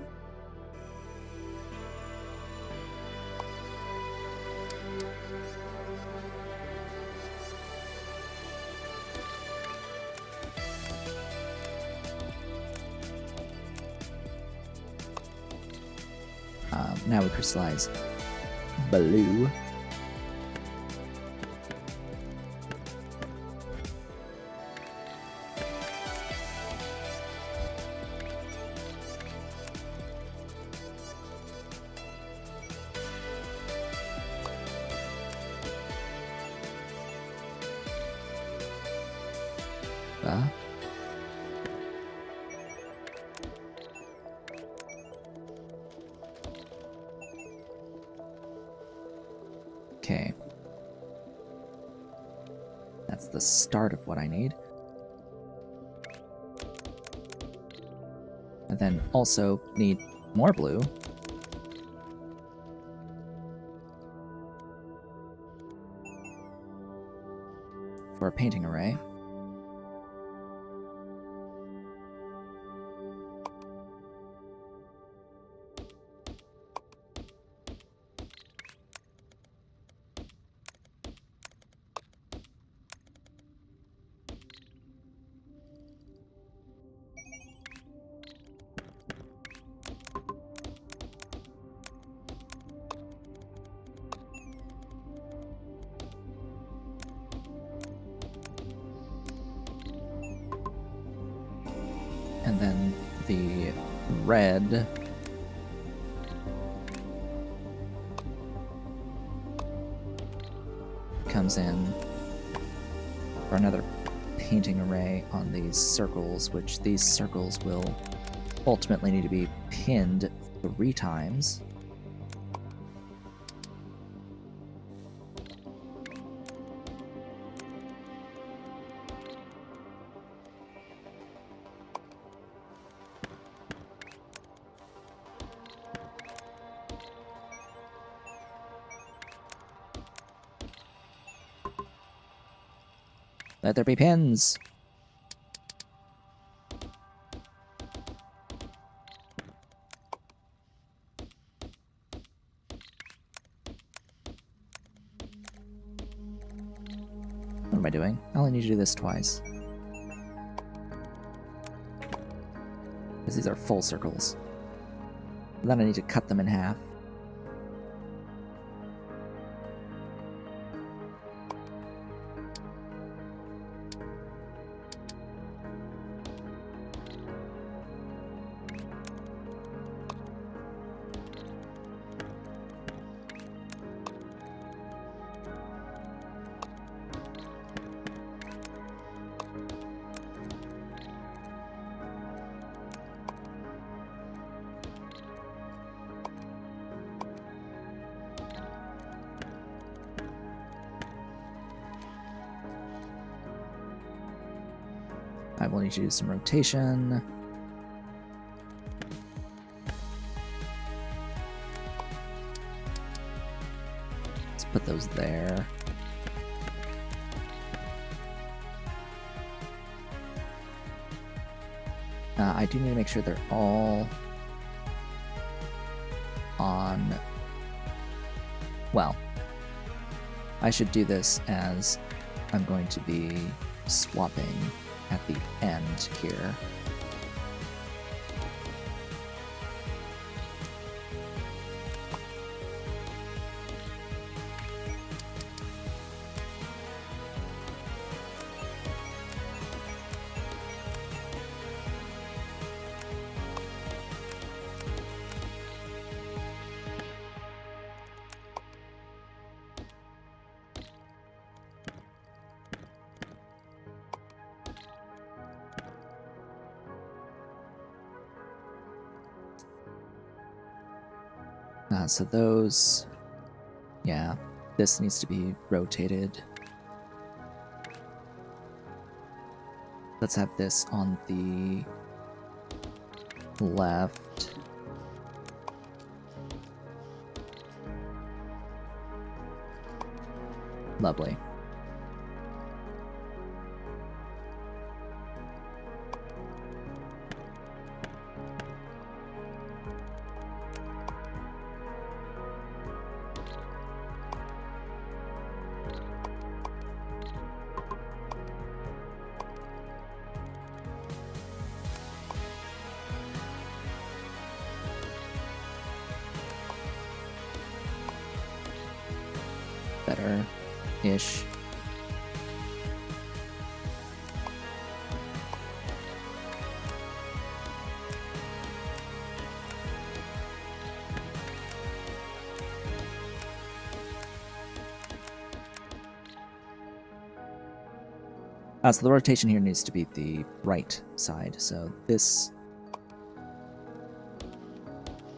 Now we crystallize blue. Okay. That's the start of what I need. And then also need more blue. For a painting array. And then the red comes in for another painting array on these circles, which these circles will ultimately need to be pinned 3 times. Let there be pins! What am I doing? I only need to do this twice. Because these are full circles. And then I need to cut them in half. I will need to do some rotation. Let's put those there. I do need to make sure they're all on... Well, I should do this as I'm going to be swapping at the end here. So those, yeah, this needs to be rotated. Let's have this on the left. Lovely. Better-ish. So the rotation here needs to be the right side. So this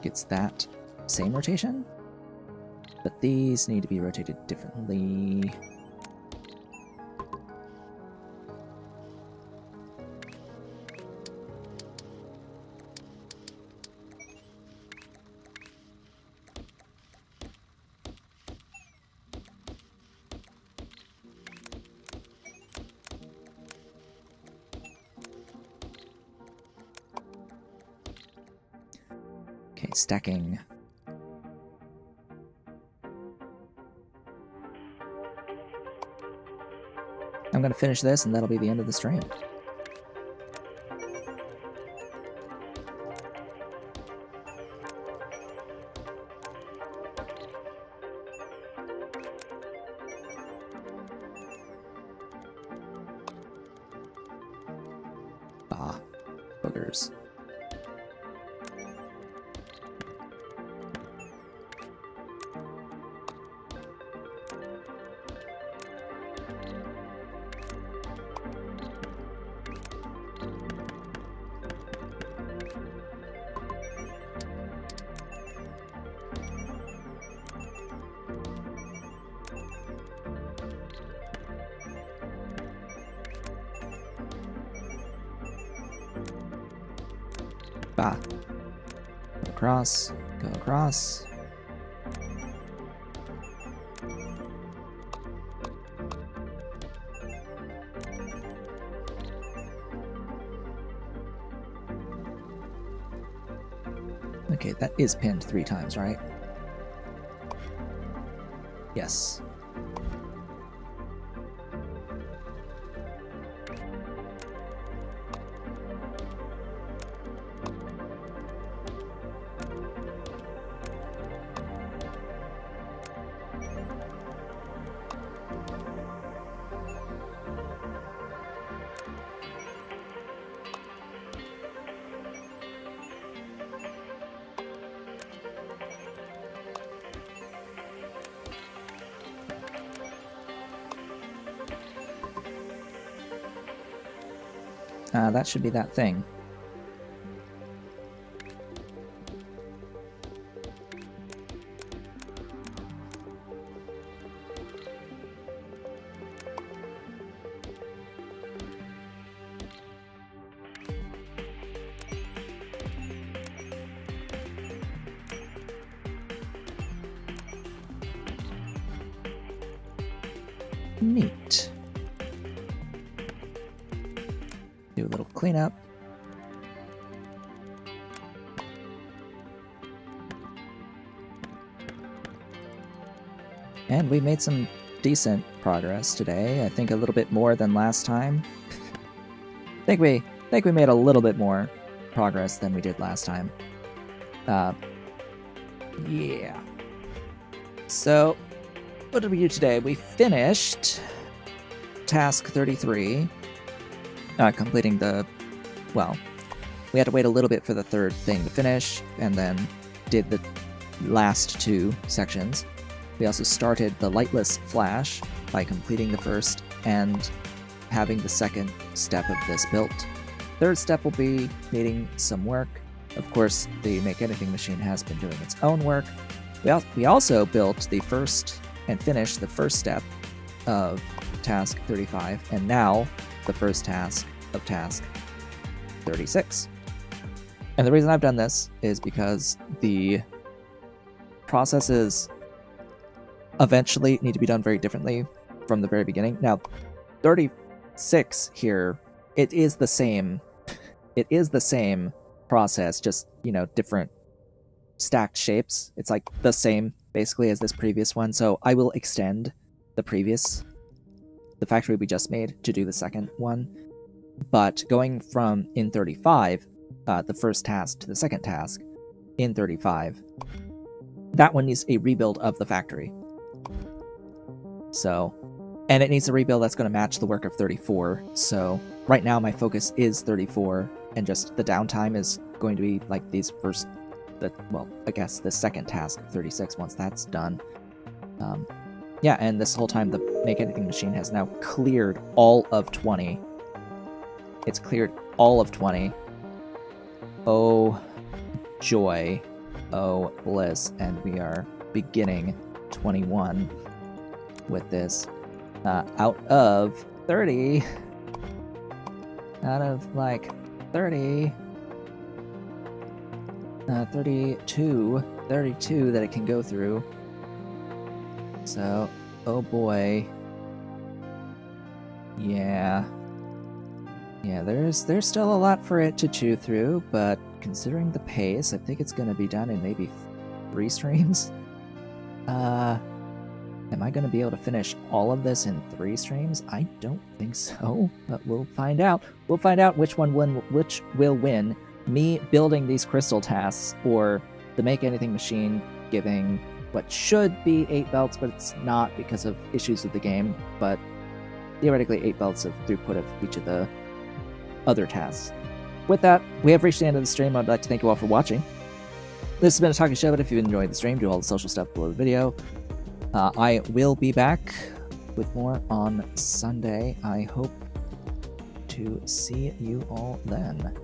gets that same rotation, but these need to be rotated differently. Okay, stacking. I'm gonna finish this and that'll be the end of the stream. Ah, boogers. Bah. Go across, go across. Okay, that is pinned 3 times, right? Yes. That should be that thing. Neat. Do a little cleanup. And we made some decent progress today. I think a little bit more than last time. I think we made a little bit more progress than we did last time. Yeah. So, what did we do today? We finished task 33. Completing the, well, we had to wait a little bit for the third thing to finish, and then did the last 2 sections. We also started the lightless flash by completing the first and having the second step of this built. Third step will be needing some work. Of course, the Make Anything machine has been doing its own work. We also built the first and finished the first step of task 35, and now the first task of task 36. And the reason I've done this is because the processes eventually need to be done very differently from the very beginning. Now, 36 here, it is the same process, just, you know, different stacked shapes. It's like the same basically as this previous one, so I will extend the factory we just made to do the second one. But going from in 35, the first task to the second task in 35, that one needs a rebuild of the factory. So, and it needs a rebuild that's going to match the work of 34. So right now my focus is 34, and just the downtime is going to be like these first, well, I guess the second task of 36 once that's done. Yeah, and this whole time the Make Anything machine has now cleared all of 20. It's cleared all of 20. Oh, joy. Oh, bliss. And we are beginning 21 with this. Out of 30. Out of, like, 30. 32 that it can go through. So, oh boy. Yeah. Yeah, there's still a lot for it to chew through, but considering the pace, I think it's gonna be done in maybe 3 streams. Am I gonna be able to finish all of this in 3 streams? I don't think so, but we'll find out. We'll find out which will win. Me building these crystal tasks, or the Make Anything machine giving what should be 8 belts, but it's not because of issues with the game, but theoretically 8 belts of throughput of each of the other tasks. With that, we have reached the end of the stream. I'd like to thank you all for watching. This has been a Talking Show, but if you enjoyed the stream, do all the social stuff below the video. I will be back with more on Sunday. I hope to see you all then.